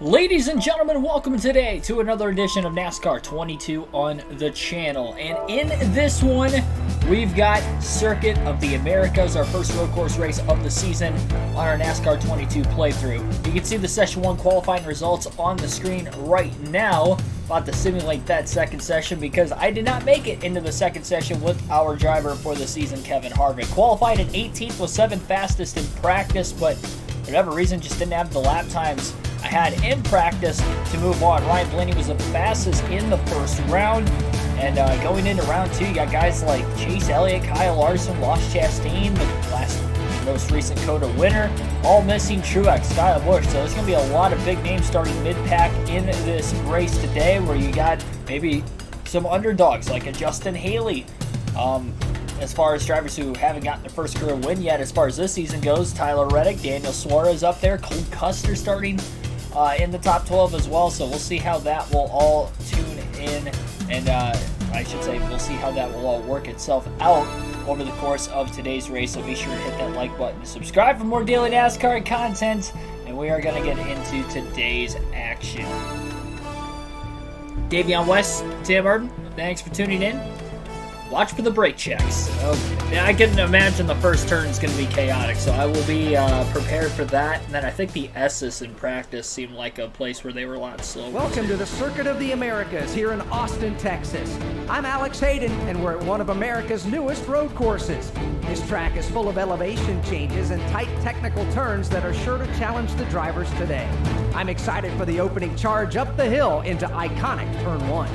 Ladies and gentlemen, welcome today to another edition of NASCAR 22 on the channel. And in this one, we've got Circuit of the Americas, our first road course race of the season on our NASCAR 22 playthrough. You can see the Session 1 qualifying results on the screen right now. About to simulate that second session because I did not make it into the second session with our driver for the season, Kevin Harvick. Qualified in 18th, was 7th fastest in practice, but for whatever reason just didn't have the lap times I had in practice to move on. Ryan Blaney was the fastest in the first round. And going into round two, you got guys like Chase Elliott, Kyle Larson, Ross Chastain, the most recent COTA winner, all missing Truex, Kyle Busch. So there's going to be a lot of big names starting mid-pack in this race today, where you got maybe some underdogs like a Justin Haley. As far as drivers who haven't gotten their first career win yet, as far as this season goes, Tyler Reddick, Daniel Suarez up there, Cole Custer starting in the top 12 as well. So we'll see how that will all tune in, and I should say we'll see how that will all work itself out over the course of today's race. So be sure to hit that like button to subscribe for more daily NASCAR content, and we are going to get into today's action. Davion West, Tim Burton, thanks for tuning in. Watch for the brake checks. Okay. I can imagine the first turn is going to be chaotic, so I will be prepared for that. And then I think the S's in practice seemed like a place where they were a lot slower. Welcome to the Circuit of the Americas here in Austin, Texas. I'm Alex Hayden, and we're at one of America's newest road courses. This track is full of elevation changes and tight technical turns that are sure to challenge the drivers today. I'm excited for the opening charge up the hill into iconic Turn 1.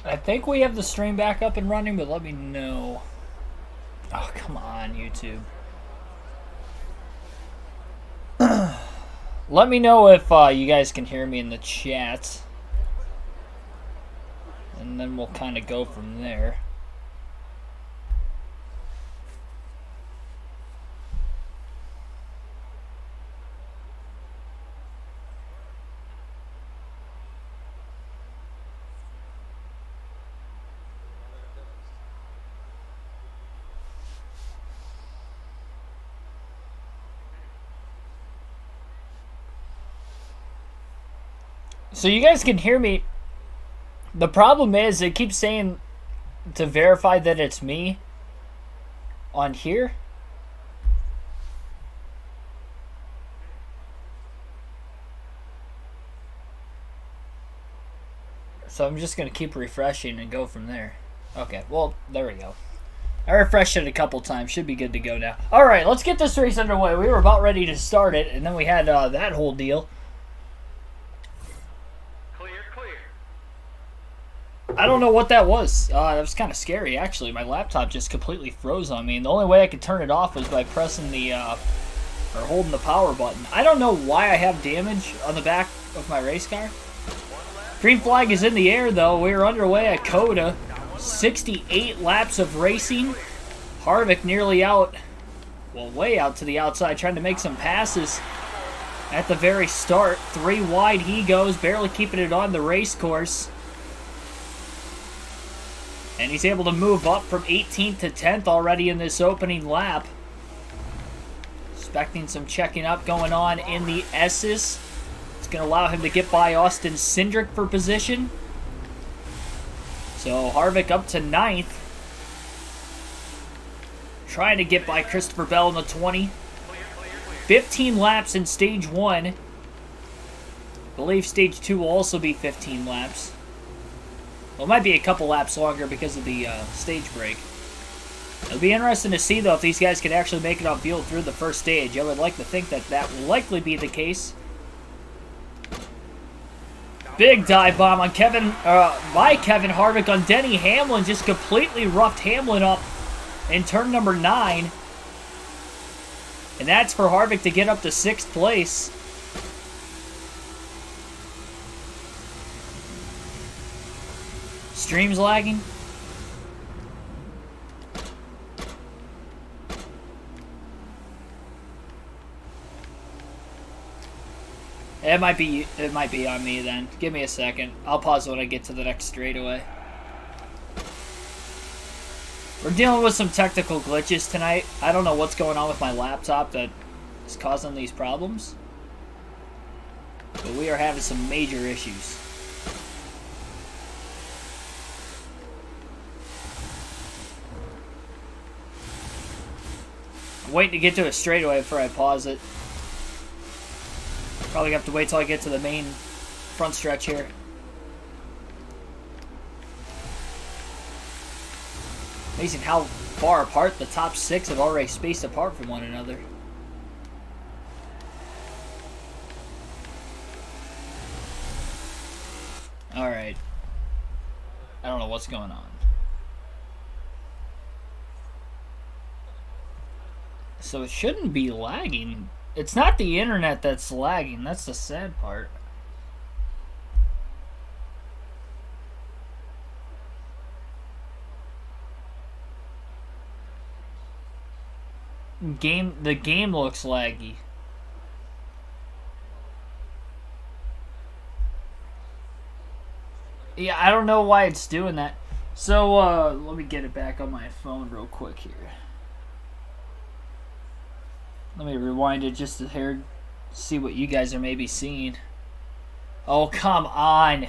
I think we have the stream back up and running, but let me know. Oh, come on, YouTube. Let me know if you guys can hear me in the chat. And then we'll kind of go from there. So you guys can hear me. The problem is it keeps saying to verify that it's me on here. So I'm just going to keep refreshing and go from there. Okay, well, there we go. I refreshed it a couple times. Should be good to go now. All right, let's get this race underway. We were about ready to start it, and then we had that whole deal. I don't know what that was. That was kind of scary, actually. My laptop just completely froze on me, and the only way I could turn it off was by pressing the, or holding the power button. I don't know why I have damage on the back of my race car. Green flag is in the air, though. We're underway at COTA. 68 laps of racing. Harvick nearly out, well, way out to the outside, trying to make some passes at the very start. 3 wide he goes, barely keeping it on the race course. And he's able to move up from 18th to 10th already in this opening lap. Expecting some checking up going on in the S's. It's going to allow him to get by Austin Cindric for position. So Harvick up to 9th. Trying to get by Christopher Bell in the 20. 15 laps in stage 1. I believe stage 2 will also be 15 laps. Well, it might be a couple laps longer because of the stage break. It'll be interesting to see, though, if these guys can actually make it on field through the first stage. I would like to think that that will likely be the case. Big dive bomb on by Kevin Harvick on Denny Hamlin. Just completely roughed Hamlin up in turn number 9. And that's for Harvick to get up to 6th place. Stream's lagging. It might be on me then. Give me a second. I'll pause when I get to the next straightaway. We're dealing with some technical glitches tonight. I don't know what's going on with my laptop that is causing these problems. But we are having some major issues. I'm waiting to get to a straightaway before I pause it. Probably have to wait till I get to the main front stretch here. Amazing how far apart the top 6 have already spaced apart from one another. Alright. I don't know what's going on. So it shouldn't be lagging. It's not the internet that's lagging. That's the sad part. The game looks laggy. Yeah, I don't know why it's doing that. So, let me get it back on my phone real quick here. Let me rewind it just to hear, see what you guys are maybe seeing. Oh, come on.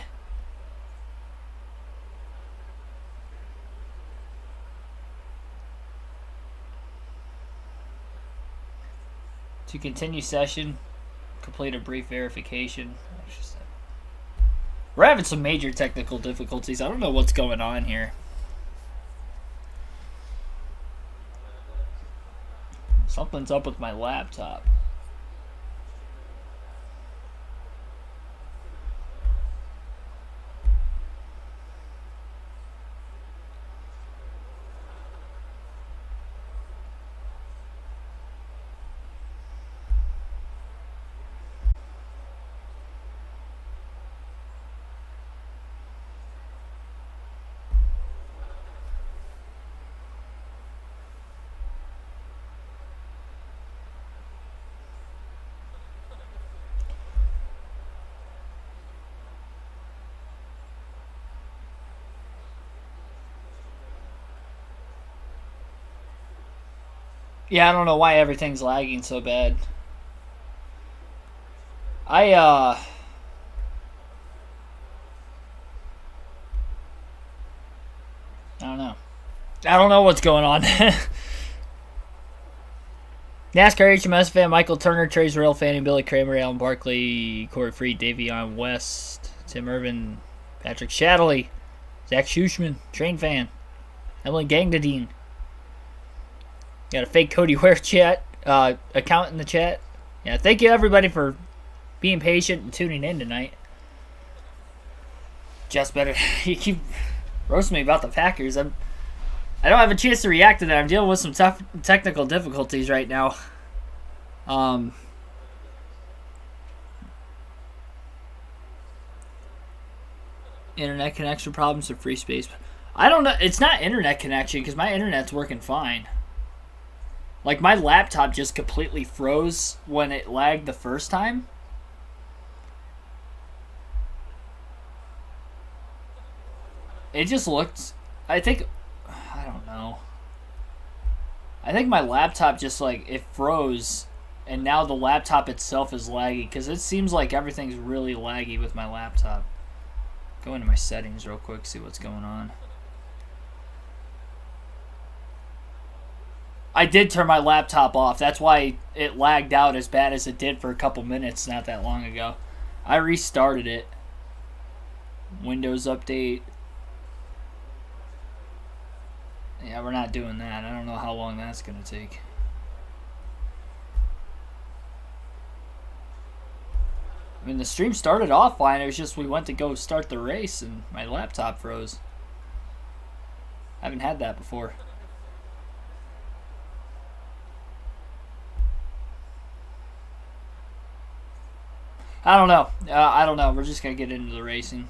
To continue session, complete a brief verification. We're having some major technical difficulties. I don't know what's going on here. Something's up with my laptop. Yeah, I don't know why everything's lagging so bad. I don't know. I don't know what's going on. NASCAR HMS fan, Michael Turner, Trey's Rail fan, Billy Kramer, Alan Barkley, Corey Freed, Davion West, Tim Irvin, Patrick Shadley, Zach Schuchman, train fan, Emily Gangdadine. Got a fake Cody Ware chat account in the chat. Yeah, thank you everybody for being patient and tuning in tonight. Just better. You keep roasting me about the Packers. I don't have a chance to react to that. I'm dealing with some tough technical difficulties right now. Internet connection problems or free space. I don't know. It's not internet connection because my internet's working fine. Like, my laptop just completely froze when it lagged the first time. It just looked... I don't know. I think my laptop just, like, it froze. And now the laptop itself is laggy. Because it seems like everything's really laggy with my laptop. Go into my settings real quick, see what's going on. I did turn my laptop off. That's why it lagged out as bad as it did for a couple minutes not that long ago. I restarted it. Windows update. Yeah, we're not doing that. I don't know how long that's going to take. I mean, the stream started off fine. It was just we went to go start the race and my laptop froze. I haven't had that before. I don't know. We're just going to get into the racing.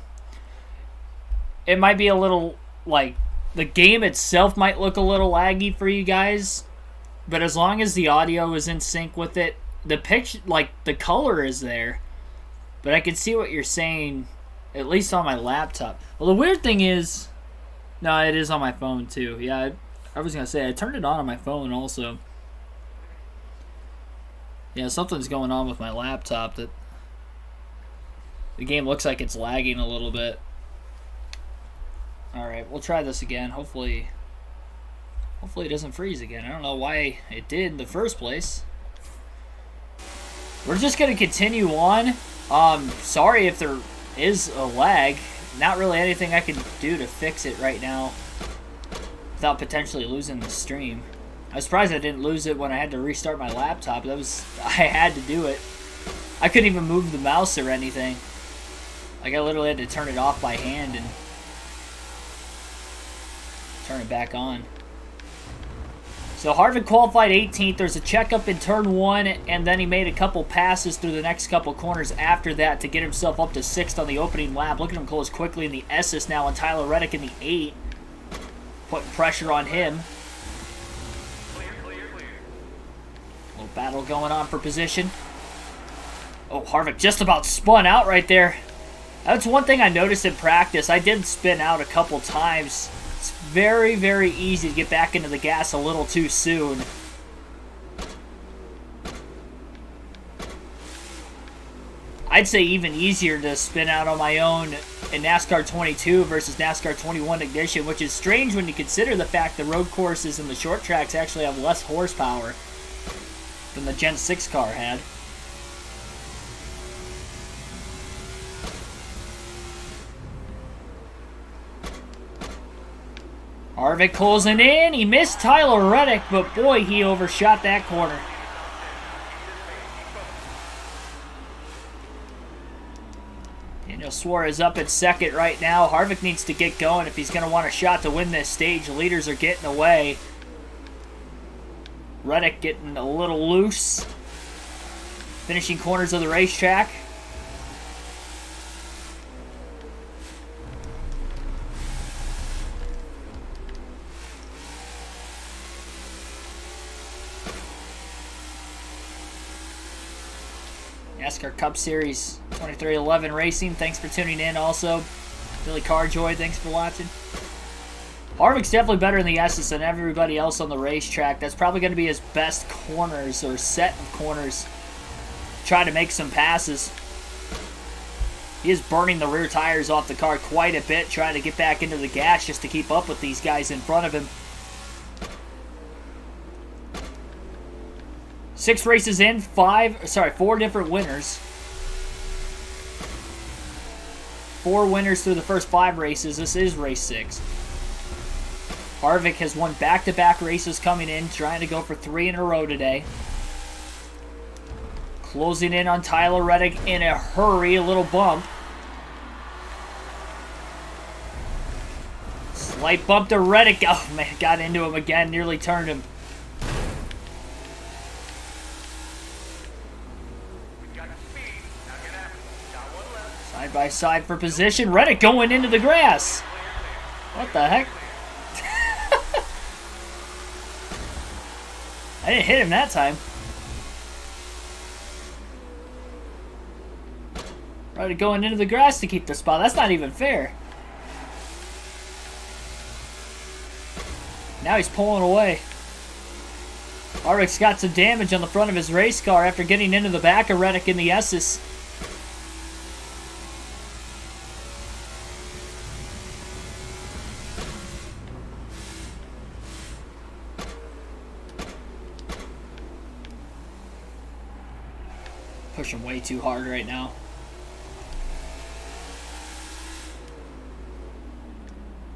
It might be a little, like, the game itself might look a little laggy for you guys. But as long as the audio is in sync with it, the picture, like, the color is there. But I can see what you're saying, at least on my laptop. Well, the weird thing is, no, it is on my phone too. Yeah, I was going to say, I turned it on my phone also. Yeah, something's going on with my laptop that the game looks like it's lagging a little bit. Alright, we'll try this again. Hopefully it doesn't freeze again. I don't know why it did in the first place. We're just going to continue on. Sorry if there is a lag. Not really anything I can do to fix it right now without potentially losing the stream. I was surprised I didn't lose it when I had to restart my laptop. I had to do it. I couldn't even move the mouse or anything. Like, I literally had to turn it off by hand and turn it back on. So Harvick qualified 18th. There's a checkup in turn 1, and then he made a couple passes through the next couple corners after that to get himself up to 6th on the opening lap. Look at him close quickly in the S's now, and Tyler Reddick in the 8. Putting pressure on him. Little battle going on for position. Oh, Harvick just about spun out right there. That's one thing I noticed in practice. I did spin out a couple times. It's very, very easy to get back into the gas a little too soon. I'd say even easier to spin out on my own in NASCAR 22 versus NASCAR 21 ignition, which is strange when you consider the fact the road courses and the short tracks actually have less horsepower than the Gen 6 car had. Harvick closing in. He missed Tyler Reddick, but boy, he overshot that corner. Daniel Suarez up at second right now. Harvick needs to get going if he's going to want a shot to win this stage. The leaders are getting away. Reddick getting a little loose. Finishing corners of the racetrack. NASCAR Cup Series 2311 Racing. Thanks for tuning in also. Billy Carjoy, thanks for watching. Harvick's definitely better in the S's than everybody else on the racetrack. That's probably going to be his best corners or set of corners. Trying to make some passes. He is burning the rear tires off the car quite a bit, trying to get back into the gas just to keep up with these guys in front of him. 6 races in, 4 different winners. 4 winners through the first 5 races. This is race 6. Harvick has won back-to-back races coming in, trying to go for 3 in a row today. Closing in on Tyler Reddick in a hurry, a little bump. Slight bump to Reddick. Oh man, got into him again, nearly turned him. Side by side for position. Reddick going into the grass. What the heck? I didn't hit him that time. Reddick going into the grass to keep the spot. That's not even fair. Now he's pulling away. Harvick's got some damage on the front of his race car after getting into the back of Reddick in the S's. Pushing way too hard right now.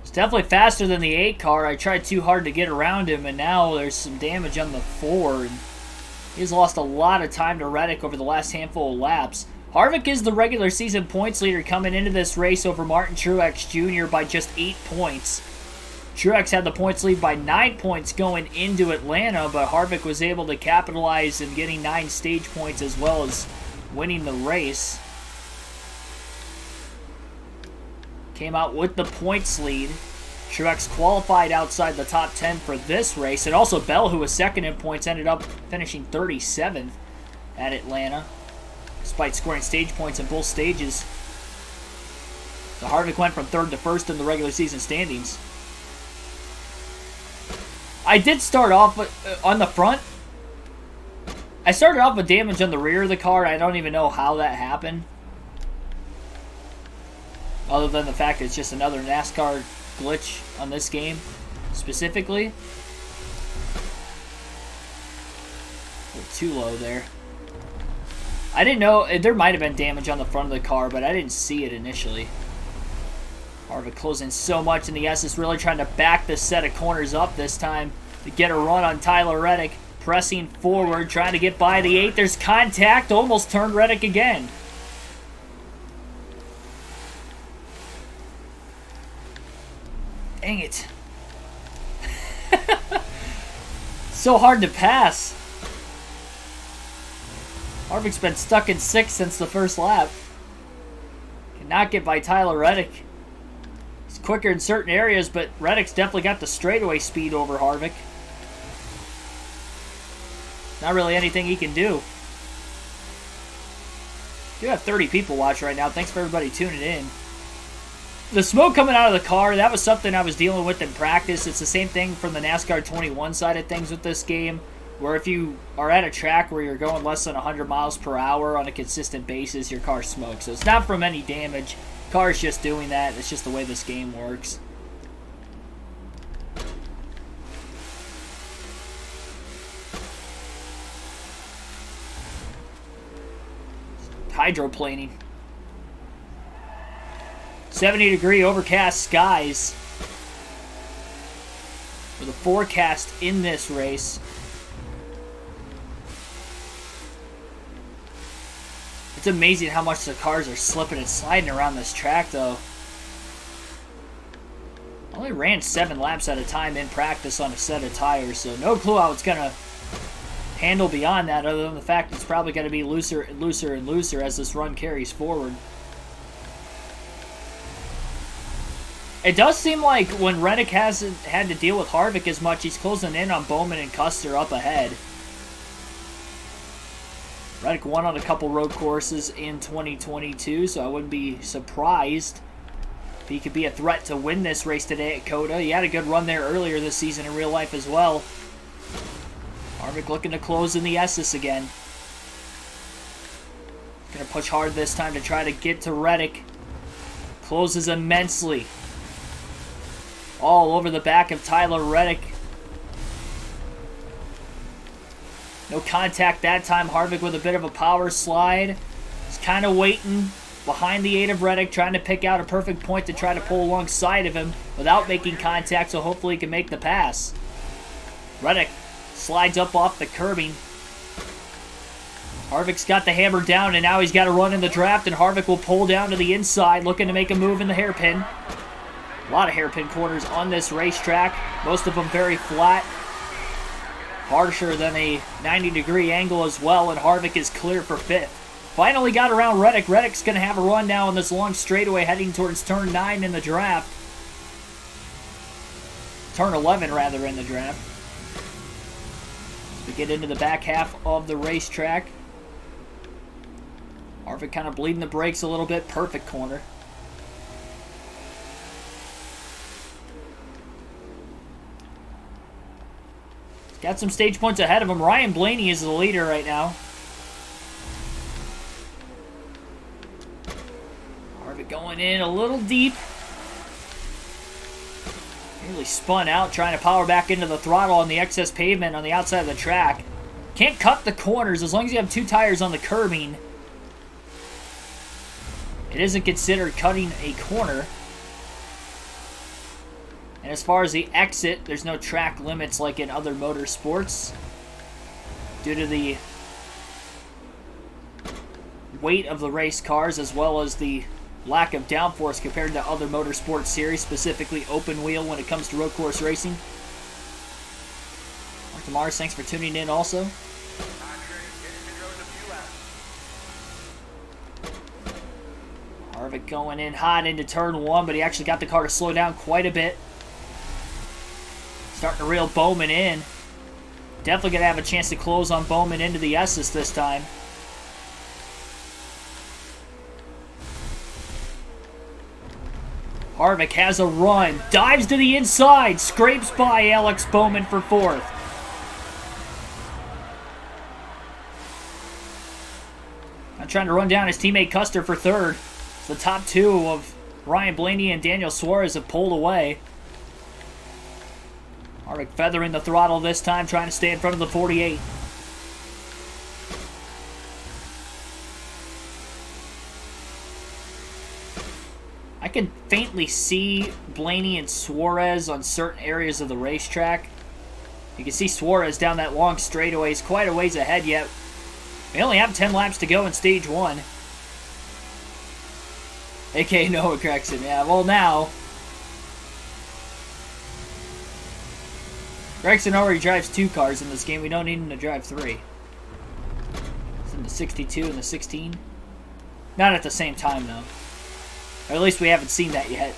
It's definitely faster than the 8 car. I tried too hard to get around him, and now there's some damage on the 4. And he's lost a lot of time to Reddick over the last handful of laps. Harvick is the regular season points leader coming into this race over Martin Truex Jr. by just 8 points. Truex had the points lead by 9 points going into Atlanta, but Harvick was able to capitalize in getting 9 stage points as well as winning the race. Came out with the points lead. Truex qualified outside the top 10 for this race, and also Bell, who was second in points, ended up finishing 37th at Atlanta, despite scoring stage points in both stages. So Harvick went from 3rd to 1st in the regular season standings. I did start off on the front. I started off with damage on the rear of the car. I don't even know how that happened. Other than the fact that it's just another NASCAR glitch on this game, specifically. A little too low there. I didn't know, there might have been damage on the front of the car, but I didn't see it initially. Harvick closing so much in the S is really trying to back this set of corners up this time to get a run on Tyler Reddick. Pressing forward, trying to get by the 8. There's contact, almost turned Reddick again. Dang it. So hard to pass. Harvick's been stuck in 6th since the first lap. Cannot get by Tyler Reddick. He's quicker in certain areas, but Reddick's definitely got the straightaway speed over Harvick. Not really anything he can do. We do have 30 people watching right now. Thanks for everybody tuning in. The smoke coming out of the car, that was something I was dealing with in practice. It's the same thing from the NASCAR 21 side of things with this game, where if you are at a track where you're going less than 100 miles per hour on a consistent basis, your car smokes. So it's not from any damage. The car is just doing that. It's just the way this game works. Hydroplaning. 70-degree overcast skies for the forecast in this race. It's amazing how much the cars are slipping and sliding around this track, though. I only ran 7 laps at a time in practice on a set of tires, so no clue how it's going to handle beyond that, other than the fact it's probably going to be looser and looser and looser as this run carries forward. It does seem like when Reddick hasn't had to deal with Harvick as much, he's closing in on Bowman and Custer up ahead. Reddick won on a couple road courses in 2022, so I wouldn't be surprised he could be a threat to win this race today at COTA. He had a good run there earlier this season in real life as well. Harvick looking to close in the S's again. Going to push hard this time to try to get to Reddick. Closes immensely. All over the back of Tyler Reddick. No contact that time. Harvick with a bit of a power slide. He's kind of waiting behind the 8 of Reddick, trying to pick out a perfect point to try to pull alongside of him without making contact, so hopefully he can make the pass. Reddick slides up off the curbing. Harvick's got the hammer down, and now he's got to run in the draft, and Harvick will pull down to the inside, looking to make a move in the hairpin. A lot of hairpin corners on this racetrack, most of them very flat. Harsher than a 90-degree angle as well, and Harvick is clear for 5th. Finally got around Reddick. Reddick's going to have a run now on this long straightaway heading towards turn 9 in the draft. Turn 11, rather, in the draft. As we get into the back half of the racetrack. Harvick kind of bleeding the brakes a little bit. Perfect corner. He's got some stage points ahead of him. Ryan Blaney is the leader right now. Harvick going in a little deep. Nearly spun out, trying to power back into the throttle on the excess pavement on the outside of the track. Can't cut the corners as long as you have 2 tires on the curbing. It isn't considered cutting a corner. And as far as the exit, there's no track limits like in other motorsports. Due to the weight of the race cars as well as the lack of downforce compared to other motorsport series, specifically open wheel when it comes to road course racing. Mark DeMars, thanks for tuning in also. Harvick going in hot into turn 1, but he actually got the car to slow down quite a bit. Starting to reel Bowman in. Definitely going to have a chance to close on Bowman into the S's this time. Harvick has a run. Dives to the inside. Scrapes by Alex Bowman for 4th. I'm trying to run down his teammate Custer for 3rd. The top 2 of Ryan Blaney and Daniel Suarez have pulled away. Harvick feathering the throttle this time, trying to stay in front of the 48. I can faintly see Blaney and Suarez on certain areas of the racetrack. You can see Suarez down that long straightaway. He's quite a ways ahead yet. We only have 10 laps to go in stage 1. A.K.A. Noah Gregson. Yeah, well now. Gregson already drives 2 cars in this game. We don't need him to drive 3. It's in the 62 and the 16. Not at the same time, though. Or at least we haven't seen that yet.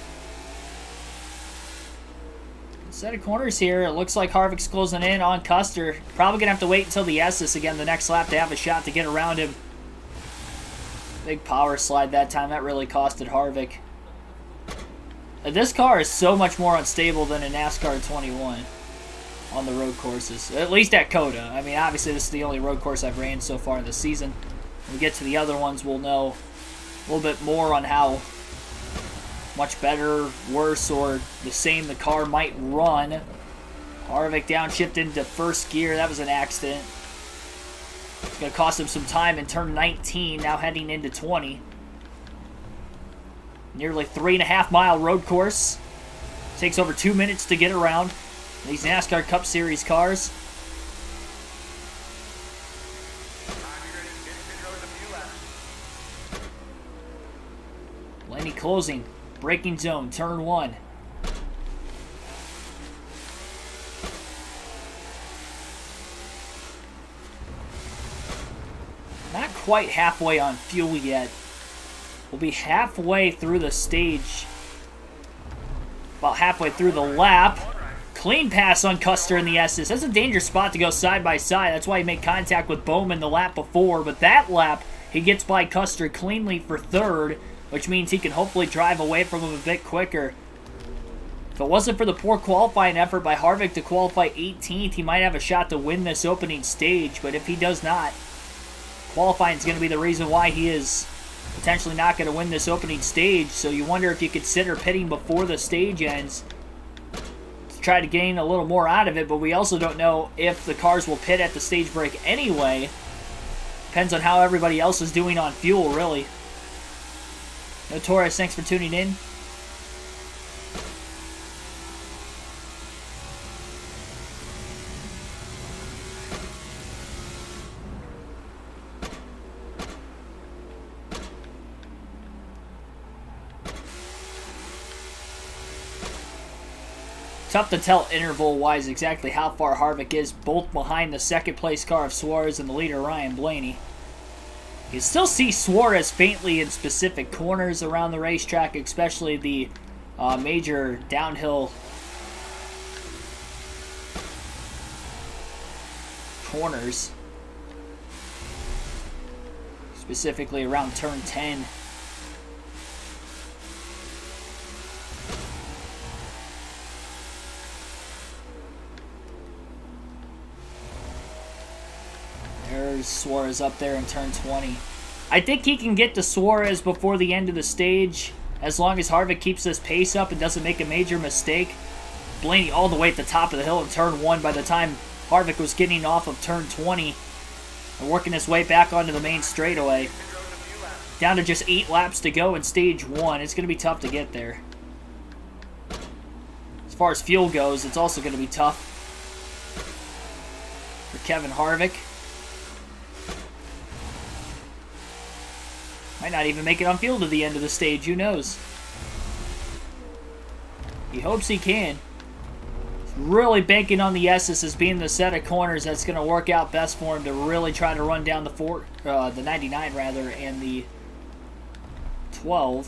Set of corners here. It looks like Harvick's closing in on Custer. Probably going to have to wait until the S's again the next lap to have a shot to get around him. Big power slide that time. That really costed Harvick. This car is so much more unstable than a NASCAR 21 on the road courses. At least at COTA. I mean, obviously this is the only road course I've ran so far in the season. When we get to the other ones, we'll know a little bit more on how much better, worse, or the same the car might run. Harvick downshift into 1st gear. That was an accident. It's going to cost him some time in turn 19, now heading into 20. Nearly 3.5-mile road course. Takes over 2 minutes to get around these NASCAR Cup Series cars. Blaney closing. Braking zone, turn 1. Not quite halfway on fuel yet. We'll be halfway through the stage. About halfway through the lap. Clean pass on Custer in the S's. That's a dangerous spot to go side by side. That's why he made contact with Bowman the lap before. But that lap, he gets by Custer cleanly for 3rd. which means he can hopefully drive away from him a bit quicker. If it wasn't for the poor qualifying effort by Harvick to qualify 18th, he might have a shot to win this opening stage, but if he does not, qualifying is going to be the reason why he is potentially not going to win this opening stage. So you wonder if you consider pitting before the stage ends to try to gain a little more out of it, but we also don't know if the cars will pit at the stage break anyway. Depends on how everybody else is doing on fuel, really. No Torres, thanks for tuning in. Tough to tell interval-wise exactly how far Harvick is, both behind the second-place car of Suarez and the leader Ryan Blaney. You can still see Suarez faintly in specific corners around the racetrack, especially the major downhill corners, specifically around turn 10. There's Suarez up there in turn 20. I think he can get to Suarez before the end of the stage, as long as Harvick keeps this pace up and doesn't make a major mistake. Blaney all the way at the top of the hill in turn 1 by the time Harvick was getting off of turn 20 and working his way back onto the main straightaway. Down to just 8 laps to go in stage 1. It's going to be tough to get there. As far as fuel goes, it's also going to be tough for Kevin Harvick. Might not even make it on field to the end of the stage, who knows? He hopes he can. He's really banking on the S's as being the set of corners that's going to work out best for him to really try to run down the 99 rather, and the 12.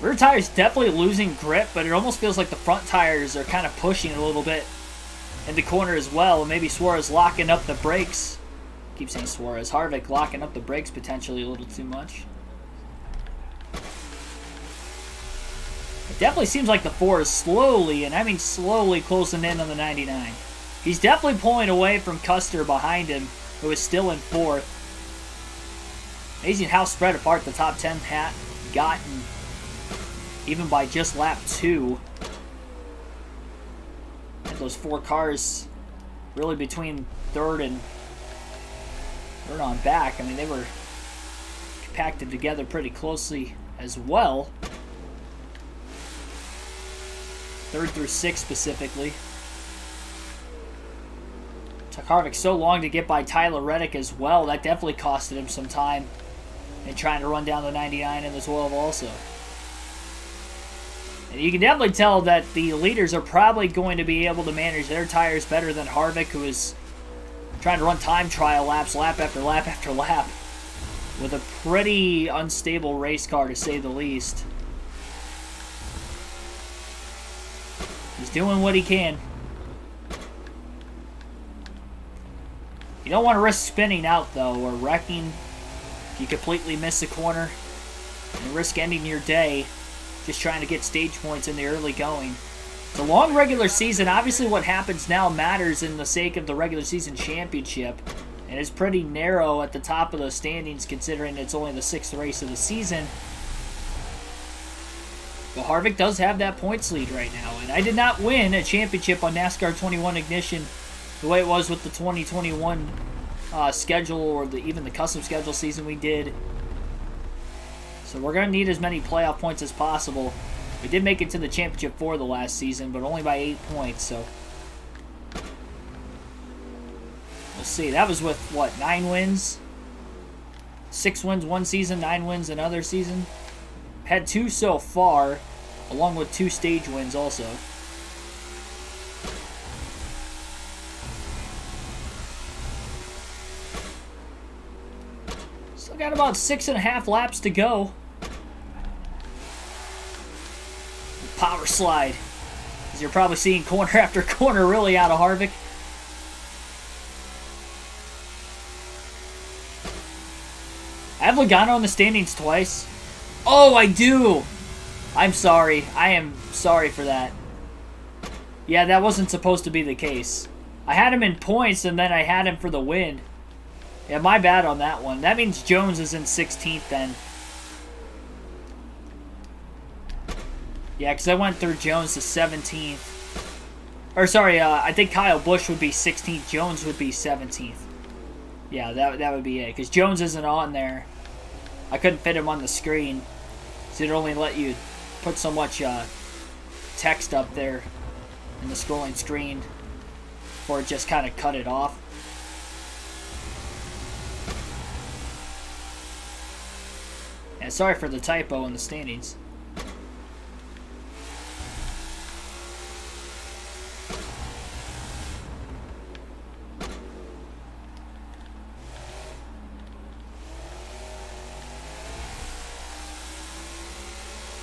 Rear tire's definitely losing grip, but it almost feels like the front tires are kind of pushing a little bit in the corner as well. And maybe Suarez locking up the brakes. I keep saying Suarez. Harvick locking up the brakes potentially a little too much. It definitely seems like the 4 is slowly, and I mean slowly, closing in on the 99. He's definitely pulling away from Custer behind him, who is still in 4th. Amazing how spread apart the top 10 had gotten, even by just lap 2. And those 4 cars really between third and on back. I mean, they were compacted together pretty closely as well. 3rd through 6th specifically. Took Harvick so long to get by Tyler Reddick as well. That definitely costed him some time in trying to run down the 99 and the 12 also. And you can definitely tell that the leaders are probably going to be able to manage their tires better than Harvick, who is trying to run time trial laps, lap after lap after lap, with a pretty unstable race car, to say the least. He's doing what he can. You don't want to risk spinning out, though, or wrecking if you completely miss a corner, and risk ending your day just trying to get stage points in the early going. It's a long regular season. Obviously, what happens now matters in the sake of the regular season championship, and it's pretty narrow at the top of the standings considering it's only the 6th race of the season. But Harvick does have that points lead right now, and I did not win a championship on NASCAR 21 Ignition the way it was with the 2021 schedule, or even the custom schedule season we did. So we're going to need as many playoff points as possible. We did make it to the championship for the last season, but only by 8 points, so we'll see. That was with, what, 9 wins? 6 wins one season, 9 wins another season. Had 2 so far, along with 2 stage wins also. Still got about 6.5 laps to go. Power slide, as you're probably seeing corner after corner really out of Harvick. I have Logano in the standings twice. Oh, I do. I'm sorry. I am sorry for that. Yeah, that wasn't supposed to be the case. I had him in points, and then I had him for the win. Yeah, my bad on that one. That means Jones is in 16th then. Yeah, because I went through Jones to 17th. Or, sorry, I think Kyle Busch would be 16th. Jones would be 17th. Yeah, that would be it. Because Jones isn't on there. I couldn't fit him on the screen. So it only let you put so much text up there in the scrolling screen before it just kind of cut it off. Yeah, sorry for the typo in the standings.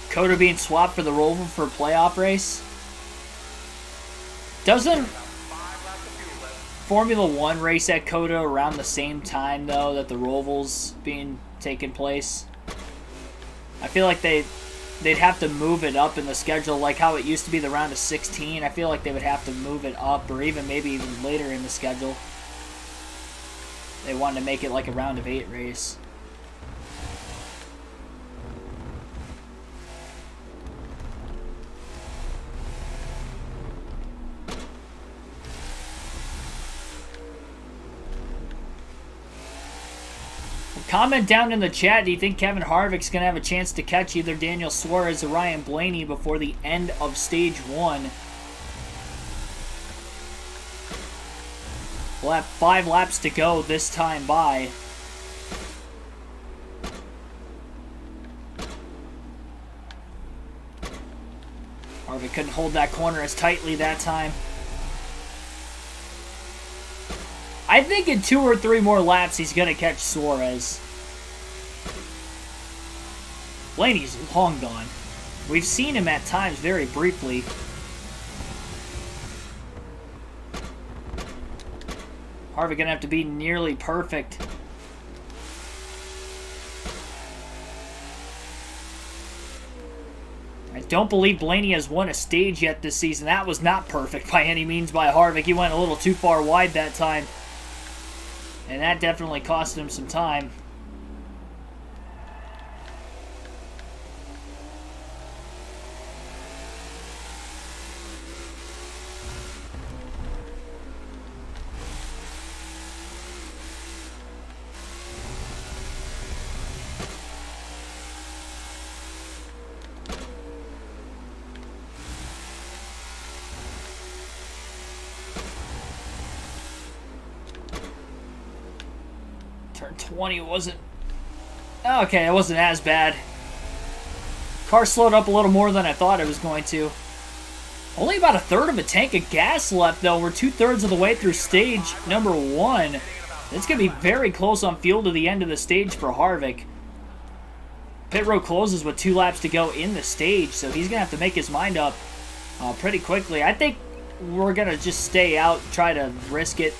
COTA being swapped for the Roval for a playoff race. Doesn't Formula 1 race at COTA around the same time, though, that the Roval's being taken place? I feel like they'd have to move it up in the schedule, like how it used to be the round of 16. I feel like they would have to move it up, or maybe even later in the schedule. They wanted to make it like a round of 8 race. Comment down in the chat, do you think Kevin Harvick's going to have a chance to catch either Daniel Suarez or Ryan Blaney before the end of Stage 1? We'll have 5 laps to go this time by. Harvick couldn't hold that corner as tightly that time. I think in 2 or 3 more laps he's going to catch Suarez. Blaney's long gone. We've seen him at times very briefly. Harvick going to have to be nearly perfect. I don't believe Blaney has won a stage yet this season. That was not perfect by any means by Harvick. He went a little too far wide that time. And that definitely cost him some time. Turn 20 wasn't... Okay, it wasn't as bad. Car slowed up a little more than I thought it was going to. Only about 1/3 of a tank of gas left, though. We're 2/3 of the way through stage number 1. It's going to be very close on fuel to the end of the stage for Harvick. Pit road closes with 2 laps to go in the stage, so he's going to have to make his mind up pretty quickly. I think we're going to just stay out, try to risk it.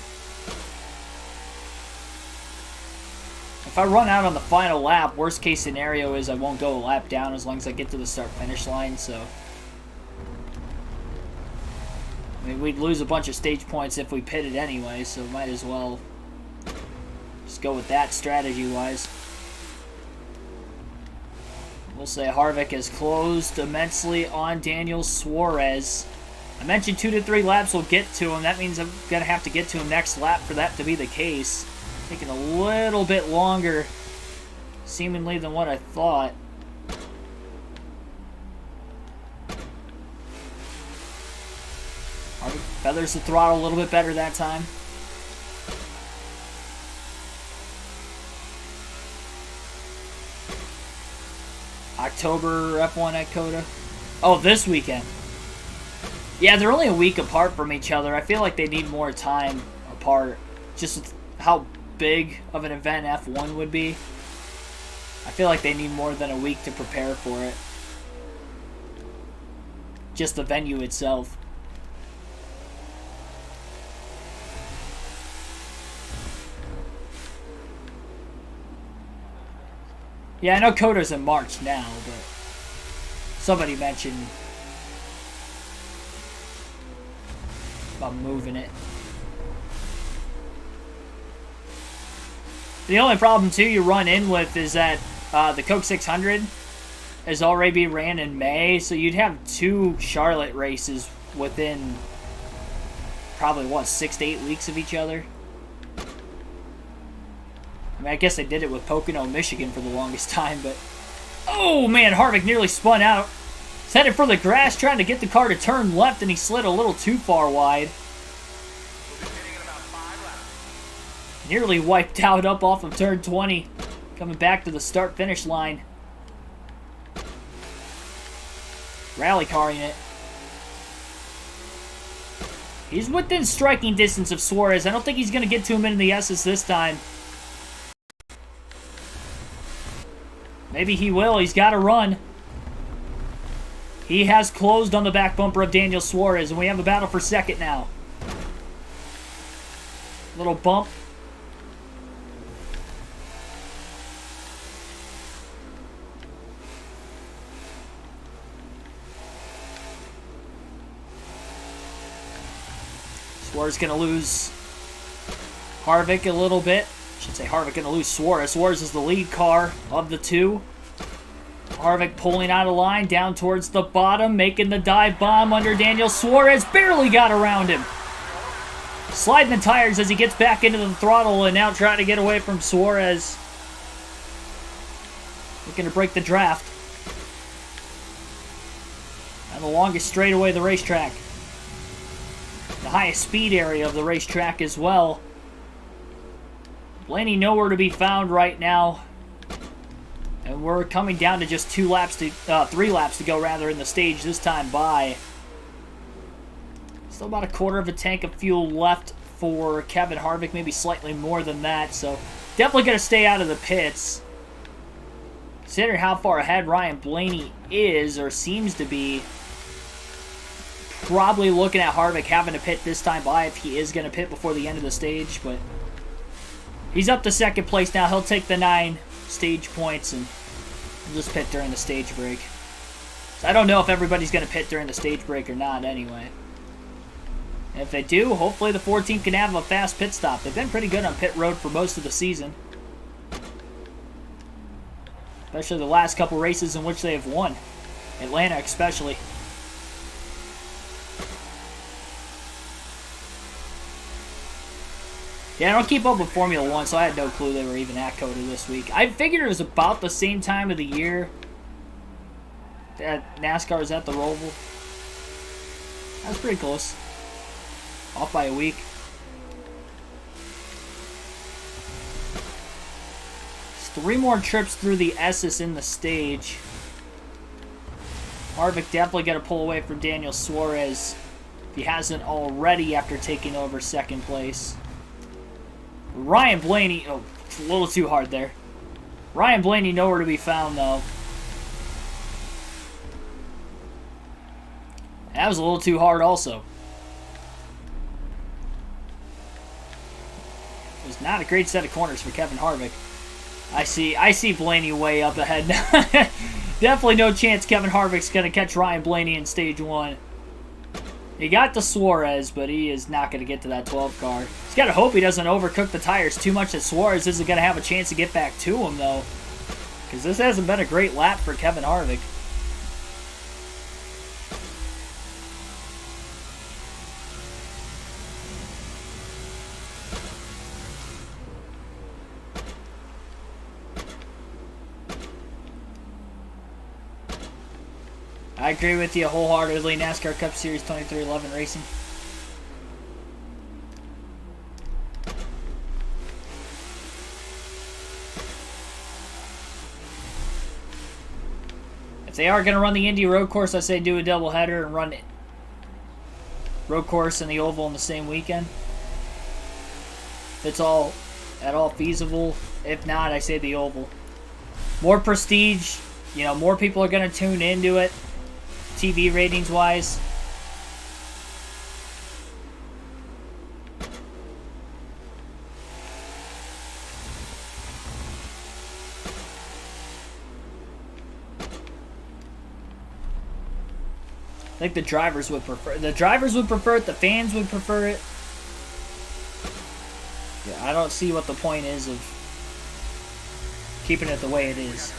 If I run out on the final lap, worst case scenario is I won't go a lap down as long as I get to the start-finish line, so... I mean, we'd lose a bunch of stage points if we pitted anyway, so might as well just go with that strategy-wise. We'll say Harvick has closed immensely on Daniel Suarez. I mentioned 2 to 3 laps will get to him. That means I'm going to have to get to him next lap for that to be the case. Taking a little bit longer, seemingly, than what I thought. Harvick feathers the throttle a little bit better that time. October F1 at COTA. Oh, this weekend. Yeah, they're only a week apart from each other. I feel like they need more time apart. Just how big of an event F1 would be. I feel like they need more than a week to prepare for it. Just the venue itself. Yeah, I know COTA's in March now, but somebody mentioned about moving it. The only problem, too, you run in with is that the Coke 600 has already been ran in May, so you'd have 2 Charlotte races within probably, what, 6 to 8 weeks of each other? I mean, I guess they did it with Pocono, Michigan for the longest time, but... Oh, man, Harvick nearly spun out. He's headed for the grass, trying to get the car to turn left, and he slid a little too far wide. Nearly wiped out up off of turn 20. Coming back to the start-finish line. Rally carring it. He's within striking distance of Suarez. I don't think he's going to get to him in the S's this time. Maybe he will. He's got to run. He has closed on the back bumper of Daniel Suarez, and we have a battle for second now. Little bump. Suarez going to lose Harvick a little bit. I should say Harvick going to lose Suarez. Suarez is the lead car of the 2. Harvick pulling out of line down towards the bottom, making the dive bomb under Daniel Suarez. Barely got around him. Sliding the tires as he gets back into the throttle and now trying to get away from Suarez. Looking to break the draft. And the longest straightaway of the racetrack. The highest speed area of the racetrack as well. Blaney nowhere to be found right now. And we're coming down to just 3 laps to go rather in the stage this time by. Still about a quarter of a tank of fuel left for Kevin Harvick, maybe slightly more than that. So definitely going to stay out of the pits. Considering how far ahead Ryan Blaney is or seems to be. Probably looking at Harvick having to pit this time by if he is going to pit before the end of the stage. But he's up to second place now. He'll take the 9 stage points and just pit during the stage break. So I don't know if everybody's going to pit during the stage break or not anyway. And if they do, hopefully the 14 can have a fast pit stop. They've been pretty good on pit road for most of the season. Especially the last couple races in which they have won. Atlanta especially. Yeah, I don't keep up with Formula 1, so I had no clue they were even at COTA this week. I figured it was about the same time of the year that NASCAR was at the Roval. That was pretty close. Off by a week. There's 3 more trips through the S's in the stage. Harvick definitely got to pull away from Daniel Suarez if he hasn't already after taking over second place. Ryan Blaney, oh, a little too hard there. Ryan Blaney nowhere to be found, though. That was a little too hard also. It was not a great set of corners for Kevin Harvick. I see Blaney way up ahead now. Definitely no chance Kevin Harvick's going to catch Ryan Blaney in stage 1. He got to Suarez, but he is not going to get to that 12 car. He's got to hope he doesn't overcook the tires too much that Suarez isn't going to have a chance to get back to him, though. Because this hasn't been a great lap for Kevin Harvick. I agree with you wholeheartedly. NASCAR Cup Series 2311 racing. If they are going to run the Indy road course, I say do a doubleheader and run it. Road course and the oval in the same weekend. If it's at all feasible. If not, I say the oval. More prestige. You know, more people are going to tune into it. TV ratings wise. I think the drivers would prefer. The drivers would prefer it. The fans would prefer it. Yeah, I don't see what the point is of keeping it the way it is.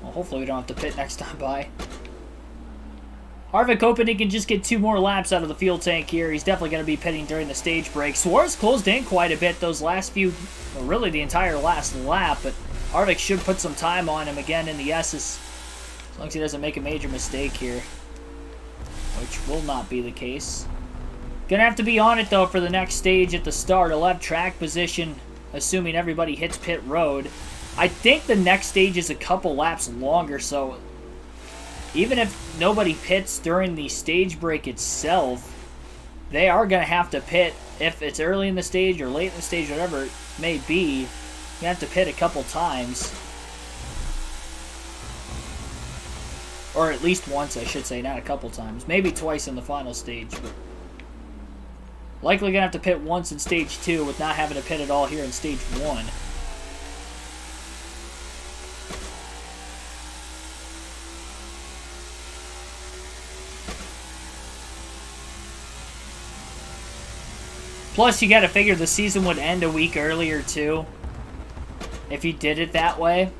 Well, hopefully we don't have to pit next time by. Harvick hoping he can just get 2 more laps out of the fuel tank here. He's definitely going to be pitting during the stage break. Suarez closed in quite a bit those last few, well, really the entire last lap, but Harvick should put some time on him again in the S's, as long as he doesn't make a major mistake here, which will not be the case. Gonna have to be on it though for the next stage at the start. He'll have track position, assuming everybody hits pit road. I think the next stage is a couple laps longer, so even if nobody pits during the stage break itself, they are going to have to pit if it's early in the stage or late in the stage, whatever it may be. You have to pit a couple times. Or at least once, I should say, not a couple times. Maybe twice in the final stage, but likely going to have to pit once in stage 2 with not having to pit at all here in stage 1. Plus, you got to figure the season would end a week earlier, too, if you did it that way.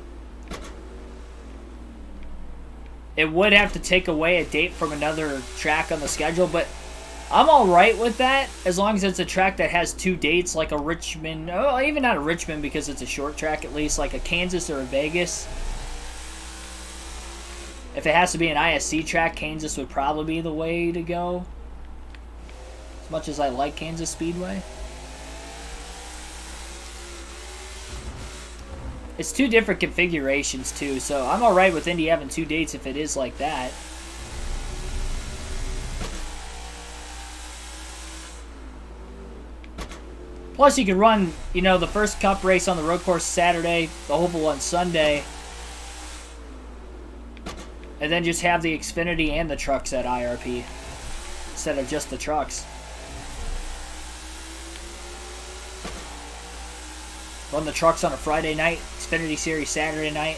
It would have to take away a date from another track on the schedule, but I'm alright with that, as long as it's a track that has 2 dates, like a Richmond, oh, even not a Richmond because it's a short track at least, like a Kansas or a Vegas. If it has to be an ISC track, Kansas would probably be the way to go. As much as I like Kansas Speedway. It's 2 different configurations too, so I'm alright with Indy having 2 dates if it is like that. Plus you can run, you know, the first Cup race on the road course Saturday, the Oval on Sunday, and then just have the Xfinity and the trucks at IRP instead of just the trucks. Run the trucks on a Friday night, Xfinity Series Saturday night.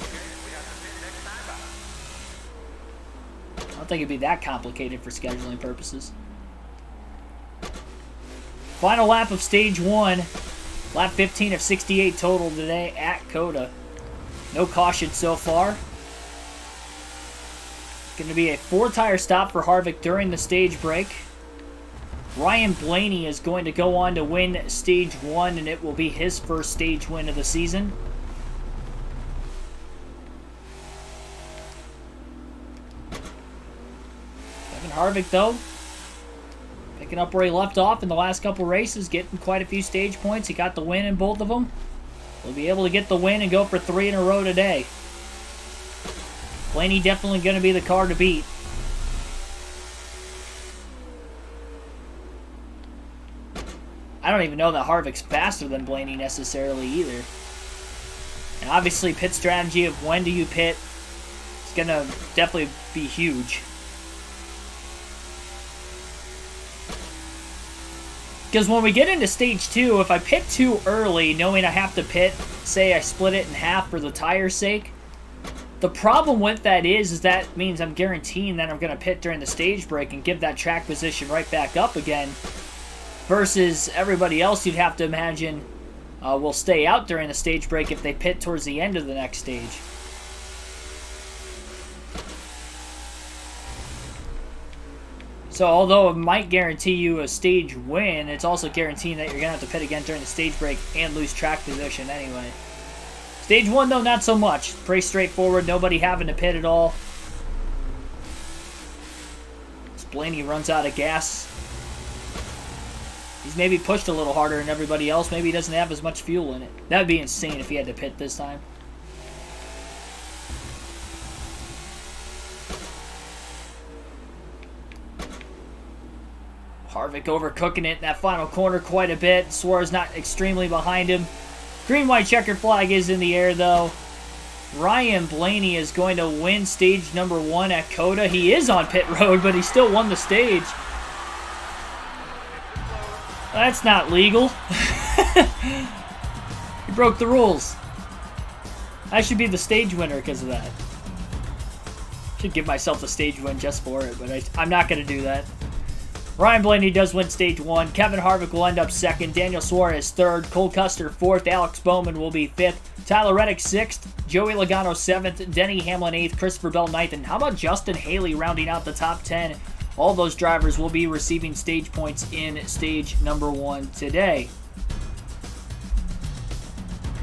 I don't think it'd be that complicated for scheduling purposes. Final lap of stage 1. Lap 15 of 68 total today at COTA. No caution so far. Going to be a 4-tire stop for Harvick during the stage break. Ryan Blaney is going to go on to win stage 1, and it will be his first stage win of the season. Kevin Harvick, though, picking up where he left off in the last couple races, getting quite a few stage points. He got the win in both of them. He'll be able to get the win and go for 3 in a row today. Blaney definitely going to be the car to beat. I don't even know that Harvick's faster than Blaney necessarily either. And obviously pit strategy of when do you pit is going to definitely be huge. Because when we get into stage 2, if I pit too early, knowing I have to pit, say I split it in half for the tire's sake, the problem with that is that means I'm guaranteeing that I'm going to pit during the stage break and give that track position right back up again. Versus everybody else you'd have to imagine will stay out during the stage break if they pit towards the end of the next stage. So although it might guarantee you a stage win, it's also guaranteeing that you're going to have to pit again during the stage break and lose track position anyway. Stage 1 though, not so much. Pretty straightforward, nobody having to pit at all. As Blaney runs out of gas. He's maybe pushed a little harder than everybody else. Maybe he doesn't have as much fuel in it. That would be insane if he had to pit this time. Harvick overcooking it in that final corner quite a bit. Suarez not extremely behind him. Green, white, checkered flag is in the air, though. Ryan Blaney is going to win stage number 1 at COTA. He is on pit road, but he still won the stage. That's not legal. He broke the rules. I should be the stage winner because of that. Should give myself a stage win just for it, but I'm not going to do that. Ryan Blaney does win stage 1. Kevin Harvick will end up 2nd. Daniel Suarez 3rd. Cole Custer 4th. Alex Bowman will be 5th. Tyler Reddick 6th. Joey Logano 7th. Denny Hamlin 8th. Christopher Bell 9th. And how about Justin Haley rounding out the top 10? All those drivers will be receiving stage points in stage number 1 today.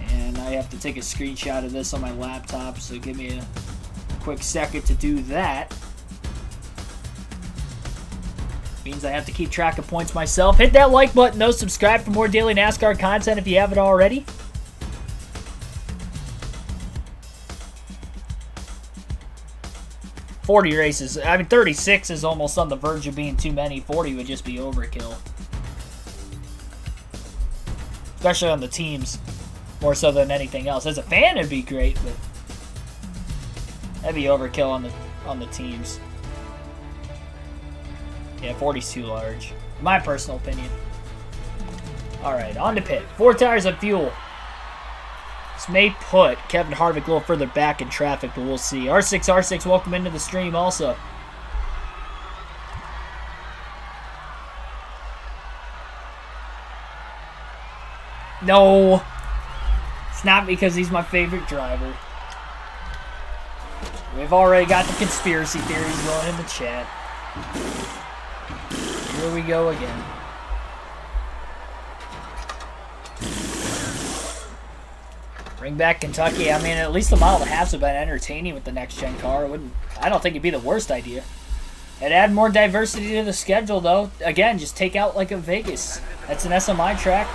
And I have to take a screenshot of this on my laptop, so give me a quick second to do that. Means I have to keep track of points myself. Hit that like button, though. Subscribe for more daily NASCAR content if you haven't already. $40 races. I mean, 36 is almost on the verge of being too many. 40 would just be overkill. Especially on the teams. More so than anything else. As a fan, it'd be great, but that'd be overkill on the teams. Yeah, 40's too large. My personal opinion. Alright, on to pit. 4 tires of fuel. This may put Kevin Harvick a little further back in traffic, but we'll see. R6, welcome into the stream also. No. It's not because he's my favorite driver. We've already got the conspiracy theories going in the chat. Here we go again. Bring back Kentucky. I mean, at least the mile and a halfs have been entertaining with the next-gen car. I don't think it'd be the worst idea. It'd add more diversity to the schedule, though. Again, just take out like a Vegas. That's an SMI track.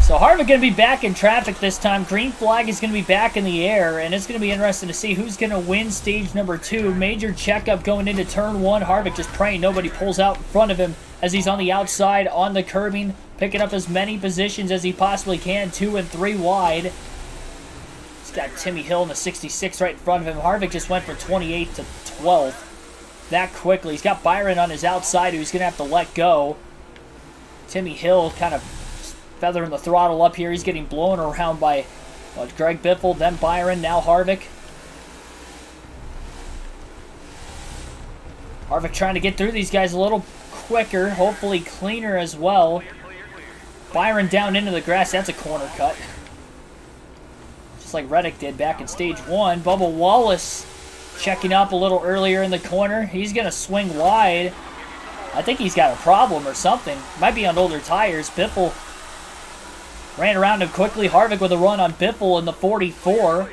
So Harvick going to be back in traffic this time. Green flag is going to be back in the air, and it's going to be interesting to see who's going to win stage number 2. Major checkup going into turn 1. Harvick just praying nobody pulls out in front of him as he's on the outside on the curbing, picking up as many positions as he possibly can, 2 and 3 wide. He's got Timmy Hill in the 66 right in front of him. Harvick just went from 28 to 12th that quickly. He's got Byron on his outside who he's going to have to let go. Timmy Hill kind of feathering the throttle up here. He's getting blown around by Greg Biffle, then Byron, now Harvick. Harvick trying to get through these guys a little quicker, hopefully cleaner as well. Byron down into the grass. That's a corner cut. Just like Reddick did back in stage 1. Bubba Wallace checking up a little earlier in the corner. He's going to swing wide. I think he's got a problem or something. Might be on older tires. Biffle ran around him quickly. Harvick with a run on Biffle in the 44.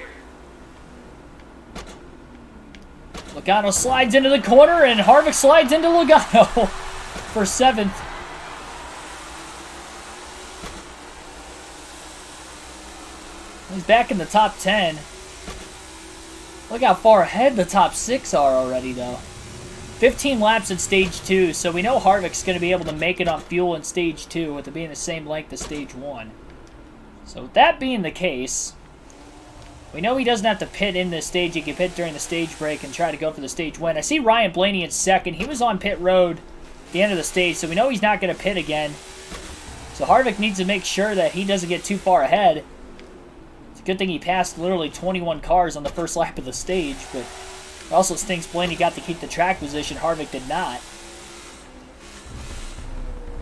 Logano slides into the corner, and Harvick slides into Logano for 7th. He's back in the top 10. Look how far ahead the top 6 are already, though. 15 laps in stage 2, so we know Harvick's going to be able to make it on fuel in stage 2 with it being the same length as stage 1. So with that being the case, we know he doesn't have to pit in this stage. He can pit during the stage break and try to go for the stage win. I see Ryan Blaney in 2nd. He was on pit road at the end of the stage, so we know he's not going to pit again. So Harvick needs to make sure that he doesn't get too far ahead. It's a good thing he passed literally 21 cars on the first lap of the stage, but it also stinks Blaney got to keep the track position. Harvick did not.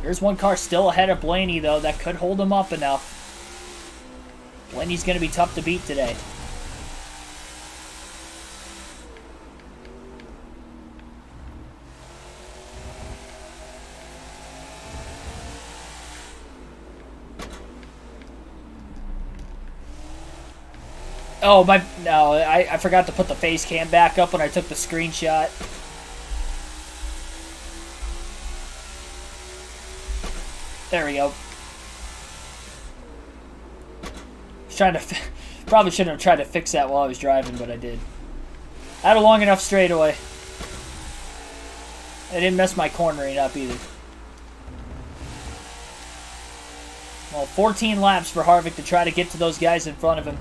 There's one car still ahead of Blaney, though, that could hold him up enough. Blaney's going to be tough to beat today. Oh, no, I forgot to put the face cam back up when I took the screenshot. There we go. Probably shouldn't have tried to fix that while I was driving, but I did. I had a long enough straightaway. I didn't mess my cornering up either. Well, 14 laps for Harvick to try to get to those guys in front of him.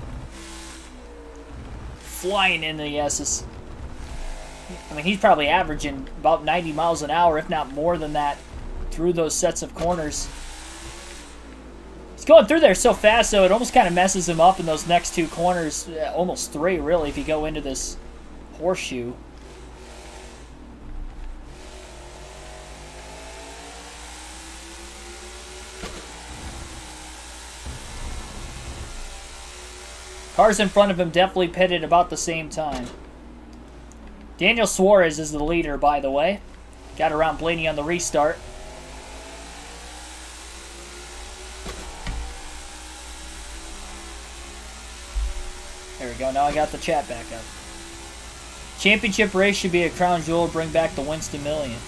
Flying into the S's. I mean, he's probably averaging about 90 miles an hour, if not more than that, through those sets of corners. He's going through there so fast, though, it almost kind of messes him up in those next 2 corners. Almost 3, really, if you go into this horseshoe. Cars in front of him definitely pitted about the same time. Daniel Suarez is the leader, by the way. Got around Blaney on the restart. There we go. Now I got the chat back up. Championship race should be a crown jewel. Bring back the Winston Million.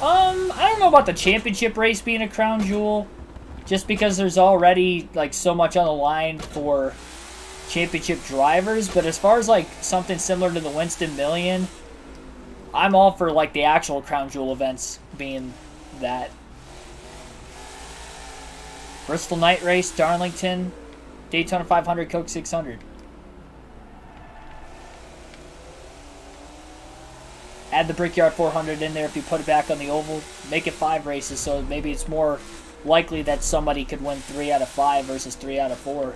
I don't know about the championship race being a crown jewel. Just because there's already like so much on the line for championship drivers, but as far as like something similar to the Winston Million, I'm all for like the actual crown jewel events being that. Bristol Night Race, Darlington, Daytona 500, Coke 600. Add the Brickyard 400 in there if you put it back on the oval. Make it 5 races, so maybe it's more likely that somebody could win 3 out of 5 versus 3 out of 4.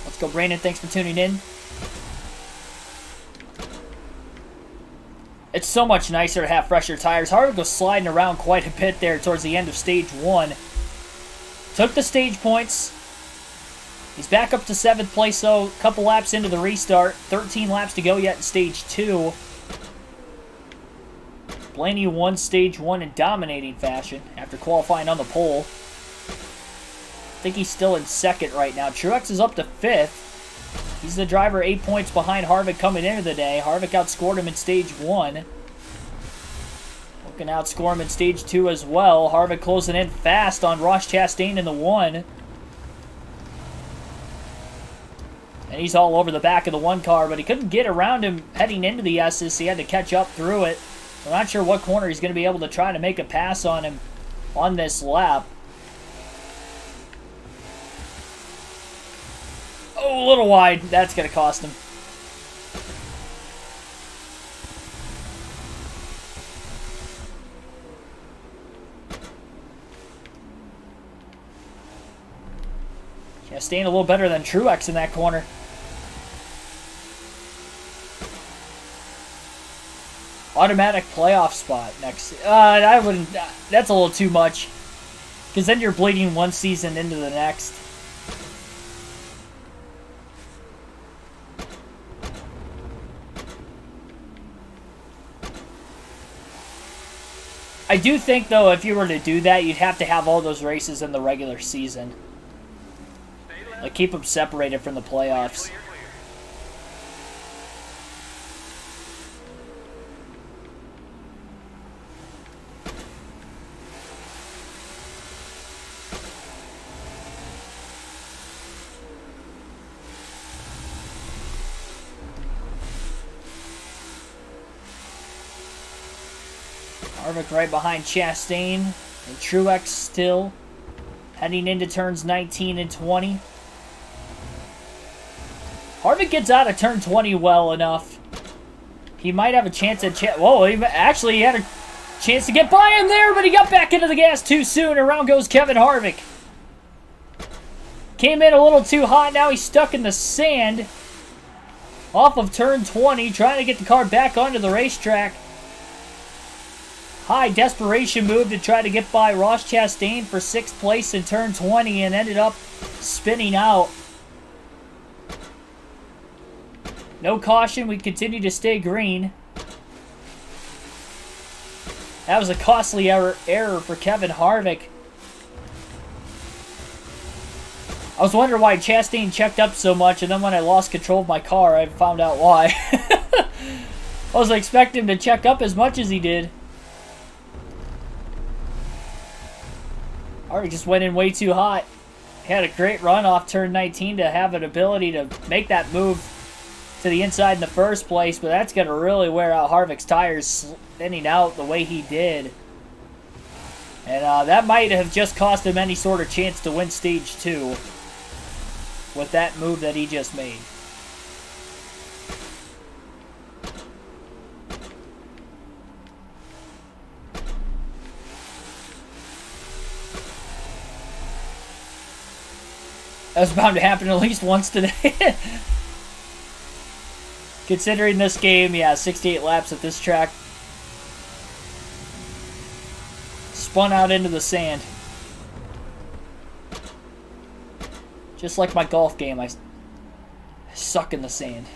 Let's go, Brandon. Thanks for tuning in. It's so much nicer to have fresher tires. Harvick was sliding around quite a bit there towards the end of stage 1. Took the stage points. He's back up to 7th place, though. A couple laps into the restart. 13 laps to go yet in stage 2. Blaney won stage 1 in dominating fashion after qualifying on the pole. I think he's still in 2nd right now. Truex is up to 5th. He's the driver 8 points behind Harvick coming into the day. Harvick outscored him in stage 1. Looking to outscore him in stage 2 as well. Harvick closing in fast on Ross Chastain in the 1. And he's all over the back of the 1 car, but he couldn't get around him heading into the S's. He had to catch up through it. I'm not sure what corner he's going to be able to try to make a pass on him on this lap. Oh, a little wide. That's going to cost him. Chastain a little better than Truex in that corner. Automatic playoff spot next. I wouldn't. That's a little too much. Because then you're bleeding one season into the next. I do think, though, if you were to do that, you'd have to have all those races in the regular season. Like, keep them separated from the playoffs. Harvick right behind Chastain, and Truex still heading into turns 19 and 20. Harvick gets out of turn 20 well enough. He might have a chance at... Whoa, he had a chance to get by him there, but he got back into the gas too soon. Around goes Kevin Harvick. Came in a little too hot. Now he's stuck in the sand off of turn 20, trying to get the car back onto the racetrack. High desperation move to try to get by Ross Chastain for 6th place in turn 20 and ended up spinning out. No caution. We continue to stay green. That was a costly error for Kevin Harvick. I was wondering why Chastain checked up so much, and then when I lost control of my car, I found out why. I was expecting him to check up as much as he did. Harvick just went in way too hot. He had a great run off turn 19 to have an ability to make that move to the inside in the first place, but that's going to really wear out Harvick's tires spinning out the way he did. And that might have just cost him any sort of chance to win stage 2 with that move that he just made. That was bound to happen at least once today. Considering this game, yeah, 68 laps at this track. Spun out into the sand. Just like my golf game, I suck in the sand.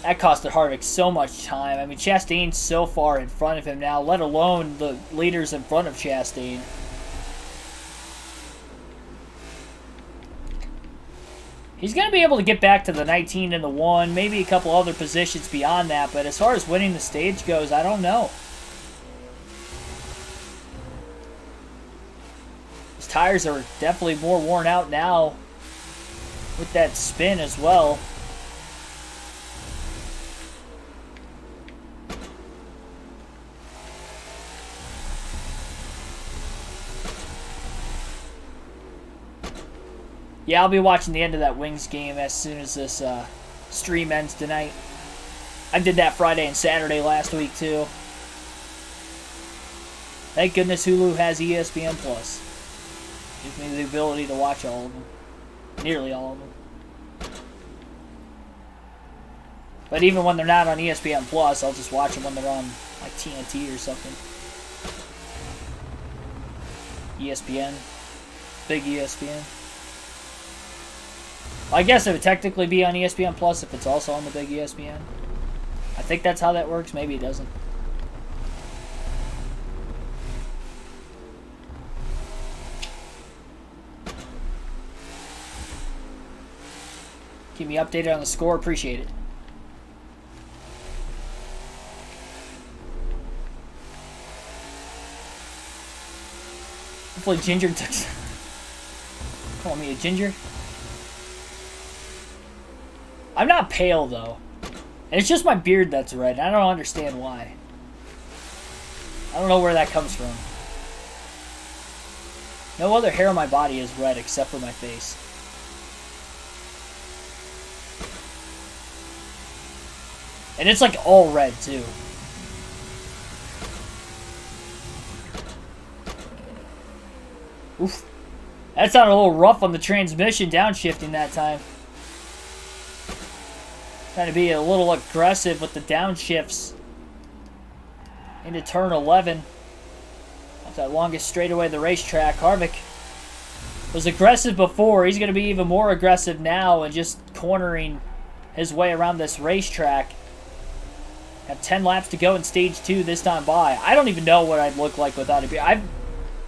That costed Harvick so much time. I mean, Chastain's so far in front of him now, let alone the leaders in front of Chastain. He's going to be able to get back to the 19 and the 1, maybe a couple other positions beyond that, but as far as winning the stage goes, I don't know. His tires are definitely more worn out now with that spin as well. Yeah, I'll be watching the end of that Wings game as soon as this stream ends tonight. I did that Friday and Saturday last week, too. Thank goodness Hulu has ESPN+. Gives me the ability to watch all of them. Nearly all of them. But even when they're not on ESPN+, I'll just watch them when they're on, like, TNT or something. ESPN. Big ESPN. I guess it would technically be on ESPN Plus if it's also on the big ESPN. I think that's how that works. Maybe it doesn't. Keep me updated on the score. Appreciate it. Hopefully Ginger took... Call me a ginger. I'm not pale, though. And it's just my beard that's red. I don't understand why. I don't know where that comes from. No other hair on my body is red except for my face. And it's like all red, too. Oof. That sounded a little rough on the transmission downshifting that time. Trying to be a little aggressive with the downshifts into turn 11. That's that longest straightaway of the racetrack. Harvick was aggressive before. He's going to be even more aggressive now and just cornering his way around this racetrack. Have 10 laps to go in stage 2 this time by. I don't even know what I'd look like without a beard. I've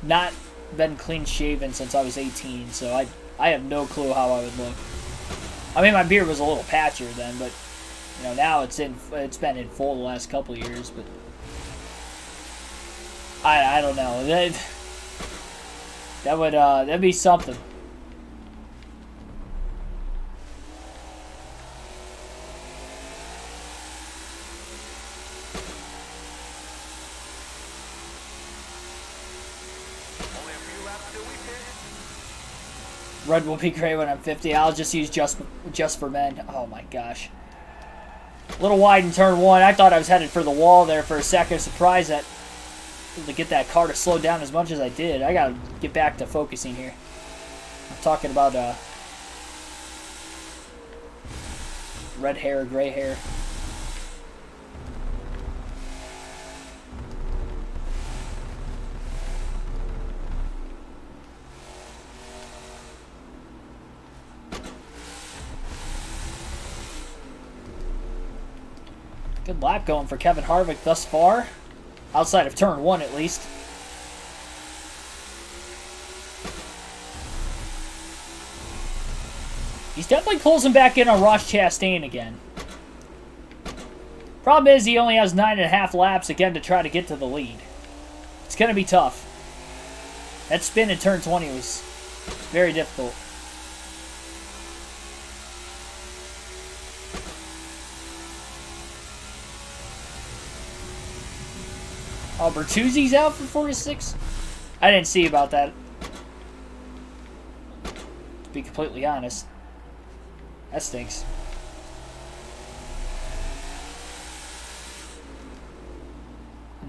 not been clean shaven since I was 18, so I have no clue how I would look. I mean, my beard was a little patchier then, but you know, now it's been in full the last couple of years. But I don't know. That'd be something. Red will be great when I'm 50. I'll just use just for men. Oh my gosh. A little wide in turn 1. I thought I was headed for the wall there for a second. Surprised that to get that car to slow down as much as I did. I gotta get back to focusing here. I'm talking about red hair, gray hair. Good lap going for Kevin Harvick thus far. Outside of turn 1, at least. He's definitely closing back in on Ross Chastain again. Problem is, he only has 9.5 laps again to try to get to the lead. It's going to be tough. That spin in turn 20 was very difficult. Oh, Bertuzzi's out for 46? I didn't see about that. To be completely honest. That stinks.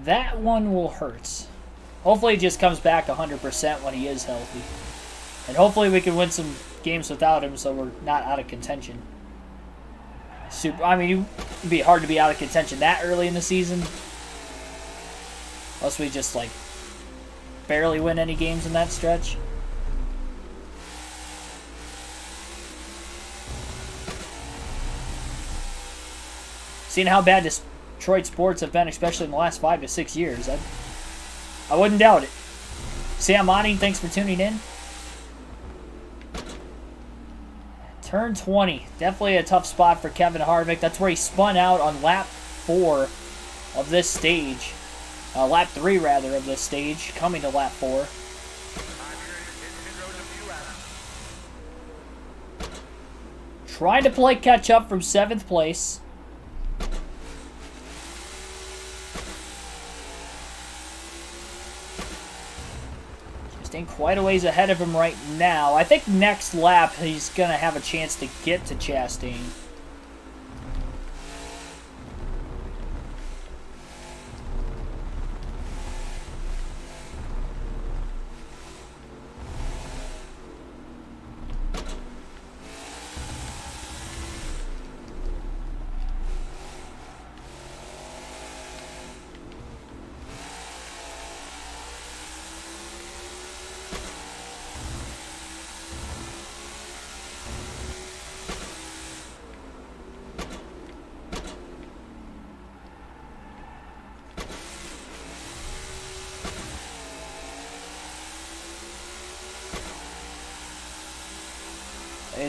That one will hurt. Hopefully he just comes back 100% when he is healthy. And hopefully we can win some games without him so we're not out of contention. I mean, it'd be hard to be out of contention that early in the season. Unless we just, like, barely win any games in that stretch. Seeing how bad Detroit sports have been, especially in the last 5 to 6 years, I wouldn't doubt it. Sam Monty, thanks for tuning in. Turn 20. Definitely a tough spot for Kevin Harvick. That's where he spun out on lap 4 of this stage. Lap 3, rather, of this stage. Coming to lap 4. Trying to play catch up from 7th place. Staying quite a ways ahead of him right now. I think next lap he's going to have a chance to get to Chastain.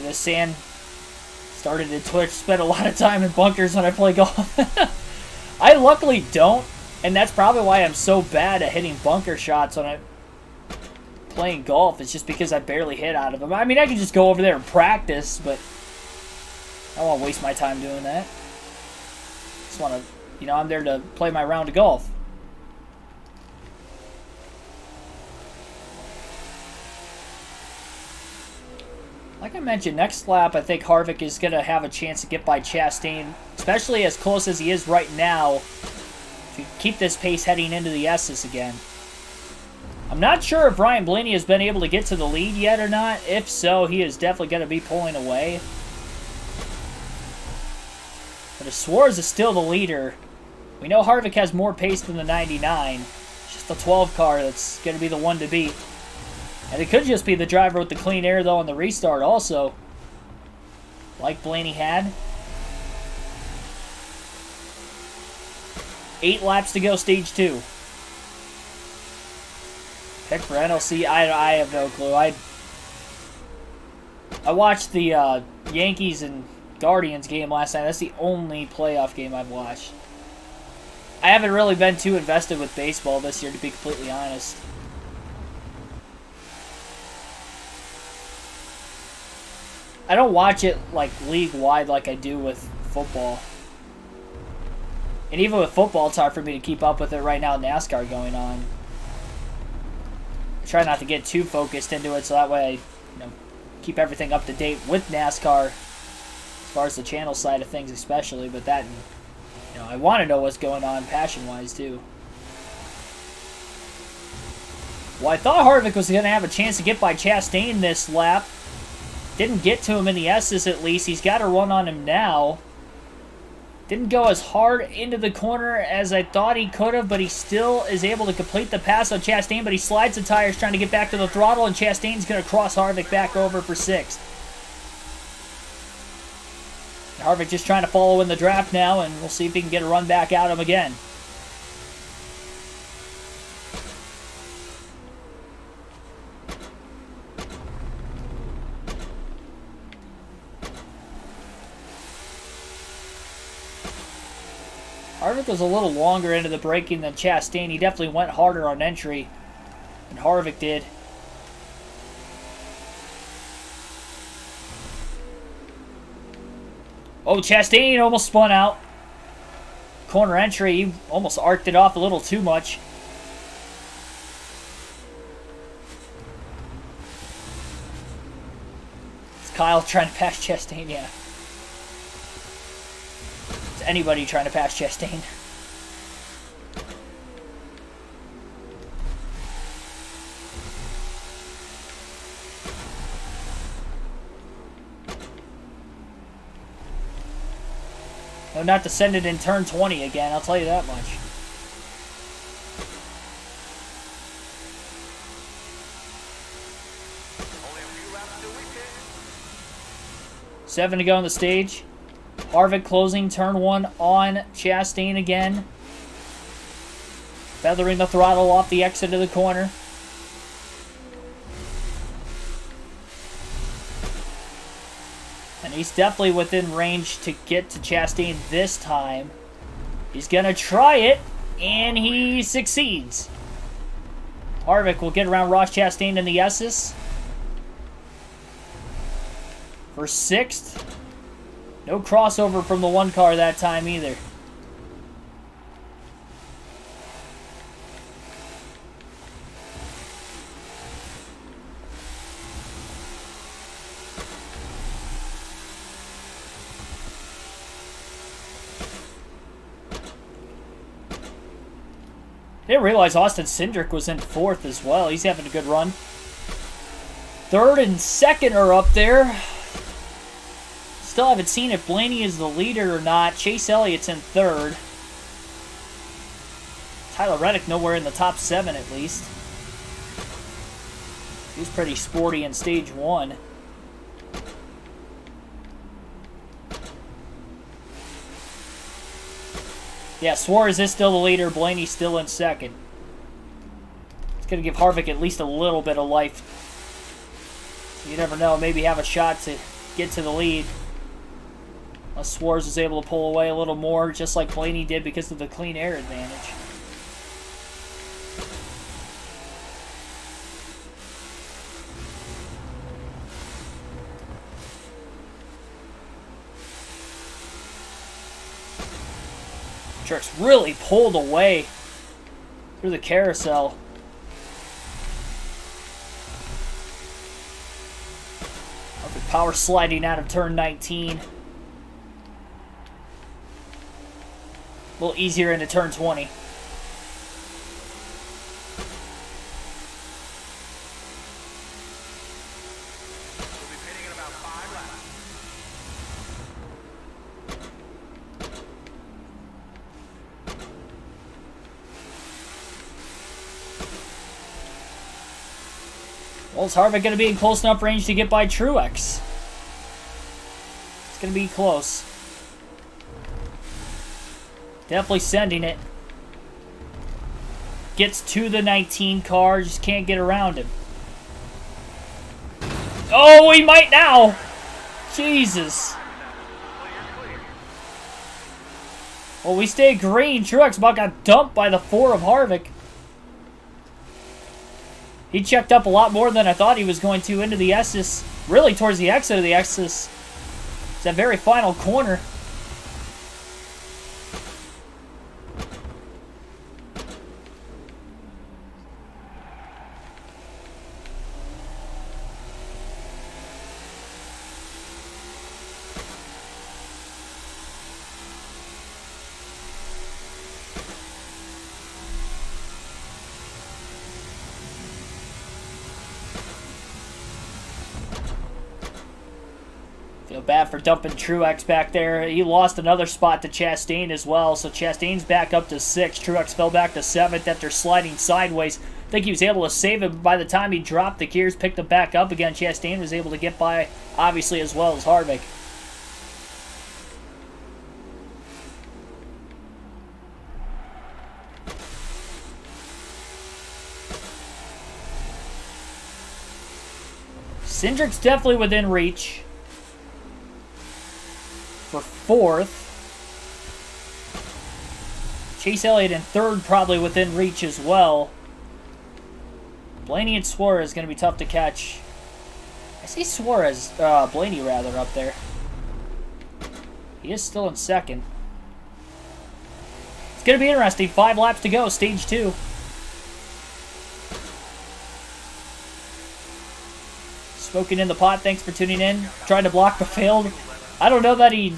The sand started to twitch. Spent a lot of time in bunkers when I play golf. I luckily don't, and that's probably why I'm so bad at hitting bunker shots when I'm playing golf. It's just because I barely hit out of them. I mean, I can just go over there and practice, but I don't want to waste my time doing that. Just want to, you know, I'm there to play my round of golf. Like I mentioned, next lap, I think Harvick is going to have a chance to get by Chastain, especially as close as he is right now, to keep this pace heading into the S's again. I'm not sure if Ryan Blaney has been able to get to the lead yet or not. If so, he is definitely going to be pulling away. But if Suarez is still the leader, we know Harvick has more pace than the 99. It's just the 12 car that's going to be the one to beat. And it could just be the driver with the clean air, though, on the restart also. Like Blaney had. 8 laps to go, stage 2. Pick for NLC, I have no clue. I watched the Yankees and Guardians game last night. That's the only playoff game I've watched. I haven't really been too invested with baseball this year, to be completely honest. I don't watch it like league-wide like I do with football. And even with football, it's hard for me to keep up with it right now. NASCAR going on. I try not to get too focused into it, so that way I keep everything up to date with NASCAR, as far as the channel side of things especially. But that, I want to know what's going on passion-wise too. Well, I thought Harvick was going to have a chance to get by Chastain this lap. Didn't get to him in the S's at least. He's got a run on him now. Didn't go as hard into the corner as I thought he could have, but he still is able to complete the pass on Chastain, but he slides the tires trying to get back to the throttle, and Chastain's going to cross Harvick back over for 6th. Harvick just trying to follow in the draft now, and we'll see if he can get a run back out of him again. Harvick was a little longer into the braking than Chastain. He definitely went harder on entry than Harvick did. Oh, Chastain almost spun out. Corner entry, he almost arced it off a little too much. It's Kyle trying to pass Chastain, yeah. Anybody trying to pass Chastain. not to send it in turn 20 again, I'll tell you that much. Only a few laps till we pit. 7 to go on the stage. Harvick closing turn 1 on Chastain again. Feathering the throttle off the exit of the corner. And he's definitely within range to get to Chastain this time. He's going to try it, and he succeeds. Harvick will get around Ross Chastain in the S's. For 6th. No crossover from the 1 car that time either. Didn't realize Austin Cindric was in 4th as well. He's having a good run. 3rd and 2nd are up there. Still haven't seen if Blaney is the leader or not. Chase Elliott's in 3rd. Tyler Reddick nowhere in the top 7 at least. He's pretty sporty in stage 1. Yeah, Suarez is still the leader. Blaney's still in 2nd. It's going to give Harvick at least a little bit of life. You never know. Maybe have a shot to get to the lead. Unless Suarez is able to pull away a little more, just like Blaney did because of the clean air advantage. Truex really pulled away through the carousel. Perfect power sliding out of turn 19. A little easier into turn 20. We'll be pitting in about 5 laps. Well, is Harvick going to be in close enough range to get by Truex? It's going to be close. Definitely sending it. Gets to the 19 car, just can't get around him. Oh, he might now! Jesus. Well, we stay green. Truex about got dumped by the 4 of Harvick. He checked up a lot more than I thought he was going to into the S's. Really towards the exit of the S's. It's that very final corner. Feel bad for dumping Truex back there. He lost another spot to Chastain as well, so Chastain's back up to 6th. Truex fell back to 7th after sliding sideways. I think he was able to save it by the time he dropped the gears, picked him back up again. Chastain was able to get by, obviously, as well as Harvick. Cindric's definitely within reach. For 4th. Chase Elliott in 3rd, probably within reach as well. Blaney and Suarez is going to be tough to catch. I see Suarez, Blaney rather, up there. He is still in 2nd. It's going to be interesting. 5 laps to go, stage 2. Smoking in the pot, thanks for tuning in. Tried to block but failed. I don't know that he...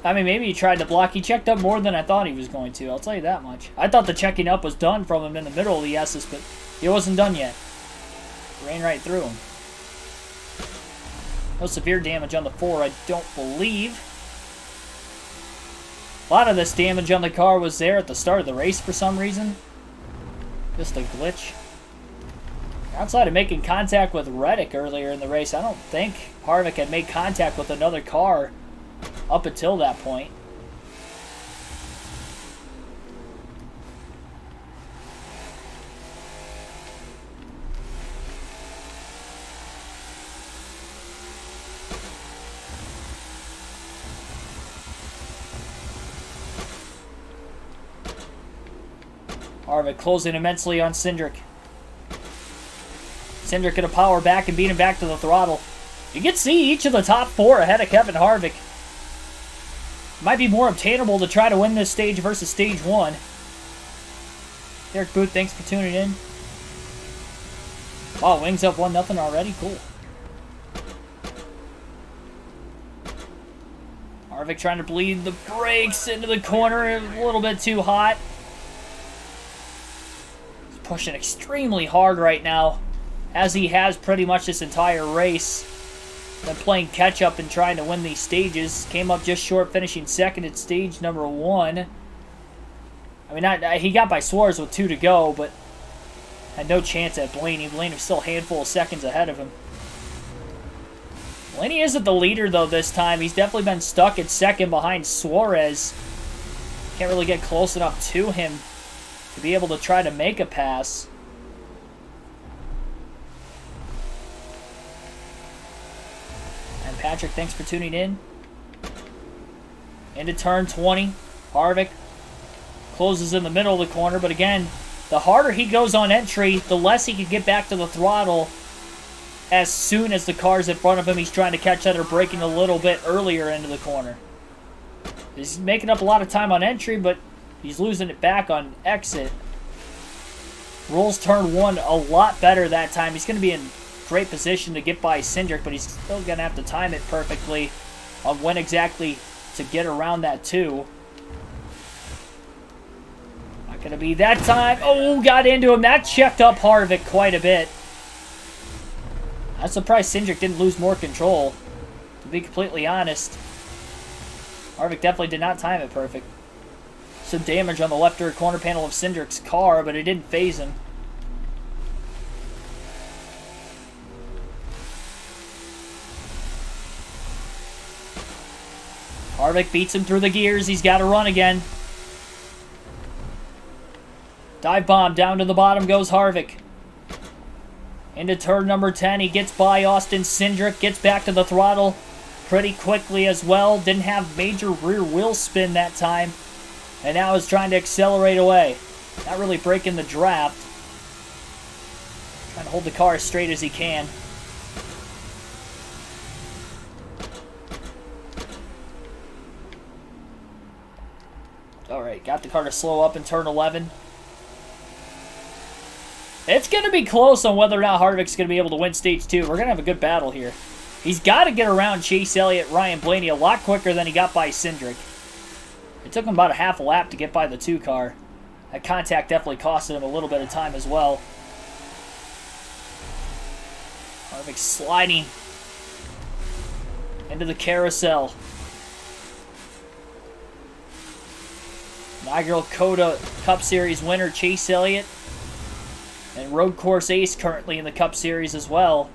I mean, maybe he tried to block. He checked up more than I thought he was going to. I'll tell you that much. I thought the checking up was done from him in the middle of the S's, but it wasn't done yet. Ran right through him. No severe damage on the 4, I don't believe. A lot of this damage on the car was there at the start of the race for some reason. Just a glitch. Outside of making contact with Reddick earlier in the race, I don't think Harvick had made contact with another car up until that point. Harvick closing immensely on Cindric. Cindric gonna power back and beat him back to the throttle. You can see each of the top 4 ahead of Kevin Harvick. Might be more obtainable to try to win this stage versus stage 1. Derek Booth, thanks for tuning in. Oh, wings up 1-0 already? Cool. Harvick trying to bleed the brakes into the corner, a little bit too hot. He's pushing extremely hard right now, as he has pretty much this entire race. Been playing catch-up and trying to win these stages. Came up just short, finishing second at stage number 1. I mean, he got by Suarez with 2 to go, but had no chance at Blaney. Blaney was still a handful of seconds ahead of him. Blaney isn't the leader, though, this time. He's definitely been stuck at second behind Suarez. Can't really get close enough to him to be able to try to make a pass. And Patrick, thanks for tuning in. Into turn 20. Harvick closes in the middle of the corner, but again, the harder he goes on entry, the less he can get back to the throttle as soon as the cars in front of him he's trying to catch that are braking a little bit earlier into the corner. He's making up a lot of time on entry, but he's losing it back on exit. Rolls turn 1 a lot better that time. He's going to be in great position to get by Cindric, but he's still going to have to time it perfectly on when exactly to get around that 2. Not going to be that time. Oh, got into him. That checked up Harvick quite a bit. I'm surprised Cindric didn't lose more control, to be completely honest. Harvick definitely did not time it perfect. Some damage on the left rear corner panel of Cindric's car, but it didn't phase him. Harvick beats him through the gears. He's got to run again. Dive bomb down to the bottom goes Harvick. Into turn number 10, he gets by Austin Cindric, gets back to the throttle pretty quickly as well. Didn't have major rear wheel spin that time, and now is trying to accelerate away. Not really breaking the draft. Trying to hold the car as straight as he can. Alright, got the car to slow up in turn 11. It's going to be close on whether or not Harvick's going to be able to win Stage 2. We're going to have a good battle here. He's got to get around Chase Elliott, Ryan Blaney a lot quicker than he got by Cindric. It took him about a half a lap to get by the 2 car. That contact definitely costed him a little bit of time as well. Harvick sliding into the carousel. Inaugural COTA Cup Series winner Chase Elliott. And road course ace currently in the Cup Series as well.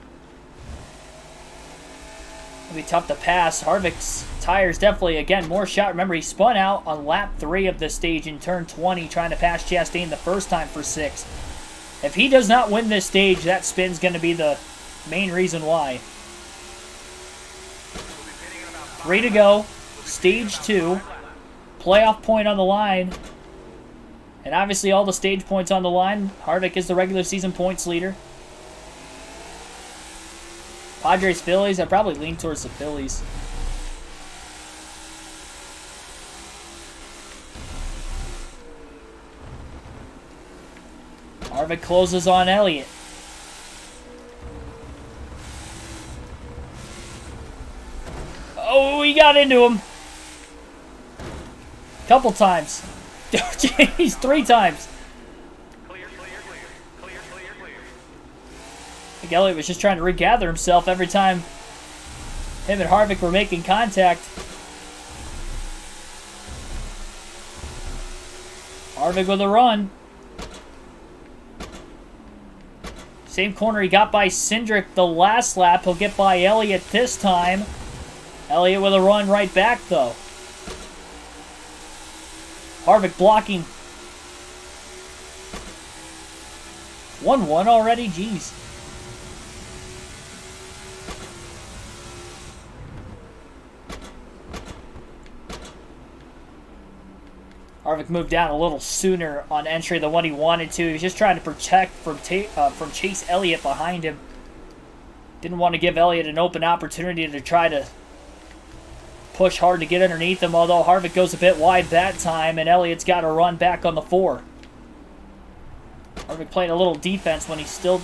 It'll be tough to pass. Harvick's tires definitely, again, more shot. Remember, he spun out on lap 3 of this stage in turn 20, trying to pass Chastain the first time for 6th. If he does not win this stage, that spin's going to be the main reason why. 3 to go. Stage 2. Playoff point on the line. And obviously all the stage points on the line. Harvick is the regular season points leader. Padres, Phillies. I probably lean towards the Phillies. Harvick closes on Elliott. Oh, he got into him. Couple times. Jeez, 3 times. Clear, clear, clear. Clear, clear, clear. I think Elliott was just trying to regather himself every time him and Harvick were making contact. Harvick with a run. Same corner he got by Cindric the last lap. He'll get by Elliott this time. Elliott with a run right back, though. Harvick blocking. 1-1 already? Jeez. Harvick moved down a little sooner on entry than what he wanted to. He was just trying to protect from Chase Elliott behind him. Didn't want to give Elliott an open opportunity to try to push hard to get underneath him, although Harvick goes a bit wide that time, and Elliott's got to run back on the 4. Harvick playing a little defense when he's still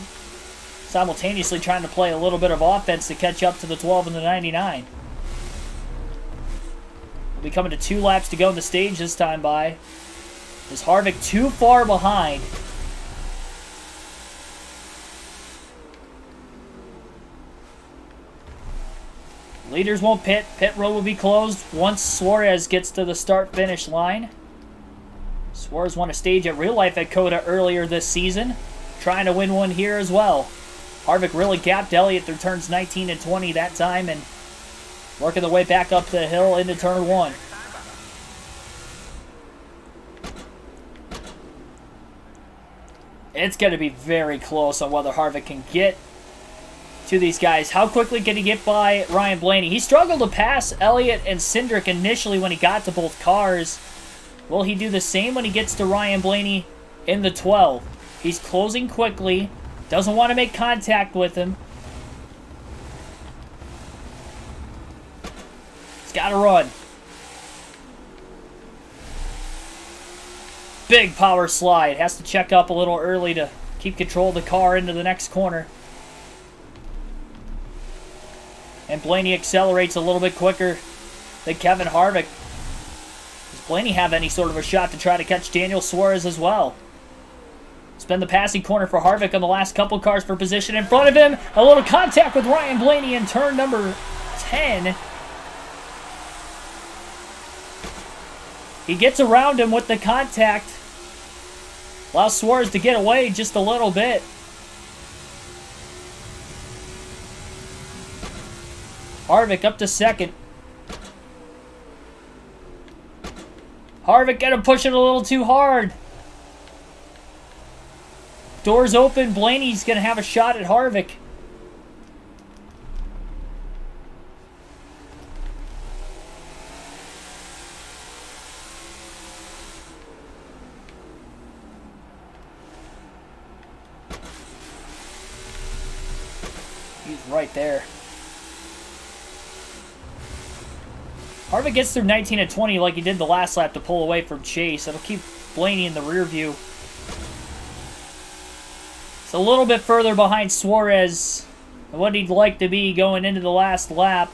simultaneously trying to play a little bit of offense to catch up to the 12 and the 99. We'll be coming to 2 laps to go in the stage this time by. Is Harvick too far behind? Leaders won't pit. Pit road will be closed once Suarez gets to the start-finish line. Suarez won a stage at real life at COTA earlier this season. Trying to win one here as well. Harvick really gapped Elliott through turns 19 and 20 that time and working the way back up the hill into turn 1. It's going to be very close on whether Harvick can get to these guys. How quickly can he get by Ryan Blaney? He struggled to pass Elliott and Cindric initially when he got to both cars. Will he do the same when he gets to Ryan Blaney in the 12? He's closing quickly. Doesn't want to make contact with him. He's got to run. Big power slide. Has to check up a little early to keep control of the car into the next corner. And Blaney accelerates a little bit quicker than Kevin Harvick. Does Blaney have any sort of a shot to try to catch Daniel Suarez as well? It's been the passing corner for Harvick on the last couple cars for position in front of him. A little contact with Ryan Blaney in turn number 10. He gets around him with the contact. Allows Suarez to get away just a little bit. Harvick up to second. Harvick got him pushing a little too hard. Doors open. Blaney's going to have a shot at Harvick. He's right there. Harvick gets through 19 and 20 like he did the last lap to pull away from Chase. It'll keep Blaney in the rear view. It's a little bit further behind Suarez than what he'd like to be going into the last lap.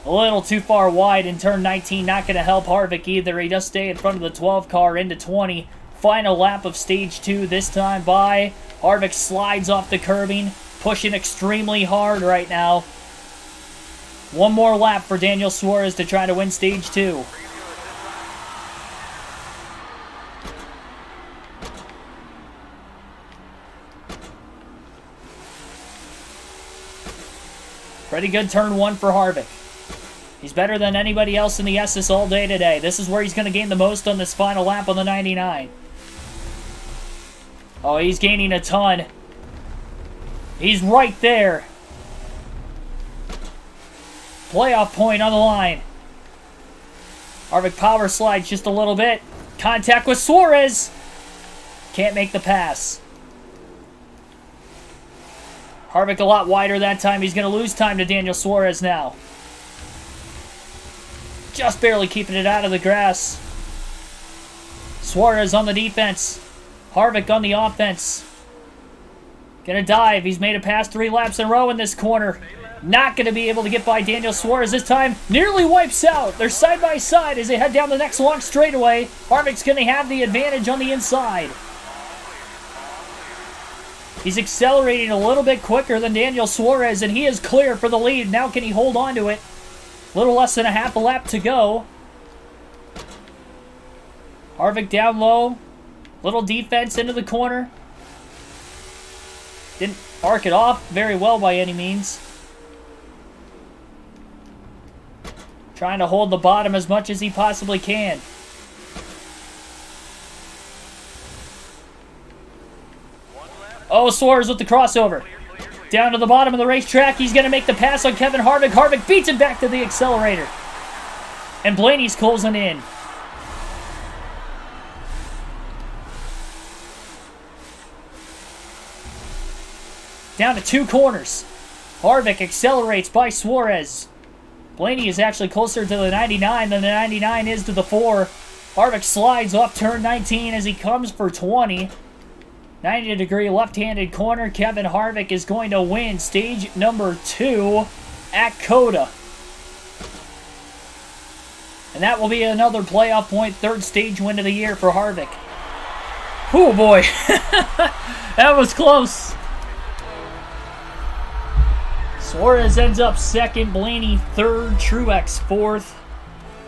A little too far wide in turn 19. Not going to help Harvick either. He does stay in front of the 12 car into 20. Final lap of stage 2 this time by. Harvick slides off the curbing. Pushing extremely hard right now. One more lap for Daniel Suarez to try to win stage 2. Pretty good turn 1 for Harvick. He's better than anybody else in the SS all day today. This is where he's going to gain the most on this final lap on the 99. Oh, he's gaining a ton. He's right there. Playoff point on the line. Harvick power slides just a little bit. Contact with Suarez. Can't make the pass. Harvick a lot wider that time. He's going to lose time to Daniel Suarez now. Just barely keeping it out of the grass. Suarez on the defense. Harvick on the offense. Gonna dive. He's made it past 3 laps in a row in this corner. Not going to be able to get by Daniel Suarez this time. Nearly wipes out. They're side by side as they head down the next long straightaway. Harvick's going to have the advantage on the inside. He's accelerating a little bit quicker than Daniel Suarez, and he is clear for the lead. Now can he hold on to it? A little less than a half a lap to go. Harvick down low. Little defense into the corner. Didn't arc it off very well by any means. Trying to hold the bottom as much as he possibly can. Oh, Suarez with the crossover. Down to the bottom of the racetrack. He's going to make the pass on Kevin Harvick. Harvick beats him back to the accelerator. And Blaney's closing in. Down to 2 corners. Harvick accelerates by Suarez. Blaney is actually closer to the 99 than the 99 is to the 4. Harvick slides off turn 19 as he comes for 20. 90-degree left-handed corner. Kevin Harvick is going to win stage number 2 at COTA. And that will be another playoff point, 3rd stage win of the year for Harvick. Oh boy, that was close. Suarez ends up 2nd, Blaney 3rd, Truex 4th.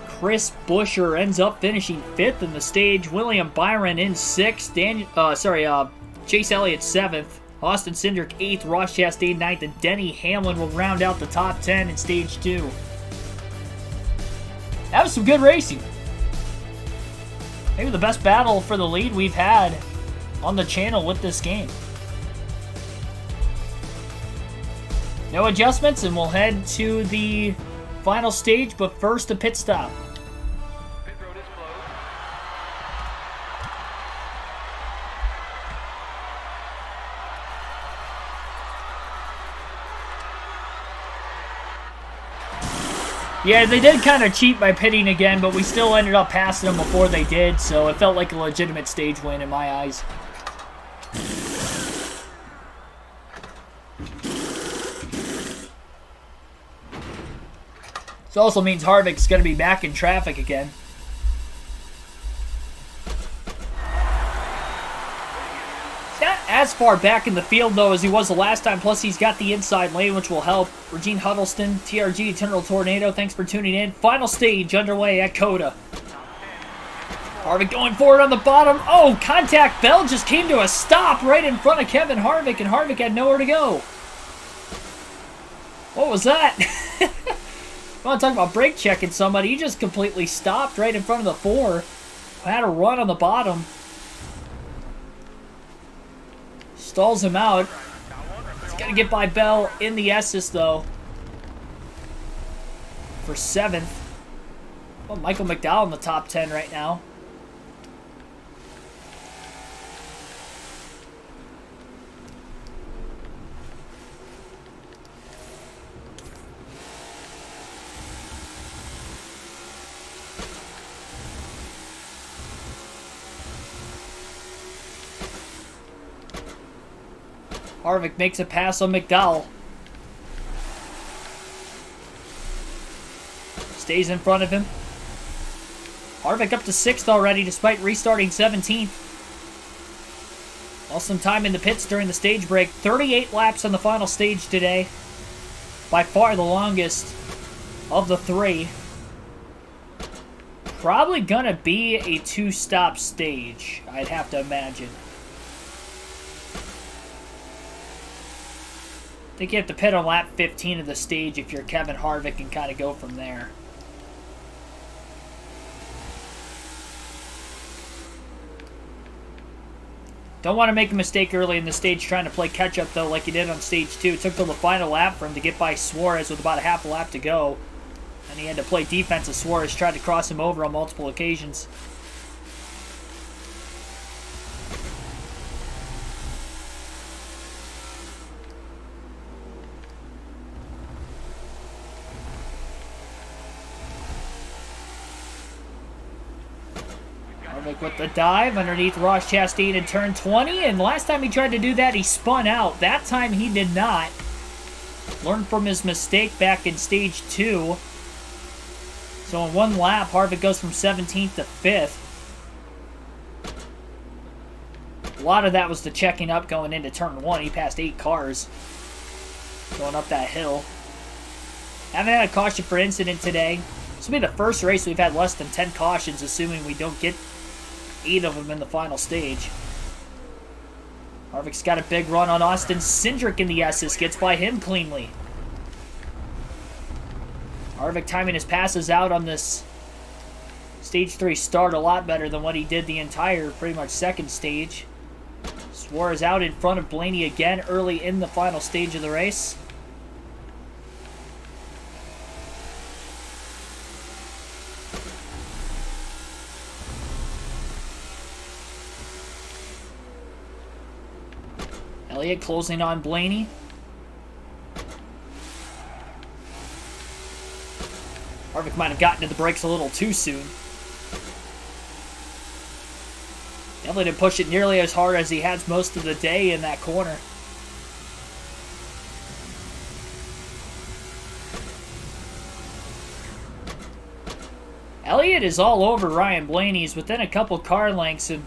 Chris Buescher ends up finishing 5th in the stage. William Byron in 6th. Chase Elliott 7th. Austin Cindric 8th. Ross Chastain 9th. And Denny Hamlin will round out the top 10 in stage 2. That was some good racing. Maybe the best battle for the lead we've had on the channel with this game. No adjustments, and we'll head to the final stage, but first a pit stop. Pit road is closed. Yeah, they did kind of cheat by pitting again, but we still ended up passing them before they did, so it felt like a legitimate stage win in my eyes. This also means Harvick's going to be back in traffic again. He's not as far back in the field, though, as he was the last time. Plus, he's got the inside lane, which will help. Regine Huddleston, TRG, Eternal Tornado, thanks for tuning in. Final stage underway at COTA. Harvick going forward on the bottom. Oh, contact bell just came to a stop right in front of Kevin Harvick, and Harvick had nowhere to go. What was that? I want to talk about brake checking somebody. He just completely stopped right in front of the 4. Had a run on the bottom. Stalls him out. He's got to get by Bell in the S's, though. For 7th. Well, Michael McDowell in the top 10 right now. Harvick makes a pass on McDowell. Stays in front of him. Harvick up to 6th already despite restarting 17th. Lost some time in the pits during the stage break. 38 laps on the final stage today. By far the longest of the 3. Probably gonna be a 2-stop stage, I'd have to imagine. I think you have to pit on lap 15 of the stage if you're Kevin Harvick and kind of go from there. Don't want to make a mistake early in the stage trying to play catch-up, though, like he did on stage 2. It took till the final lap for him to get by Suarez with about a half a lap to go. And he had to play defense as Suarez tried to cross him over on multiple occasions. With the dive underneath Ross Chastain in turn 20, and last time he tried to do that, he spun out. That time he did not. Learned from his mistake back in stage 2. So in one lap, Harvick goes from 17th to 5th. A lot of that was the checking up going into turn 1. He passed 8 cars going up that hill. Haven't had a caution for incident today. This will be the first race we've had less than 10 cautions, assuming we don't get 8 of them in the final stage. Harvick's got a big run on Austin Cindric in the S's. Gets by him cleanly. Harvick timing his passes out on this Stage 3 start a lot better than what he did the entire, pretty much, second stage. Suarez out in front of Blaney again early in the final stage of the race. Elliott closing on Blaney. Harvick might have gotten to the brakes a little too soon. Definitely didn't push it nearly as hard as he has most of the day in that corner. Elliott is all over Ryan Blaney. He's within a couple car lengths, and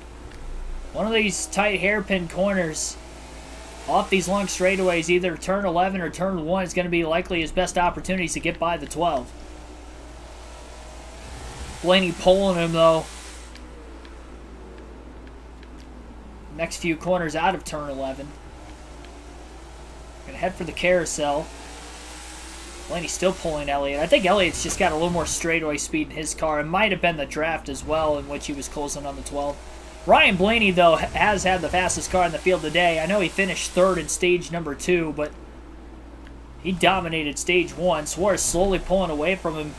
one of these tight hairpin corners off these long straightaways, either turn 11 or turn 1, is going to be likely his best opportunities to get by the 12. Blaney pulling him, though. Next few corners out of turn 11. Gonna head for the carousel. Blaney's still pulling Elliott. I think Elliott's just got a little more straightaway speed in his car. It might have been the draft as well in which he was closing on the 12. Ryan Blaney, though, has had the fastest car in the field today. I know he finished third in stage number 2, but he dominated stage 1. Suarez slowly pulling away from him,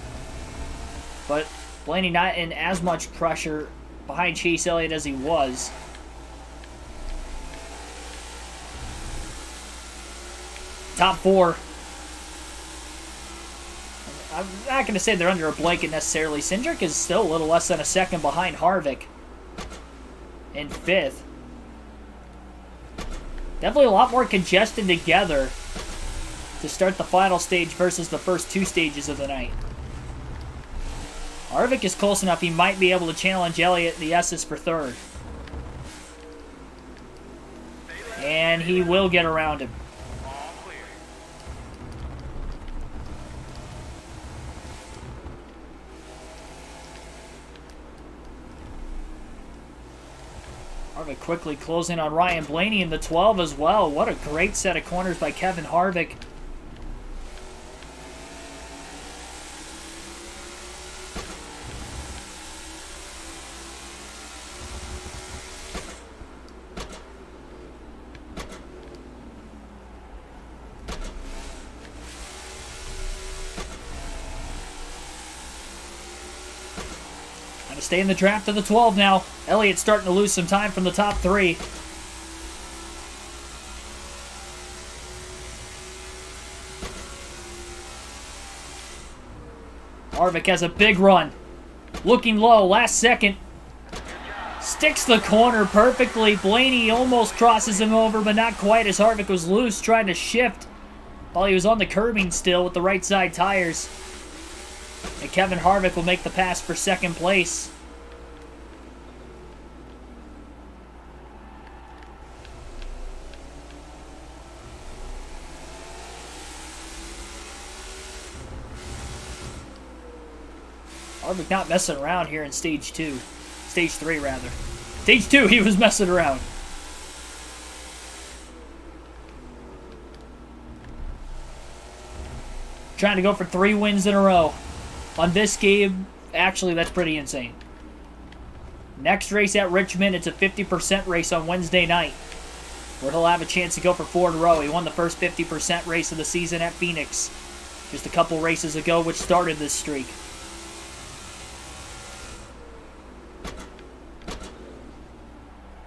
but Blaney not in as much pressure behind Chase Elliott as he was. Top 4. I'm not going to say they're under a blanket necessarily. Cindric is still a little less than a second behind Harvick in 5th. Definitely a lot more congested together to start the final stage versus the first 2 stages of the night. Harvick is close enough he might be able to challenge Elliott in the S's for 3rd. And he will get around him. Harvick quickly closing on Ryan Blaney in the 12 as well. What a great set of corners by Kevin Harvick. Stay in the draft of the 12 now. Elliott's starting to lose some time from the top 3. Harvick has a big run. Looking low, last second. Sticks the corner perfectly. Blaney almost crosses him over, but not quite, as Harvick was loose trying to shift while he was on the curbing still with the right side tires. And Kevin Harvick will make the pass for 2nd place. Harvick not messing around here in stage 2. Stage 3, rather. Stage 2, he was messing around. Trying to go for 3 wins in a row. On this game, actually, that's pretty insane. Next race at Richmond, it's a 50% race on Wednesday night, where he'll have a chance to go for 4 in a row. He won the first 50% race of the season at Phoenix just a couple races ago, which started this streak.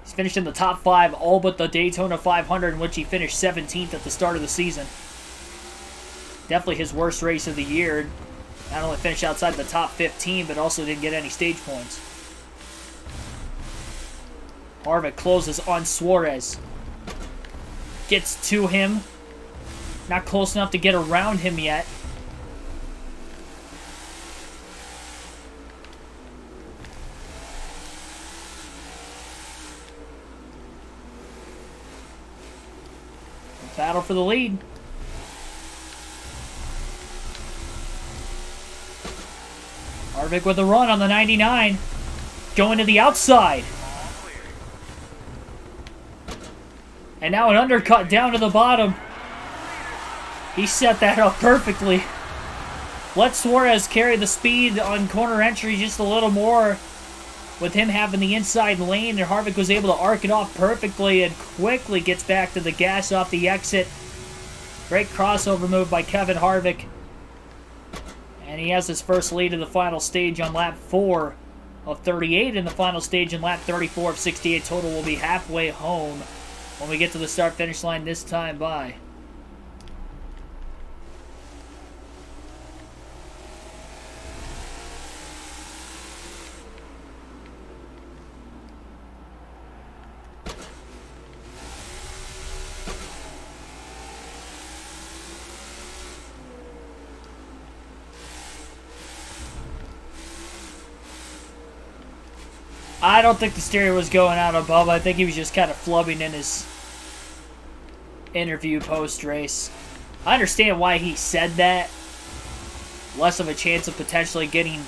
He's finished in the top 5, all but the Daytona 500, in which he finished 17th at the start of the season. Definitely his worst race of the year. Not only finished outside the top 15, but also didn't get any stage points. Harvick closes on Suarez. Gets to him. Not close enough to get around him yet. Battle for the lead. Harvick with a run on the 99. Going to the outside. And now an undercut down to the bottom. He set that up perfectly. Let Suarez carry the speed on corner entry just a little more with him having the inside lane, and Harvick was able to arc it off perfectly and quickly gets back to the gas off the exit. Great crossover move by Kevin Harvick. And he has his first lead in the final stage on lap 4 of 38 in the final stage, and lap 34 of 68 total will be halfway home when we get to the start-finish line this time by. I don't think the stereo was going out above. I think he was just kind of flubbing in his interview post-race. I understand why he said that. Less of a chance of potentially getting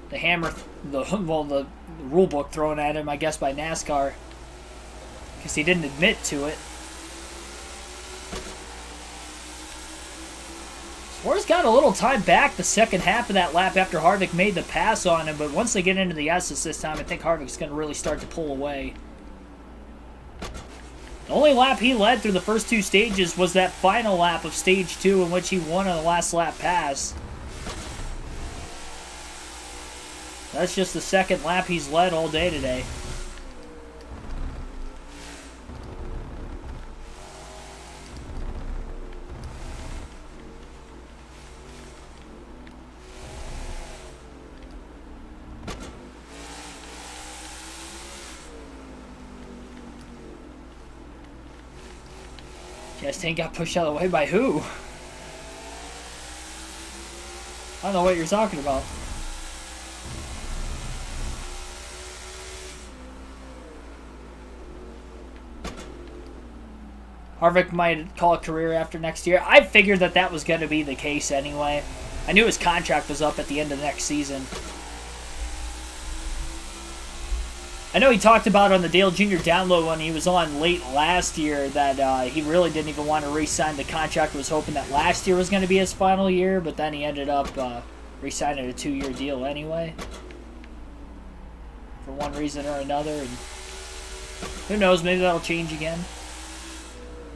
the hammer, the rule book thrown at him, I guess, by NASCAR. Because he didn't admit to it. Suarez got a little time back the second half of that lap after Harvick made the pass on him, but once they get into the S's this time, I think Harvick's going to really start to pull away. The only lap he led through the first two stages was that final lap of stage 2 in which he won on the last lap pass. That's just the second lap he's led all day today. Chastain got pushed out of the way by who? I don't know what you're talking about. Harvick might call a career after next year. I figured that was going to be the case anyway. I knew his contract was up at the end of next season. I know he talked about on the Dale Jr. download when he was on late last year that he really didn't even want to re-sign the contract. Was hoping that last year was going to be his final year, but then he ended up re-signing a 2-year deal anyway. For one reason or another. And who knows, maybe that'll change again.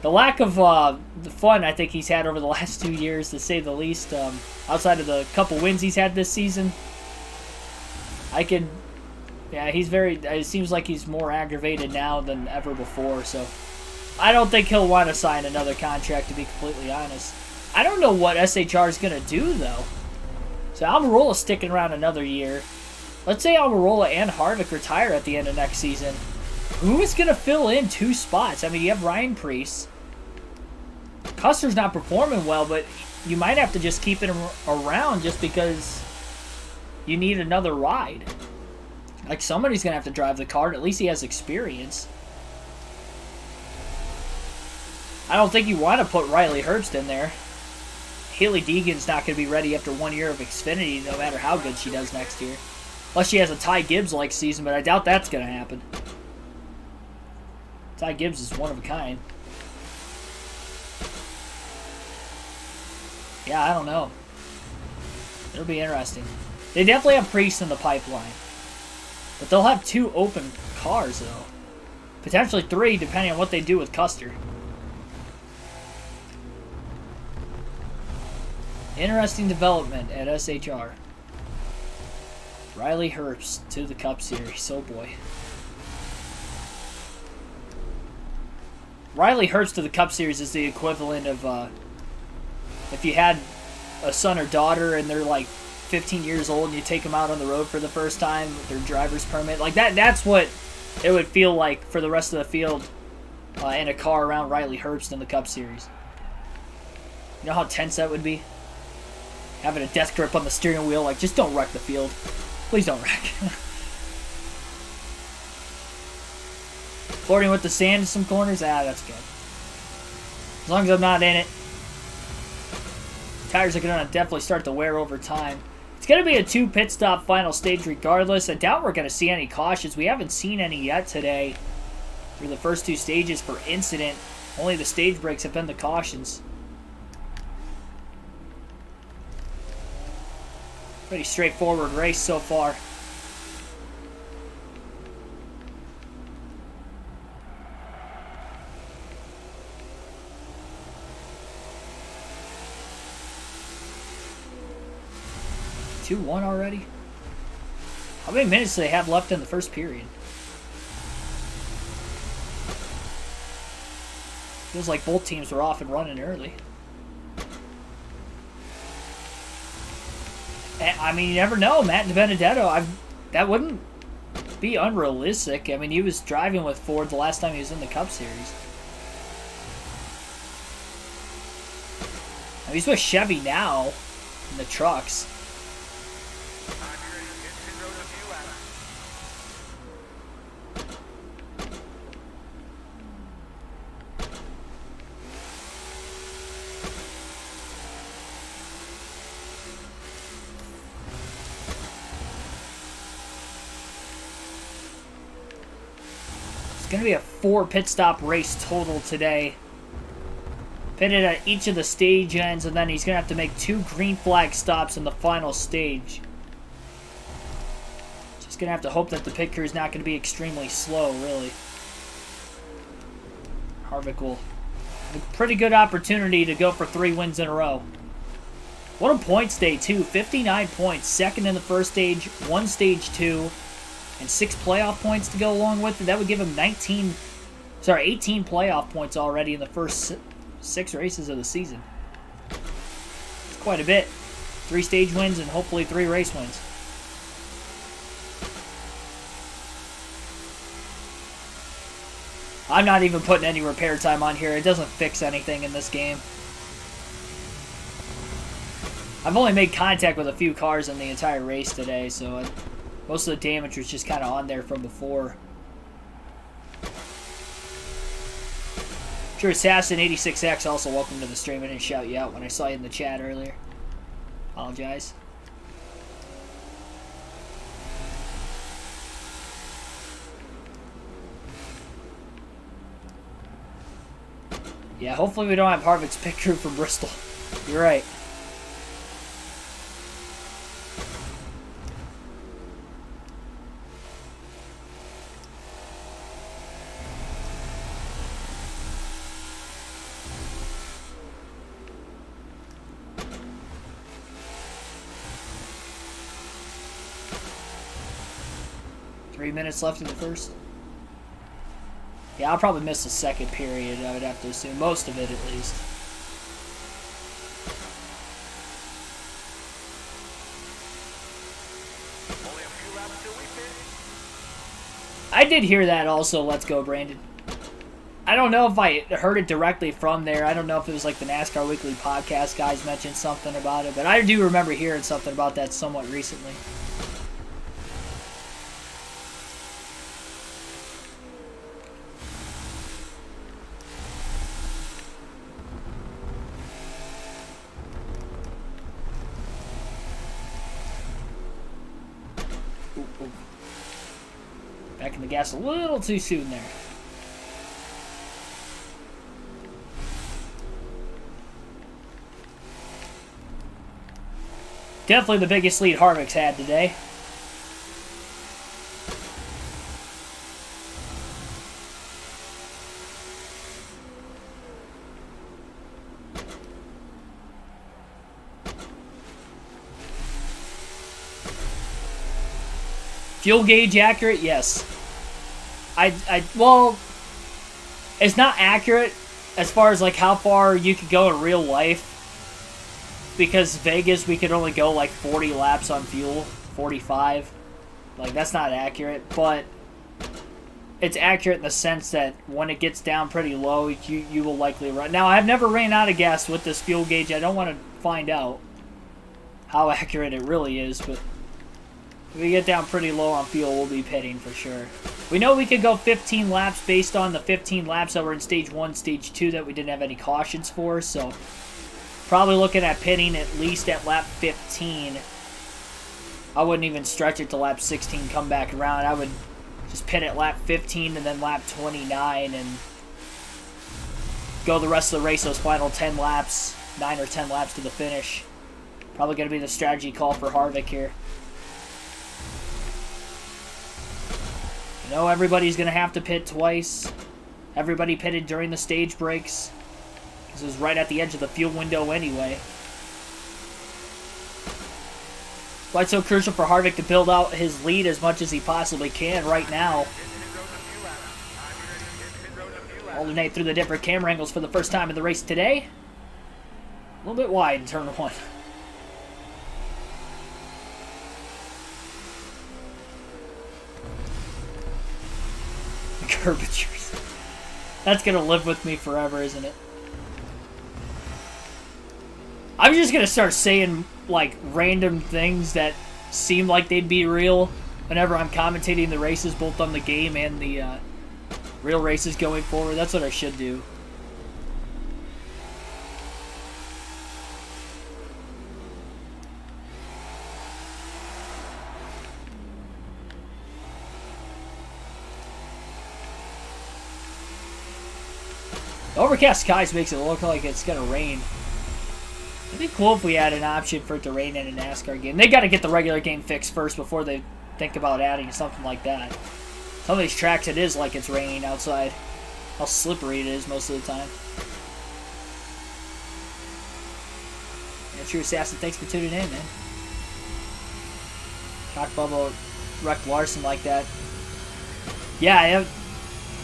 The lack of the fun I think he's had over the last 2 years, to say the least, outside of the couple wins he's had this season, yeah, it seems like he's more aggravated now than ever before, so I don't think he'll want to sign another contract, to be completely honest. I don't know what SHR is going to do, though. So Almirola's sticking around another year. Let's say Almirola and Harvick retire at the end of next season. Who is going to fill in 2 spots? I mean, you have Ryan Preece. Custer's not performing well, but you might have to just keep him around just because you need another ride. Like, somebody's going to have to drive the car, and at least he has experience. I don't think you want to put Riley Herbst in there. Haley Deegan's not going to be ready after 1 year of Xfinity, no matter how good she does next year. Unless she has a Ty Gibbs-like season, but I doubt that's going to happen. Ty Gibbs is one of a kind. Yeah, I don't know. It'll be interesting. They definitely have Priest in the pipeline. But they'll have 2 open cars, though. Potentially 3, depending on what they do with Custer. Interesting development at SHR. Riley Herbst to the Cup Series. Oh, boy. Riley Herbst to the Cup Series is the equivalent of if you had a son or daughter and they're like 15 years old and you take them out on the road for the first time with their driver's permit. Like that's what it would feel like for the rest of the field in a car around Riley Herbst in the Cup Series. You know how tense that would be? Having a death grip on the steering wheel, like, just don't wreck the field. Please don't wreck. Flirting with the sand in some corners? That's good. As long as I'm not in it. Tires are going to definitely start to wear over time. It's going to be a 2 pit stop final stage regardless. I doubt we're going to see any cautions. We haven't seen any yet today. through the first 2 stages for incident. Only the stage breaks have been the cautions. Pretty straightforward race so far. Two 2-1 already? How many minutes do they have left in the first period? Feels like both teams were off and running early. And, I mean, you never know. Matt DiBenedetto, that wouldn't be unrealistic. I mean, he was driving with Ford the last time he was in the Cup Series. I mean, he's with Chevy now in the trucks. Going to be a 4 pit stop race total today. Pitted at each of the stage ends, and then he's going to have to make 2 green flag stops in the final stage. Just going to have to hope that the pit crew is not going to be extremely slow, really. Harvick will have a pretty good opportunity to go for 3 wins in a row. What a points day, too. 59 points. Second in the first stage, 1 stage 2. And 6 playoff points to go along with it. That would give him 18 playoff points already in the first 6 races of the season. It's quite a bit. 3 stage wins and hopefully 3 race wins. I'm not even putting any repair time on here. It doesn't fix anything in this game. I've only made contact with a few cars in the entire race today, so most of the damage was just kind of on there from before. Sure, Assassin86X, also welcome to the stream. I didn't shout you out when I saw you in the chat earlier. Apologize. Yeah, hopefully we don't have Harvick's pit crew from Bristol. You're right. Minutes left in the first. Yeah, I'll probably miss the second period, I would have to assume. Most of it, at least. Only a few laps till we finish. I did hear that also. Let's go, Brandon. I don't know if I heard it directly from there. I don't know if it was like the NASCAR Weekly podcast guys mentioned something about it, but I do remember hearing something about that somewhat recently. Back in the gas a little too soon there. Definitely the biggest lead Harvick's had today. Fuel gauge accurate? Yes. Well, it's not accurate as far as like how far you could go in real life. Because Vegas, we could only go like 40 laps on fuel, 45. Like, that's not accurate, but it's accurate in the sense that when it gets down pretty low, you will likely run. Now, I've never ran out of gas with this fuel gauge. I don't want to find out how accurate it really is, but if we get down pretty low on fuel, we'll be pitting for sure. We know we could go 15 laps based on the 15 laps that were in Stage 1, Stage 2 that we didn't have any cautions for, so probably looking at pitting at least at lap 15. I wouldn't even stretch it to lap 16, come back around. I would just pit at lap 15 and then lap 29 and go the rest of the race, those final 10 laps, 9 or 10 laps to the finish. Probably going to be the strategy call for Harvick here. You know, everybody's going to have to pit twice. Everybody pitted during the stage breaks. This is right at the edge of the fuel window anyway. Why it's so crucial for Harvick to build out his lead as much as he possibly can right now. Alternate through the different camera angles for the first time in the race today. A little bit wide in turn 1. Curvatures. That's going to live with me forever, isn't it? I'm just going to start saying, like, random things that seem like they'd be real whenever I'm commentating the races, both on the game and the real races going forward. That's what I should do. The overcast skies makes it look like it's going to rain. It'd be cool if we had an option for it to rain in a NASCAR game. They got to get the regular game fixed first before they think about adding something like that. Some of these tracks, it is like it's raining outside. How slippery it is most of the time. Yeah, True Assassin, thanks for tuning in, man. Cock Bubba wrecked Larson like that. Yeah,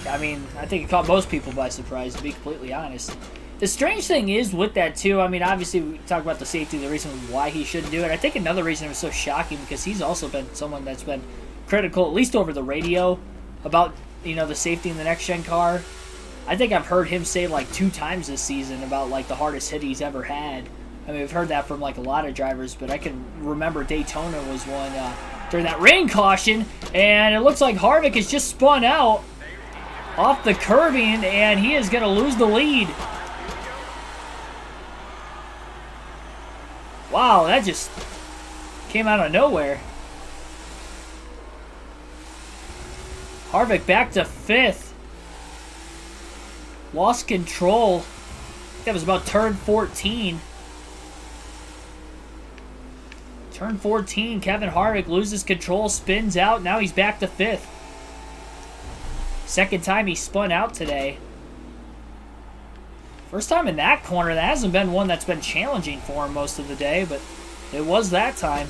I mean, I think it caught most people by surprise, to be completely honest. The strange thing is with that, too, I mean, obviously, we talk about the safety, the reason why he shouldn't do it. I think another reason it was so shocking, because he's also been someone that's been critical, at least over the radio, about, you know, the safety in the next-gen car. I think I've heard him say, like, 2 times this season about, like, the hardest hit he's ever had. I mean, we've heard that from, like, a lot of drivers, but I can remember Daytona was one during that rain caution, and it looks like Harvick has just spun out off the curbing, and he is going to lose the lead. Wow, that just came out of nowhere. Harvick back to 5th. Lost control. That was about turn 14. Turn 14, Kevin Harvick loses control, spins out. Now he's back to 5th. Second time he spun out today. First time in that corner. That hasn't been one that's been challenging for him most of the day, but it was that time.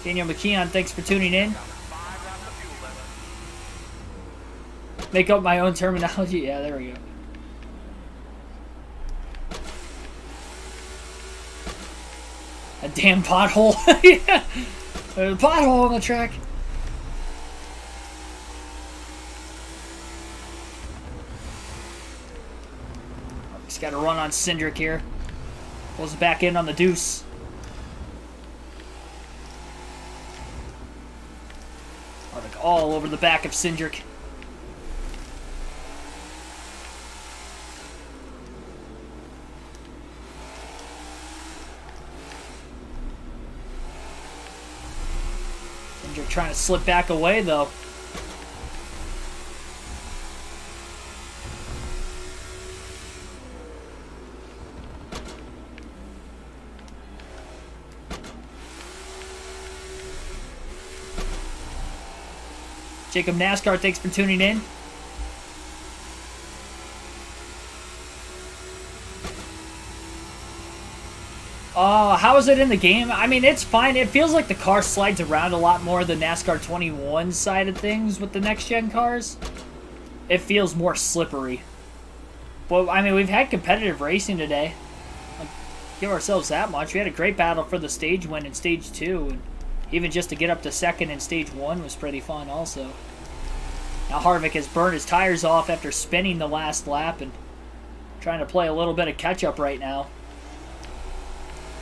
Daniel McKeon, thanks for tuning in. Make up my own terminology. Yeah, there we go. A damn pothole. Yeah. There's a pothole on the track. He's got to run on Cindric here. Pulls it back in on the deuce. Harvick all over the back of Cindric. Cindric trying to slip back away though. Jacob NASCAR, thanks for tuning in. How is it in the game? I mean, it's fine. It feels like the car slides around a lot more than NASCAR 21 side of things with the next-gen cars. It feels more slippery. Well, I mean, we've had competitive racing today. Like, give ourselves that much. We had a great battle for the stage win in Stage 2. And even just to get up to 2nd in Stage 1 was pretty fun also. Now Harvick has burned his tires off after spinning the last lap and trying to play a little bit of catch-up right now.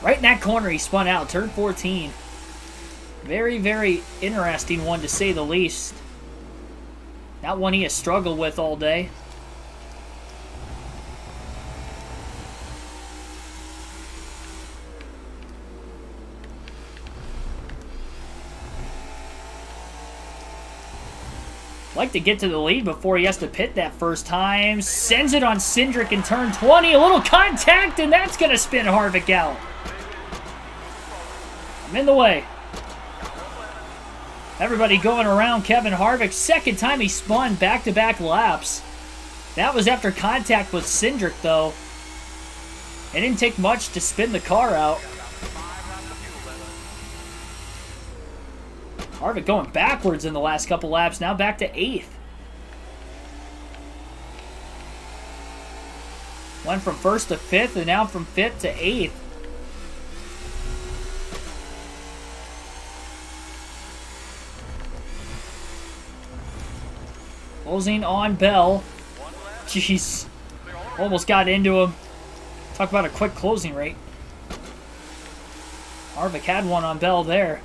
Right in that corner he spun out, turn 14. Very, very interesting one to say the least. Not one he has struggled with all day. Like to get to the lead before he has to pit that first time. Sends it on Cindric in turn 20. A little contact, and that's going to spin Harvick out. I'm in the way. Everybody going around Kevin Harvick. Second time he spun back-to-back laps. That was after contact with Cindric, though. It didn't take much to spin the car out. Harvick going backwards in the last couple laps, now back to 8th. Went from 1st to 5th, and now from 5th to 8th. Closing on Bell. Jeez. Almost got into him. Talk about a quick closing rate. Harvick had one on Bell there.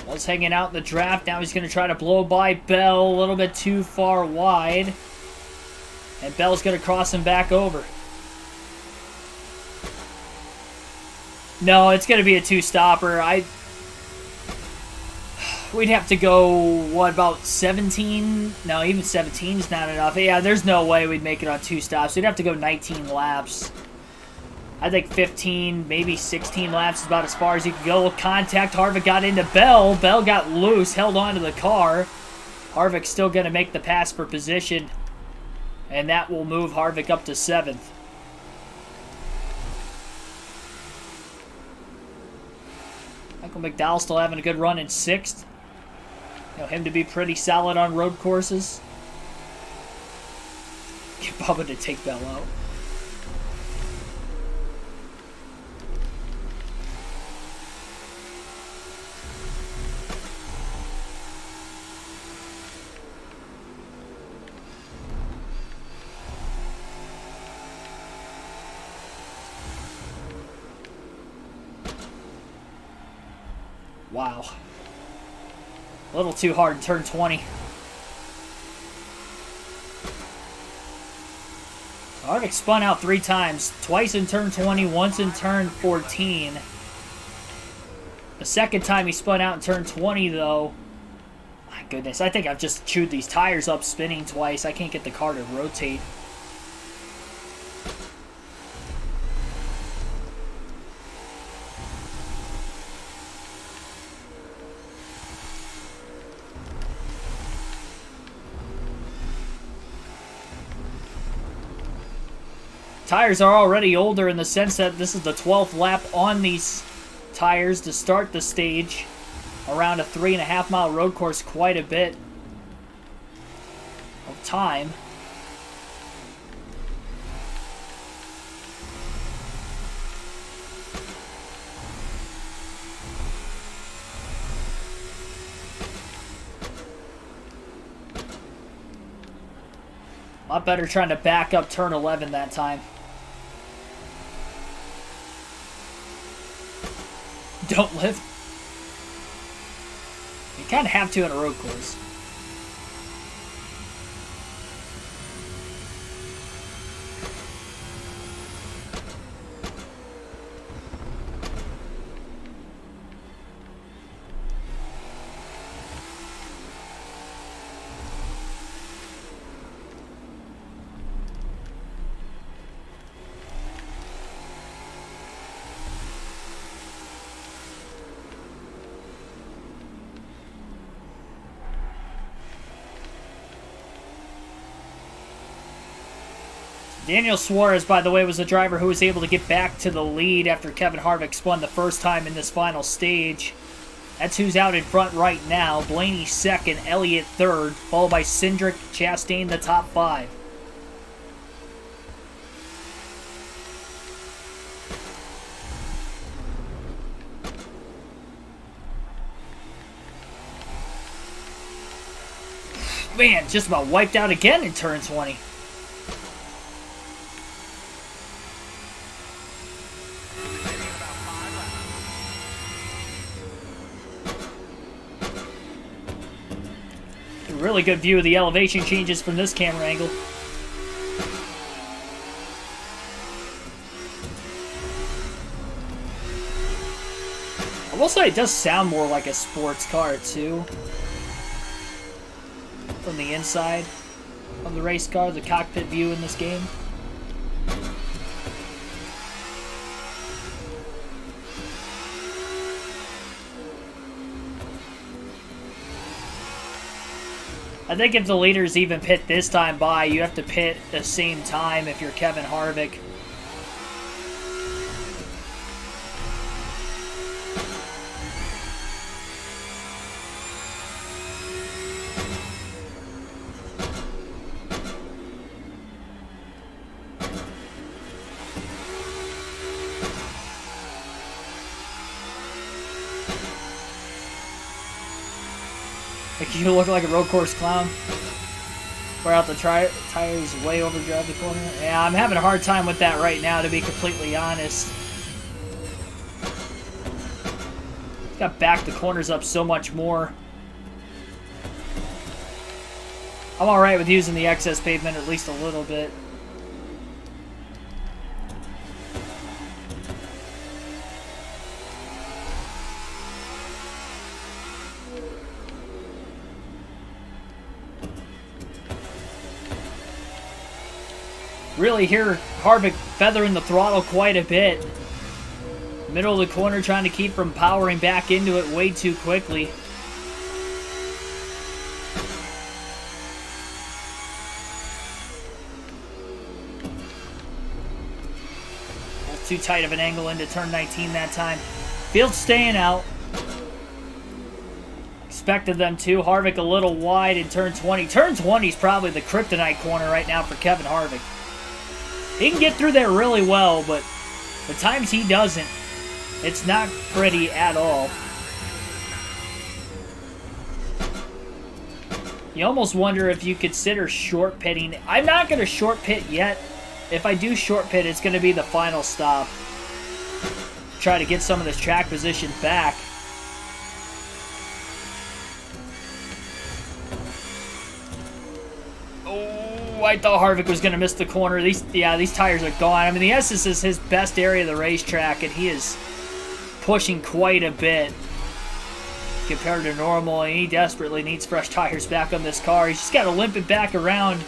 Was hanging out in the draft. Now he's going to try to blow by Bell a little bit too far wide. And Bell's going to cross him back over. No, it's going to be a two-stopper. We'd have to go, what, about 17? No, even 17 is not enough. Yeah, there's no way we'd make it on two stops. We'd have to go 19 laps. I think 15, maybe 16 laps is about as far as he could go. Contact, Harvick got into Bell. Bell got loose, held onto the car. Harvick's still going to make the pass for position. And that will move Harvick up to 7th. Michael McDowell still having a good run in 6th. You know him to be pretty solid on road courses. Get Bubba to take Bell out. Wow. A little too hard in turn 20. Harvick spun out 3 times. Twice in turn 20, once in turn 14. The second time he spun out in turn 20, though. My goodness, I think I've just chewed these tires up spinning twice. I can't get the car to rotate. Tires are already older in the sense that this is the 12th lap on these tires to start the stage. Around a 3.5 mile road course, quite a bit of time. A lot better trying to back up turn 11 that time. Don't lift. You kind of have to in a road course. Daniel Suarez, by the way, was the driver who was able to get back to the lead after Kevin Harvick spun the first time in this final stage. That's who's out in front right now. Blaney second, Elliott third, followed by Cindric, Chastain the top 5. Man, just about wiped out again in turn 20. Really good view of the elevation changes from this camera angle. I will say it does sound more like a sports car too. From the inside of the race car, the cockpit view in this game. I think if the leaders even pit this time by, you have to pit the same time if you're Kevin Harvick. Like you look like a road course clown. Wear out the tires way overdrive the corner. Yeah, I'm having a hard time with that right now, to be completely honest. Got back the corners up so much more. I'm alright with using the excess pavement at least a little bit. Really hear Harvick feathering the throttle quite a bit. Middle of the corner, trying to keep from powering back into it way too quickly. That's too tight of an angle into turn 19 that time. Field staying out. Expected them to. Harvick a little wide in turn 20. Turn 20 is probably the kryptonite corner right now for Kevin Harvick. He can get through there really well, but the times he doesn't, it's not pretty at all. You almost wonder if you consider short pitting. I'm not going to short pit yet. If I do short pit, it's going to be the final stop. Try to get some of this track position back. I thought Harvick was going to miss the corner. These tires are gone. I mean, the SS is his best area of the racetrack, and he is pushing quite a bit compared to normal, and he desperately needs fresh tires back on this car. He's just got to limp it back around.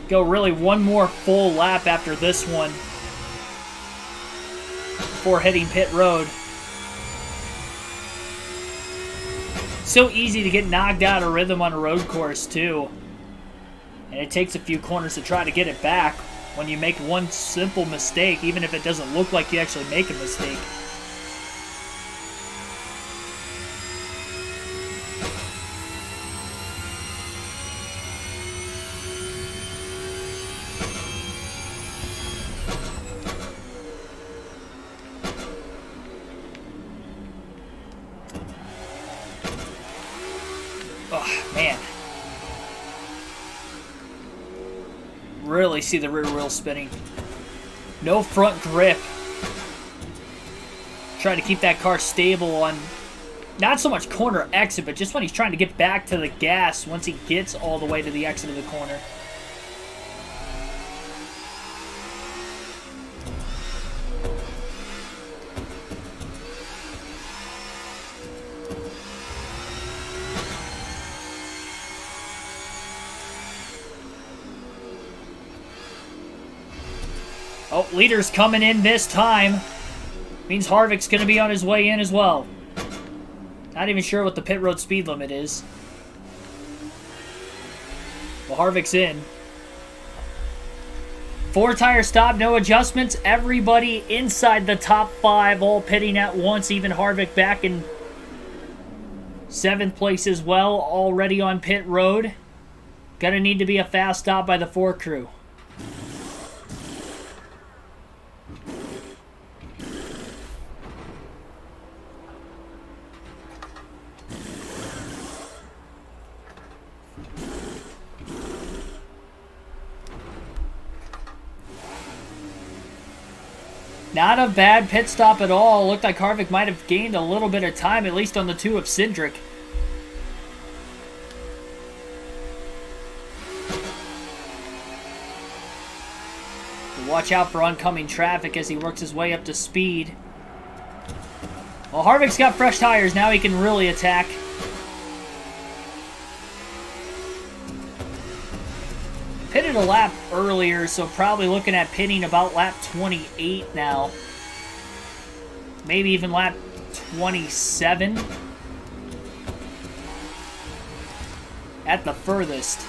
Go really one more full lap after this one before hitting pit road. So easy to get knocked out of rhythm on a road course, too. And it takes a few corners to try to get it back when you make one simple mistake, even if it doesn't look like you actually make a mistake. Oh, man. Really see the rear wheel spinning. No front grip. Try to keep that car stable on not so much corner exit, but just when he's trying to get back to the gas once he gets all the way to the exit of the corner. Oh, leader's coming in this time. Means Harvick's going to be on his way in as well. Not even sure what the pit road speed limit is. Well, Harvick's in. 4-tire stop, no adjustments. Everybody inside the top 5 all pitting at once. Even Harvick back in 7th place as well, already on pit road. Gonna need to be a fast stop by the 4 crew. Not a bad pit stop at all. Looked like Harvick might have gained a little bit of time, at least on the two of Cindric. Watch out for oncoming traffic as he works his way up to speed. Well, Harvick's got fresh tires. Now he can really attack. Pitted a lap earlier, so probably looking at pitting about lap 28 now. Maybe even lap 27. At the furthest.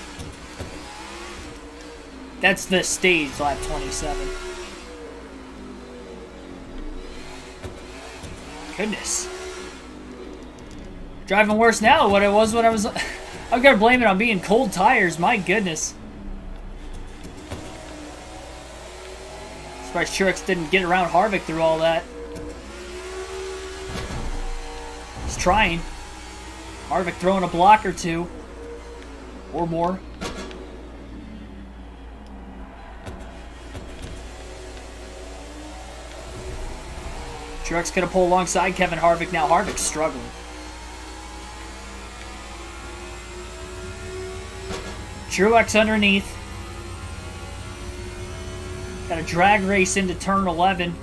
That's the stage, lap 27. Goodness. Driving worse now than what it was when I was... I've got to blame it on being cold tires. My goodness. Surprised Truex didn't get around Harvick through all that. He's trying. Harvick throwing a block or two. Or more. Truex gonna pull alongside Kevin Harvick. Now Harvick's struggling. Truex underneath. Got a drag race into turn 11.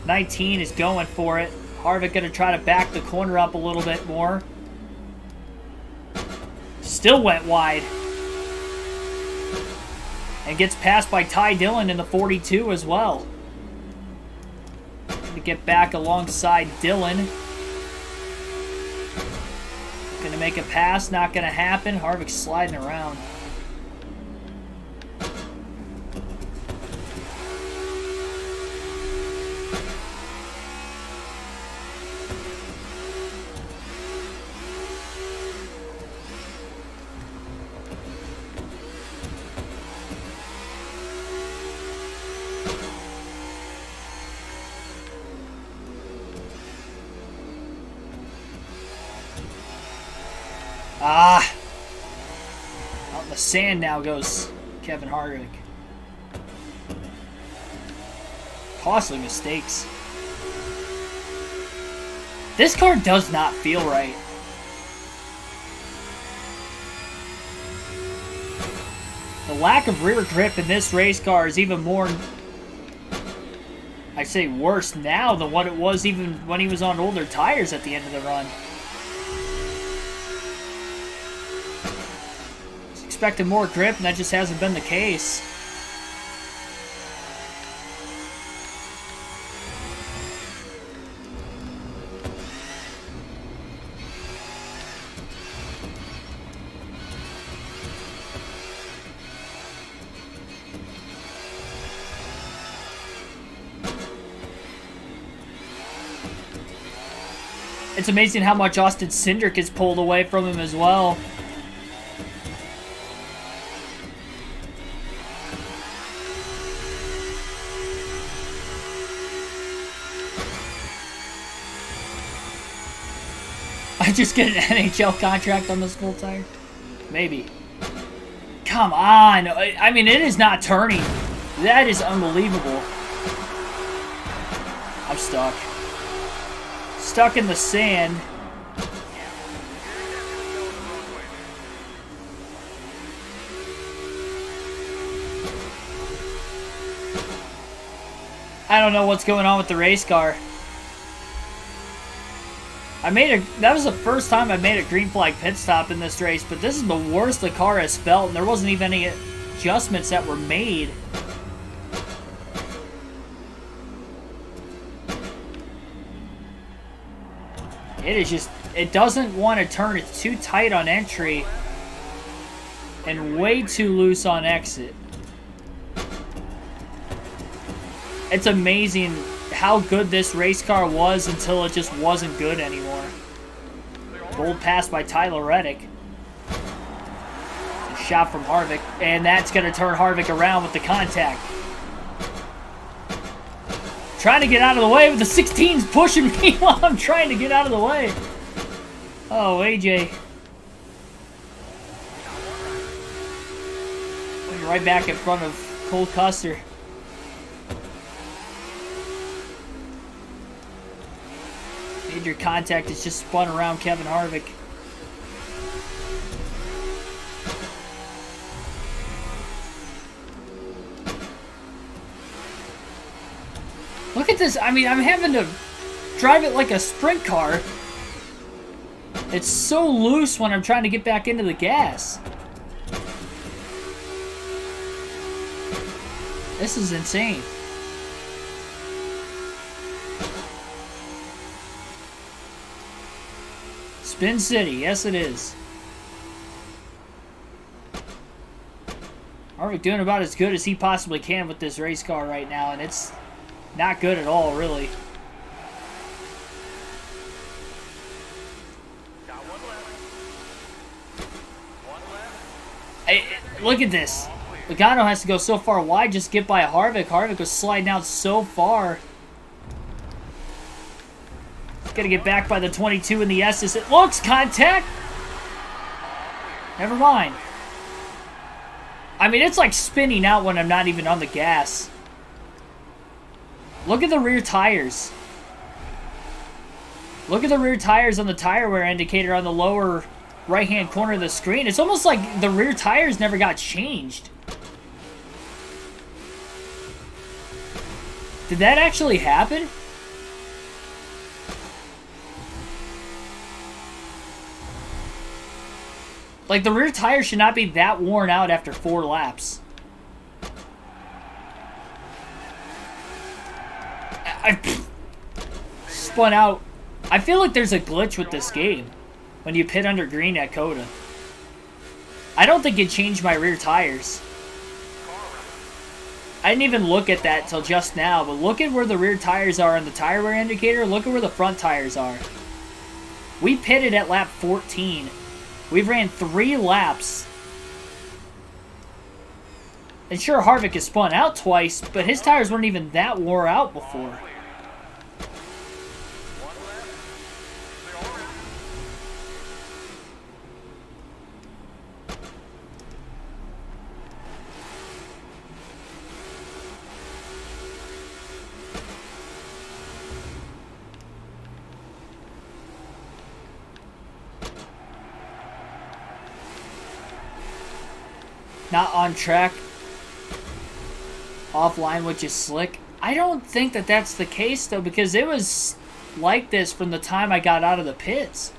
19 is going for it. Harvick gonna try to back the corner up a little bit more. Still went wide. And gets passed by Ty Dillon in the 42 as well. To get back alongside Dillon. Gonna make a pass, not gonna happen. Harvick's sliding around. Ah! Out in the sand now goes Kevin Harvick. Costly mistakes. This car does not feel right. The lack of rear grip in this race car is even more, I'd say, worse now than what it was even when he was on older tires at the end of the run. Expected more grip, and that just hasn't been the case. It's amazing how much Austin Cindric is pulled away from him as well. I just get an NHL contract on this full tire? Maybe. Come on. I mean, it is not turning. That is unbelievable. I'm stuck. Stuck in the sand. I don't know what's going on with the race car. That was the first time I made a green flag pit stop in this race, but this is the worst the car has felt, and there wasn't even any adjustments that were made. It is just, it doesn't want to turn. It's too tight on entry and way too loose on exit. It's amazing how good this race car was until it just wasn't good anymore. Bold pass by Tyler Reddick. A shot from Harvick, and that's going to turn Harvick around with the contact. Trying to get out of the way, but the 16's pushing me while I'm trying to get out of the way. Oh, AJ. Right back in front of Cole Custer. Major contact has just spun around Kevin Harvick. Look at this. I mean, I'm having to drive it like a sprint car. It's so loose when I'm trying to get back into the gas. This is insane. Spin City, yes it is. Harvick doing about as good as he possibly can with this race car right now, and it's not good at all, really. Got one left. Hey, look at this. Logano has to go so far wide just to get by Harvick. Harvick was sliding out so far. Got to get back by the 22 in the S's. It looks contact. Never mind. I mean, it's like spinning out when I'm not even on the gas. Look at the rear tires. Look at the rear tires on the tire wear indicator on the lower right-hand corner of the screen. It's almost like the rear tires never got changed. Did that actually happen? Like, the rear tire should not be that worn out after 4 laps. I spun out. I feel like there's a glitch with this game when you pit under green at COTA. I don't think it changed my rear tires. I didn't even look at that till just now, but look at where the rear tires are on the tire wear indicator. Look at where the front tires are. We pitted at lap 14. We've ran 3 laps. And sure, Harvick has spun out twice, but his tires weren't even that wore out before. Not on track. Offline, which is slick. I don't think that that's the case, though, because it was like this from the time I got out of the pits.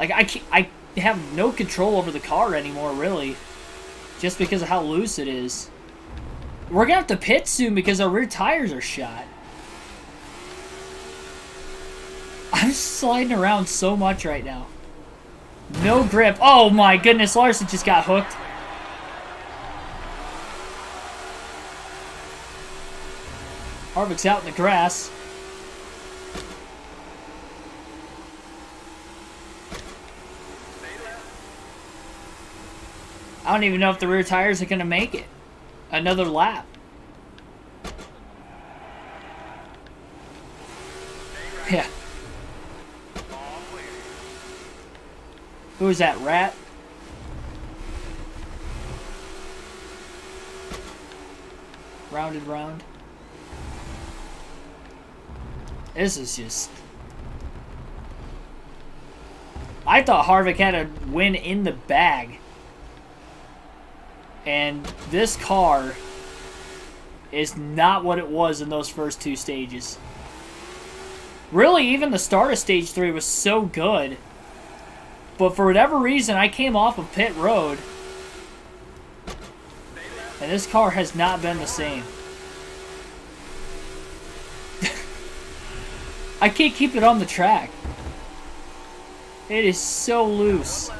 Like, I have no control over the car anymore, really. Just because of how loose it is. We're going to have to pit soon because our rear tires are shot. I'm sliding around so much right now. No grip. Oh my goodness, Larson just got hooked. Harvick's out in the grass. I don't even know if the rear tires are going to make it. Another lap. Yeah. Who is that, Rat? Rounded round. This is just... I thought Harvick had a win in the bag. And this car is not what it was in those first 2 stages. Really, even the start of stage 3 was so good. But for whatever reason, I came off of pit road. And this car has not been the same. I can't keep it on the track. It is so loose.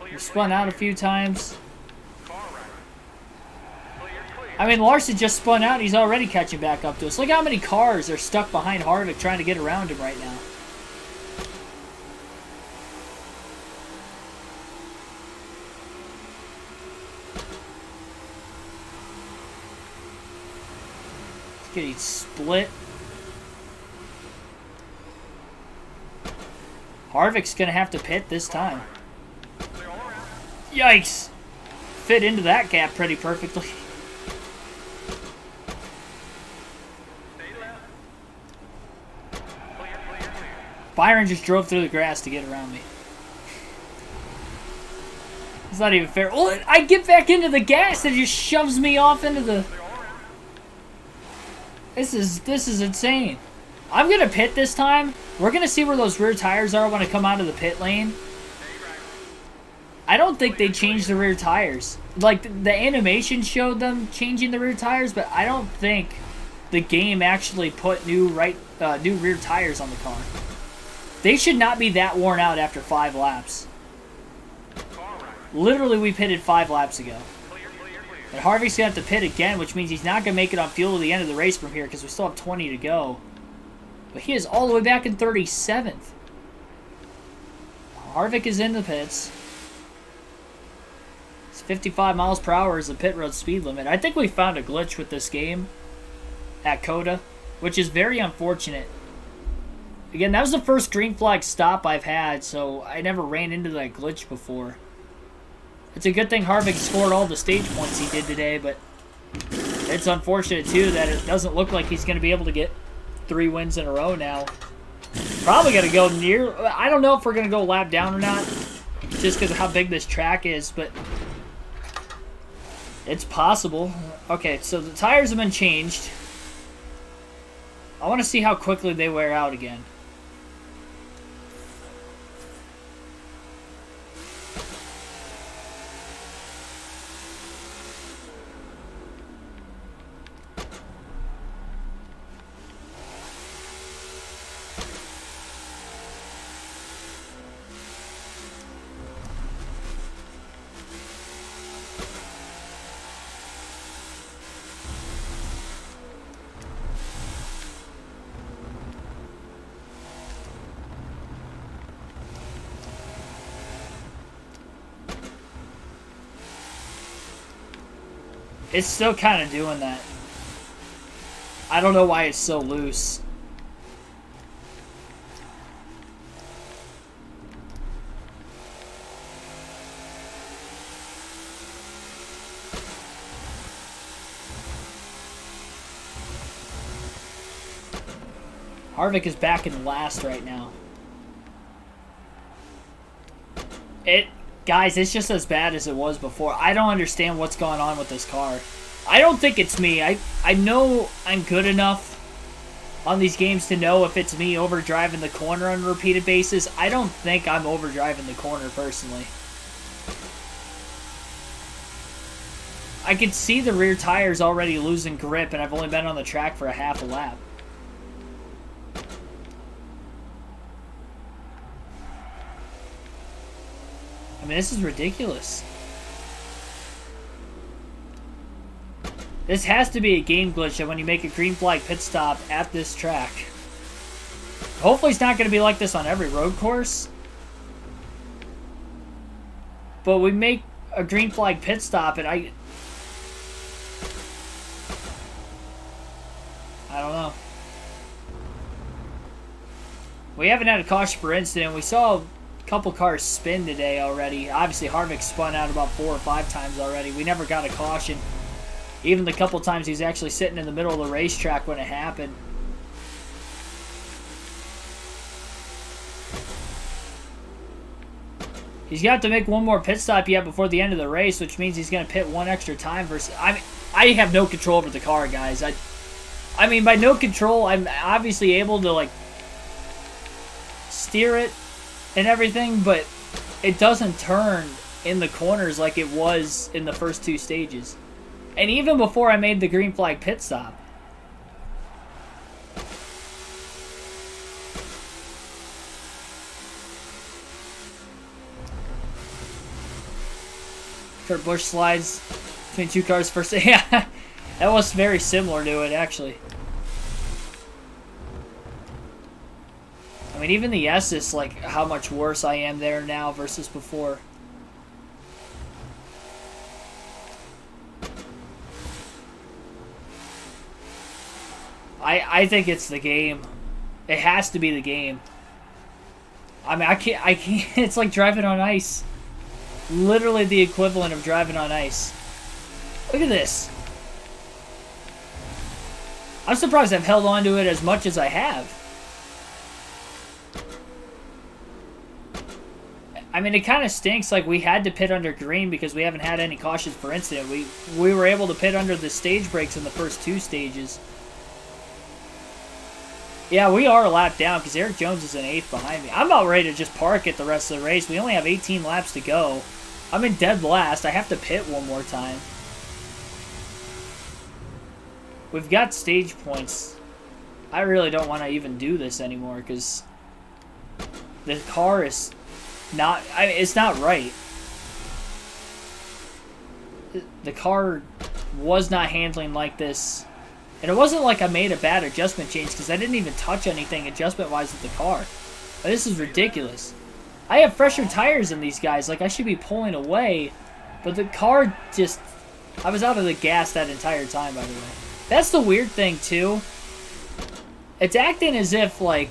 We spun out a few times. I mean, Larson just spun out and he's already catching back up to us. Look how many cars are stuck behind Harvick trying to get around him right now. Getting split. Harvick's gonna have to pit this time. Yikes! Fit into that gap pretty perfectly. Byron just drove through the grass to get around me. It's not even fair. Oh, I get back into the gas and it just shoves me off into the... This is insane. I'm going to pit this time. We're going to see where those rear tires are when I come out of the pit lane. I don't think they changed the rear tires. Like, the animation showed them changing the rear tires, but I don't think the game actually put new rear tires on the car. They should not be that worn out after 5 laps. Literally, we pitted 5 laps ago. And Harvick's going to have to pit again, which means he's not going to make it on fuel to the end of the race from here because we still have 20 to go. But he is all the way back in 37th. Harvick is in the pits. 55 miles per hour is the pit road speed limit. I think we found a glitch with this game at COTA, which is very unfortunate. Again, that was the first green flag stop I've had, so I never ran into that glitch before. It's a good thing Harvick scored all the stage points he did today, but it's unfortunate too that it doesn't look like he's going to be able to get 3 wins in a row now. Probably going to go near... I don't know if we're going to go lap down or not, just because of how big this track is, but... It's possible. Okay, so the tires have been changed. I want to see how quickly they wear out again. It's still kind of doing that. I don't know why it's so loose. Harvick is back in last right now. Guys, it's just as bad as it was before. I don't understand what's going on with this car. I don't think it's me. I know I'm good enough on these games to know if it's me overdriving the corner on a repeated basis. I don't think I'm overdriving the corner personally. I can see the rear tires already losing grip, and I've only been on the track for a half a lap. I mean, this is ridiculous. This has to be a game glitch that when you make a green flag pit stop at this track. Hopefully it's not going to be like this on every road course. But we make a green flag pit stop and I don't know. We haven't had a caution per incident. We saw couple cars spin today already. Obviously, Harvick spun out about 4 or 5 times already. We never got a caution. Even the couple times he's actually sitting in the middle of the racetrack when it happened. He's got to make one more pit stop yet before the end of the race, which means he's going to pit 1 extra time versus... I have no control over the car, guys. I mean, by no control, I'm obviously able to, like, steer it and everything, but it doesn't turn in the corners like it was in the first 2 stages. And even before I made the green flag pit stop. Kurt Busch slides between 2 cars first. Yeah, that was very similar to it, actually. I mean, even the S is like how much worse I am there now versus before. I think it's the game. It has to be the game. I mean, I can't, it's like driving on ice. Literally the equivalent of driving on ice. Look at this. I'm surprised I've held on to it as much as I have. I mean, it kind of stinks. Like, we had to pit under green because we haven't had any cautions per incident. We were able to pit under the stage breaks in the first 2 stages. Yeah, we are a lap down because Eric Jones is in 8th behind me. I'm about ready to just park it the rest of the race. We only have 18 laps to go. I'm in dead last. I have to pit one more time. We've got stage points. I really don't want to even do this anymore because the car is not... it's not right. The car was not handling like this. And it wasn't like I made a bad adjustment change because I didn't even touch anything adjustment-wise with the car. But this is ridiculous. I have fresher tires than these guys. Like, I should be pulling away. But the car just... I was out of the gas that entire time, by the way. That's the weird thing, too. It's acting as if, like,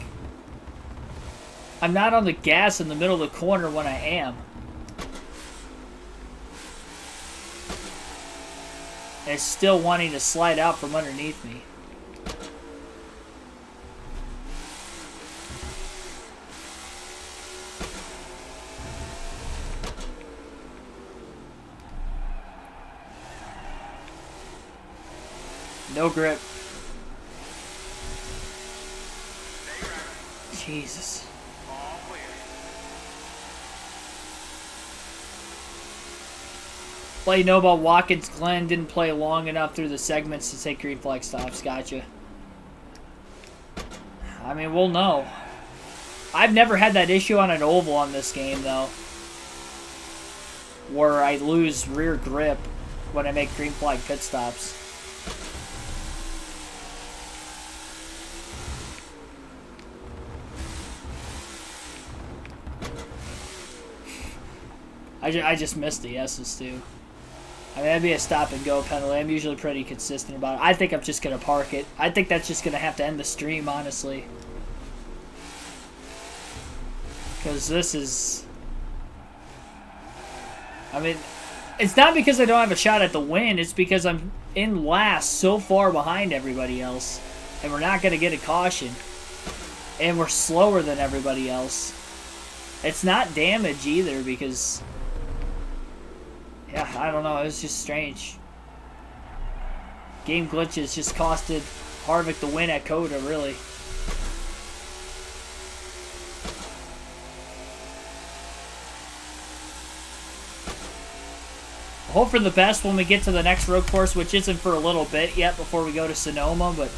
I'm not on the gas in the middle of the corner when I am. And it's still wanting to slide out from underneath me. No grip. Jesus. All clear. Well, you know about Watkins Glen didn't play long enough through the segments to take green flag stops. Gotcha. I mean, we'll know. I've never had that issue on an oval on this game, though, where I lose rear grip when I make green flag pit stops. I just missed the S's, too. I mean, that'd be a stop-and-go penalty. I'm usually pretty consistent about it. I think I'm just going to park it. I think that's just going to have to end the stream, honestly. Because this is... I mean, it's not because I don't have a shot at the win. It's because I'm in last so far behind everybody else. And we're not going to get a caution. And we're slower than everybody else. It's not damage either because... Yeah, I don't know. It was just strange. Game glitches just costed Harvick the win at COTA, really. Hope for the best when we get to the next road course, which isn't for a little bit yet before we go to Sonoma, but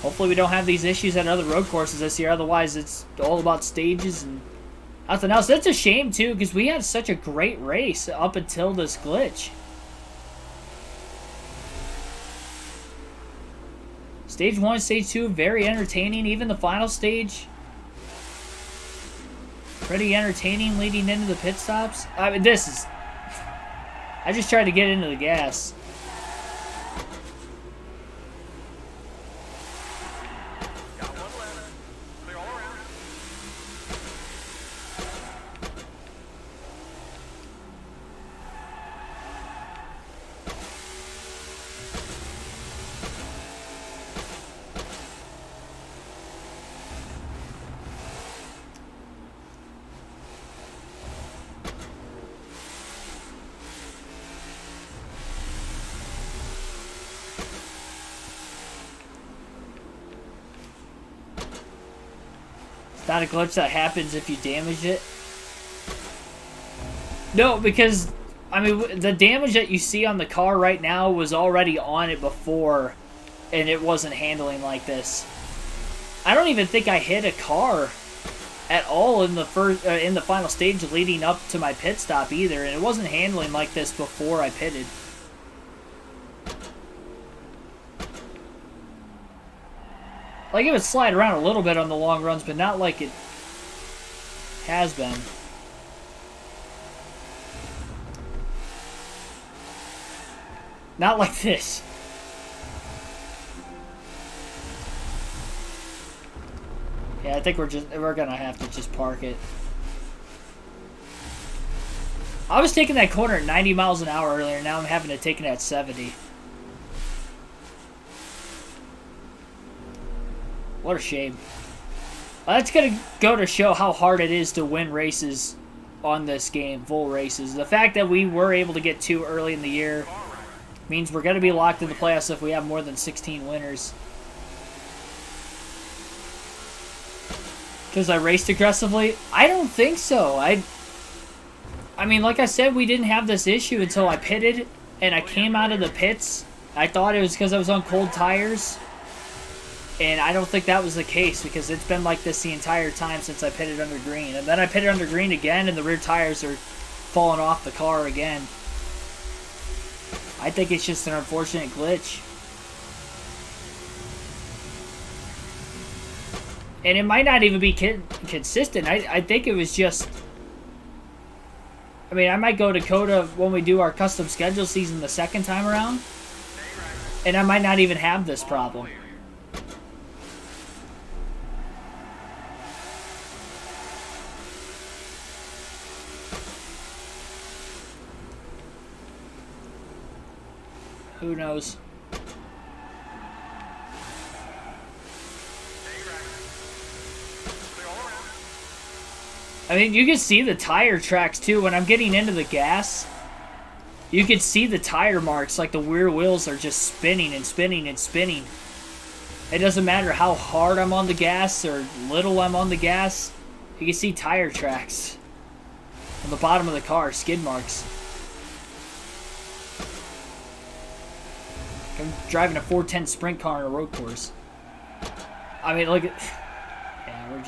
hopefully we don't have these issues at other road courses this year. Otherwise, it's all about stages and nothing else. That's a shame, too, because we had such a great race up until this glitch. Stage 1, Stage 2, very entertaining. Even the final stage, pretty entertaining leading into the pit stops. I mean, this is... I just tried to get into the gas. Got one left. Clear all around. Not a glitch that happens if you damage it. No, because, I mean, the damage that you see on the car right now was already on it before, and it wasn't handling like this. I don't even think I hit a car at all in the final stage leading up to my pit stop either, and it wasn't handling like this before I pitted. Like, it would slide around a little bit on the long runs, but not like it has been. Not like this. Yeah, I think we're gonna have to just park it. I was taking that corner at 90 miles an hour earlier, now I'm having to take it at 70. What a shame. That's going to go to show how hard it is to win races on this game, full races. The fact that we were able to get 2 early in the year means we're going to be locked in the playoffs if we have more than 16 winners. Because I raced aggressively? I don't think so. I mean, like I said, we didn't have this issue until I pitted and I came out of the pits. I thought it was because I was on cold tires. And I don't think that was the case because it's been like this the entire time since I pitted under green. And then I pitted under green again and the rear tires are falling off the car again. I think it's just an unfortunate glitch. And it might not even be consistent. I think it was just... I mean, I might go to COTA when we do our custom schedule season the second time around. And I might not even have this problem. Who knows? I mean, you can see the tire tracks too. When I'm getting into the gas, you can see the tire marks, like the rear wheels are just spinning and spinning and spinning. It doesn't matter how hard I'm on the gas or little I'm on the gas. You can see tire tracks on the bottom of the car, skid marks. I'm driving a 410 sprint car on a road course. I mean, look at... Yeah, we're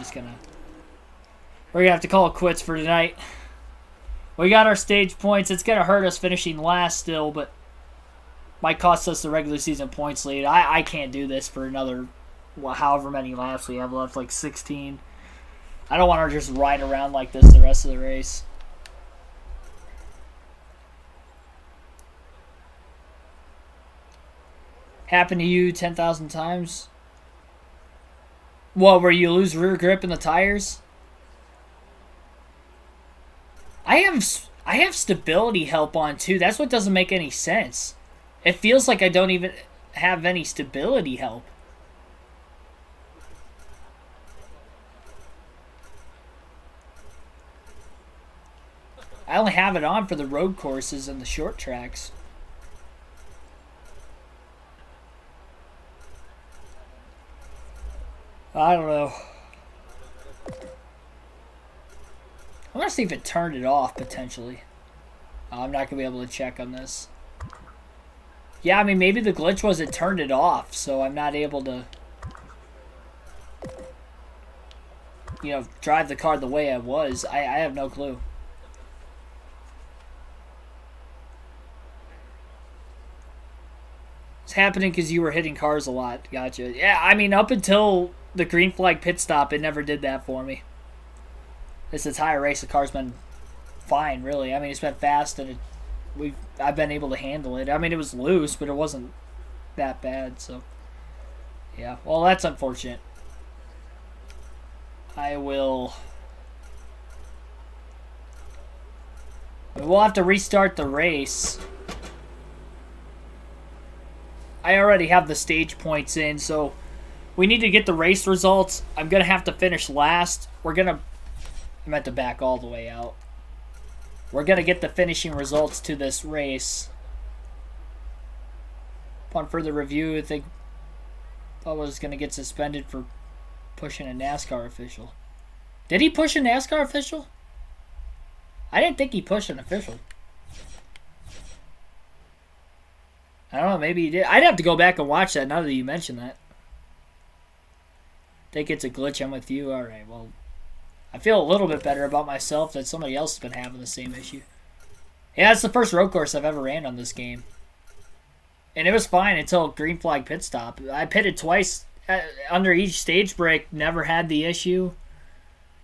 gonna have to call it quits for tonight. We got our stage points. It's gonna hurt us finishing last still, but might cost us the regular season points lead. I can't do this for another, well, however many laps we have left, like 16. I don't want to just ride around like this the rest of the race. Happened to you 10,000 times? What, where you lose rear grip in the tires? I have stability help on too. That's what doesn't make any sense. It feels like I don't even have any stability help. I only have it on for the road courses and the short tracks. I don't know. I want to see if it turned it off, potentially. I'm not going to be able to check on this. Yeah, I mean, maybe the glitch was it turned it off, so I'm not able to, you know, drive the car the way I was. I have no clue. It's happening because you were hitting cars a lot. Gotcha. Yeah, I mean, up until the green flag pit stop, it never did that for me. This entire race, the car's been fine, really. I mean, it's been fast, and I've been able to handle it. I mean, it was loose, but it wasn't that bad, so... Yeah, well, that's unfortunate. We'll have to restart the race. I already have the stage points in, so we need to get the race results. I'm going to have to finish last. I meant to back all the way out. We're going to get the finishing results to this race. Upon further review, I think Bubba was going to get suspended for pushing a NASCAR official. Did he push a NASCAR official? I didn't think he pushed an official. I don't know, maybe he did. I'd have to go back and watch that now that you mention that. Think it's a glitch, I'm with you. Alright, well, I feel a little bit better about myself that somebody else has been having the same issue. Yeah, it's the first road course I've ever ran on this game. And it was fine until green flag pit stop. I pitted twice under each stage break, never had the issue.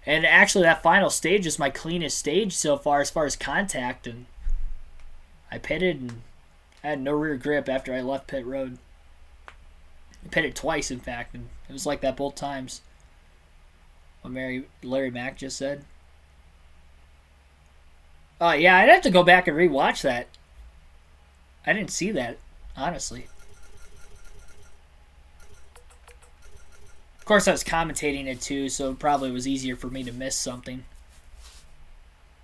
And actually that final stage is my cleanest stage so far as contact. And I pitted and I had no rear grip after I left pit road. I pitted twice, in fact, and it was like that both times. What Larry Mack just said. Oh, yeah, I'd have to go back and rewatch that. I didn't see that, honestly. Of course, I was commentating it too, so it probably was easier for me to miss something.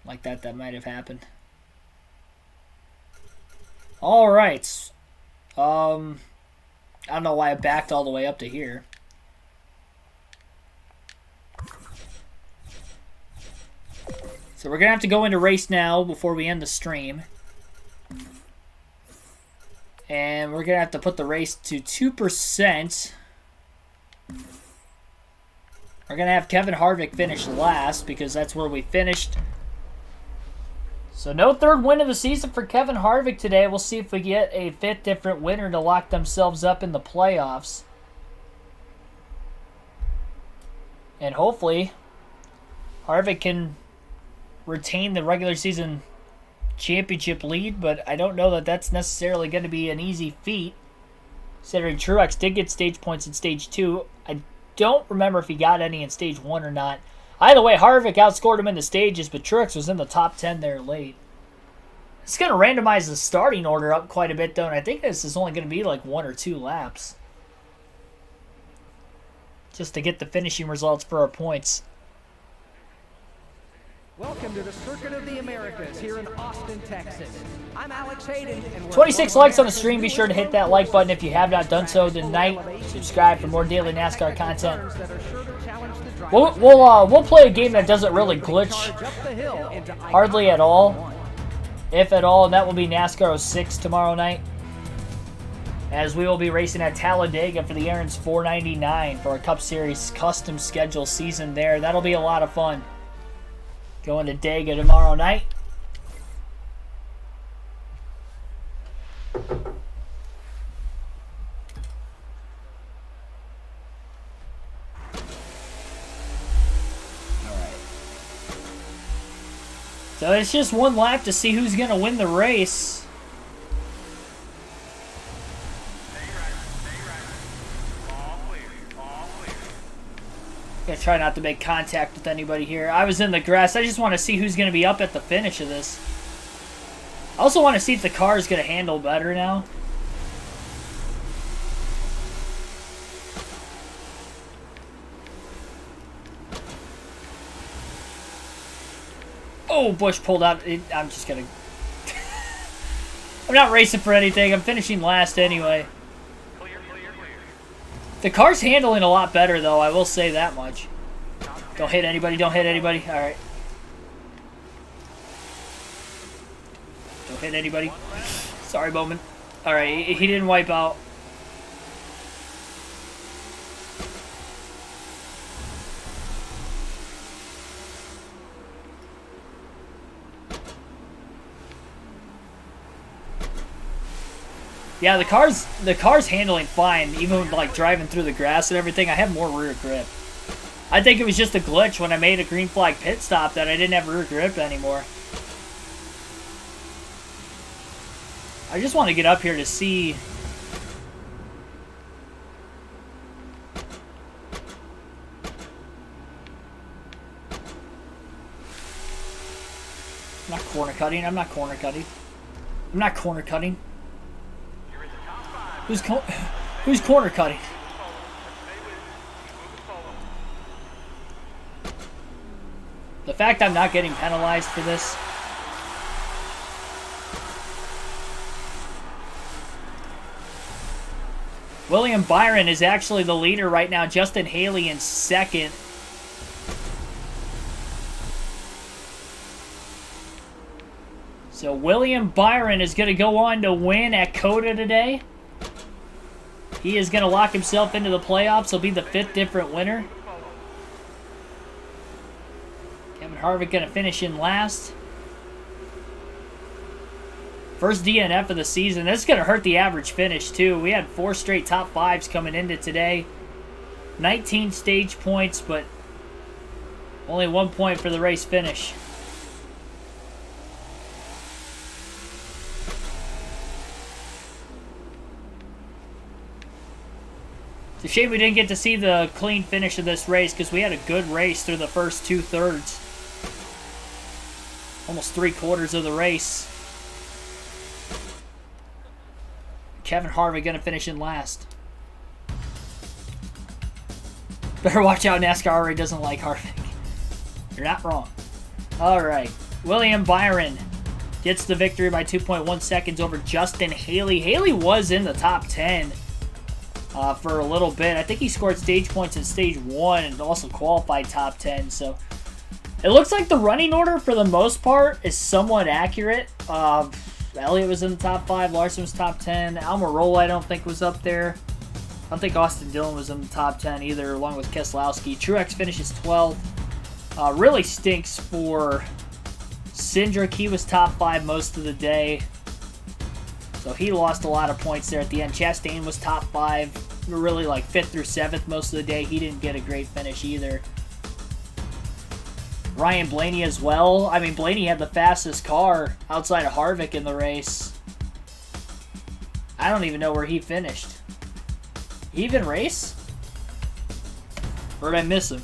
like that might have happened. All right. I don't know why I backed all the way up to here. So we're going to have to go into race now before we end the stream. And we're going to have to put the race to 2%. We're going to have Kevin Harvick finish last because that's where we finished. So no third win of the season for Kevin Harvick today. We'll see if we get a fifth different winner to lock themselves up in the playoffs. And hopefully Harvick can retain the regular season championship lead, but I don't know that that's necessarily going to be an easy feat, considering Truex did get stage points in stage 2. I don't remember if he got any in stage 1 or not. Either way, Harvick outscored him in the stages, but Truex was in the top 10 there late. It's going to randomize the starting order up quite a bit, though, and I think this is only going to be like 1 or 2 laps, just to get the finishing results for our points. Welcome to the Circuit of the Americas here in Austin, Texas. I'm Alex Hayden, and we're 26 likes on the stream. Be sure to hit that like button if you have not done so tonight. Subscribe for more daily NASCAR content. We'll play a game that doesn't really glitch hardly at all, if at all, and that will be NASCAR 06 tomorrow night, as we will be racing at Talladega for the Aaron's 499 for our Cup Series custom schedule season there. That'll be a lot of fun. Going to Dega tomorrow night. So it's just one lap to see who's going to win the race. Gonna try not to make contact with anybody here. I was in the grass. I just want to see who's going to be up at the finish of this. I also want to see if the car is going to handle better now. Oh, Bush pulled out. I'm just going to... I'm not racing for anything. I'm finishing last anyway. The car's handling a lot better, though. I will say that much. Don't hit anybody. Don't hit anybody. All right. Don't hit anybody. Sorry, Bowman. All right. He didn't wipe out. Yeah, the car's handling fine, even with, like, driving through the grass and everything. I have more rear grip. I think it was just a glitch when I made a green flag pit stop that I didn't have rear grip anymore. I just want to get up here to see. I'm not corner cutting. I'm not corner cutting. I'm not corner cutting. Who's corner cutting? The fact I'm not getting penalized for this. William Byron is actually the leader right now. Justin Haley in second. So William Byron is going to go on to win at COTA today. He is going to lock himself into the playoffs. He'll be the 5th different winner. Kevin Harvick going to finish in last. First DNF of the season. This is going to hurt the average finish, too. We had 4 straight top 5s coming into today. 19 stage points, but only 1 point for the race finish. It's a shame we didn't get to see the clean finish of this race because we had a good race through the first 2/3. Almost 3/4 of the race. Kevin Harvick going to finish in last. Better watch out, NASCAR already doesn't like Harvick. You're not wrong. All right. William Byron gets the victory by 2.1 seconds over Justin Haley. Haley was in the top 10 for a little bit. I think he scored stage points in stage 1 and also qualified top 10. So it looks like the running order for the most part is somewhat accurate. Elliott was in the top 5. Larson was top 10. Almirola I don't think was up there. I don't think Austin Dillon was in the top 10 either, along with Keselowski. Truex finishes 12th. Really stinks for Cindric. He was top 5 most of the day. So he lost a lot of points there at the end. Chastain was top 5, really like 5th through 7th most of the day. He didn't get a great finish either. Ryan Blaney as well. I mean, Blaney had the fastest car outside of Harvick in the race. I don't even know where he finished. He even race? Or did I miss him?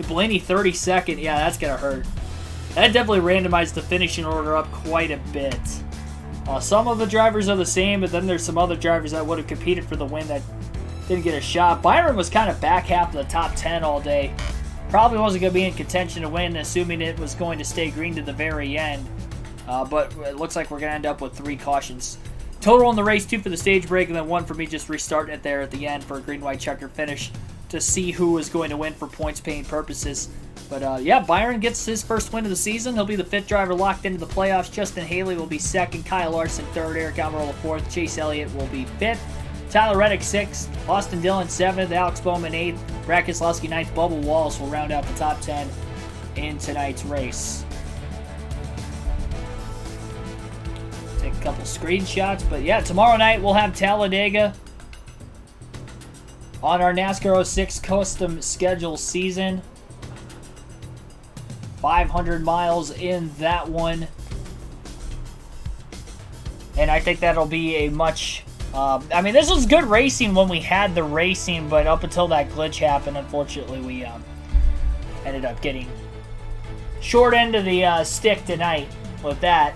Blaney 32nd. Yeah, that's going to hurt. That definitely randomized the finishing order up quite a bit. Some of the drivers are the same, but then there's some other drivers that would have competed for the win that didn't get a shot. Byron was kind of back half of the top 10 all day. Probably wasn't going to be in contention to win, assuming it was going to stay green to the very end. But it looks like we're going to end up with 3 cautions. Total in the race, 2 for the stage break, and then 1 for me just restarting it there at the end for a green-white checker finish to see who is going to win for points-paying purposes. But, yeah, Byron gets his first win of the season. He'll be the 5th driver locked into the playoffs. Justin Haley will be 2nd. Kyle Larson 3rd. Eric Almirola 4th. Chase Elliott will be 5th. Tyler Reddick 6th. Austin Dillon 7th. Alex Bowman 8th. Brad Keselowski 9th. Bubba Wallace will round out the top 10 in tonight's race. Take a couple screenshots. But, yeah, tomorrow night we'll have Talladega on our NASCAR 06 custom schedule season. 500 miles in that one. And I think that'll be a much... I mean, this was good racing when we had the racing, but up until that glitch happened, unfortunately, we ended up getting short end of the stick tonight with that.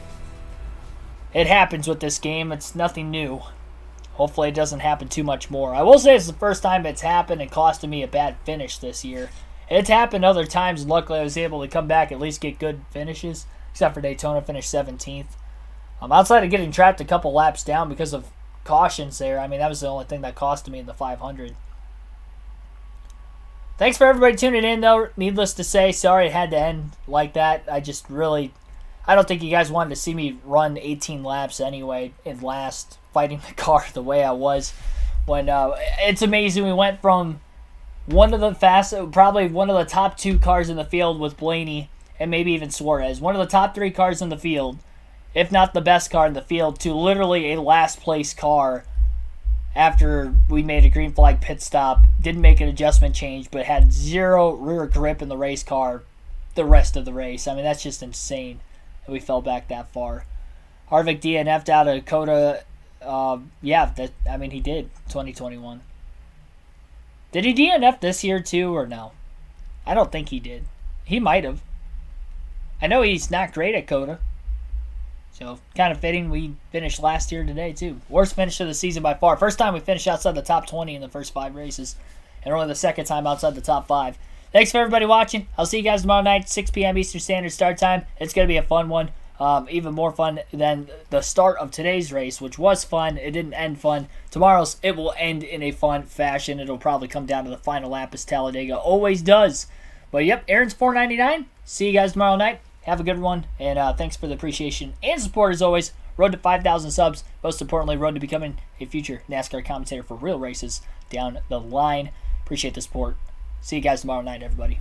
It happens with this game. It's nothing new. Hopefully it doesn't happen too much more. I will say it's the first time it's happened and costed me a bad finish this year. It's happened other times, and luckily I was able to come back at least get good finishes, except for Daytona, finished 17th. Outside of getting trapped a couple laps down because of cautions there, I mean, that was the only thing that costed me in the 500. Thanks for everybody tuning in, though. Needless to say, sorry it had to end like that. I don't think you guys wanted to see me run 18 laps anyway in last, fighting the car the way I was. When it's amazing, we went from one of the probably one of the top 2 cars in the field with Blaney and maybe even Suarez. One of the top 3 cars in the field, if not the best car in the field, to literally a last place car after we made a green flag pit stop. Didn't make an adjustment change, but had 0 rear grip in the race car the rest of the race. I mean, that's just insane that we fell back that far. Harvick DNF'd out of COTA. I mean, he did, 2021. Did he DNF this year too, or no? I don't think he did. He might have. I know he's not great at COTA. So, kind of fitting we finished last year today too. Worst finish of the season by far. First time we finished outside the top 20 in the first 5 races. And only the second time outside the top 5. Thanks for everybody watching. I'll see you guys tomorrow night, 6 p.m. Eastern Standard start time. It's going to be a fun one. Even more fun than the start of today's race, which was fun. It didn't end fun. Tomorrow's, it will end in a fun fashion. It'll probably come down to the final lap, as Talladega always does. But yep, Aaron's $4.99. See you guys tomorrow night. Have a good one, and thanks for the appreciation and support as always. Road to 5,000 subs. Most importantly, road to becoming a future NASCAR commentator for real races down the line. Appreciate the support. See you guys tomorrow night, everybody.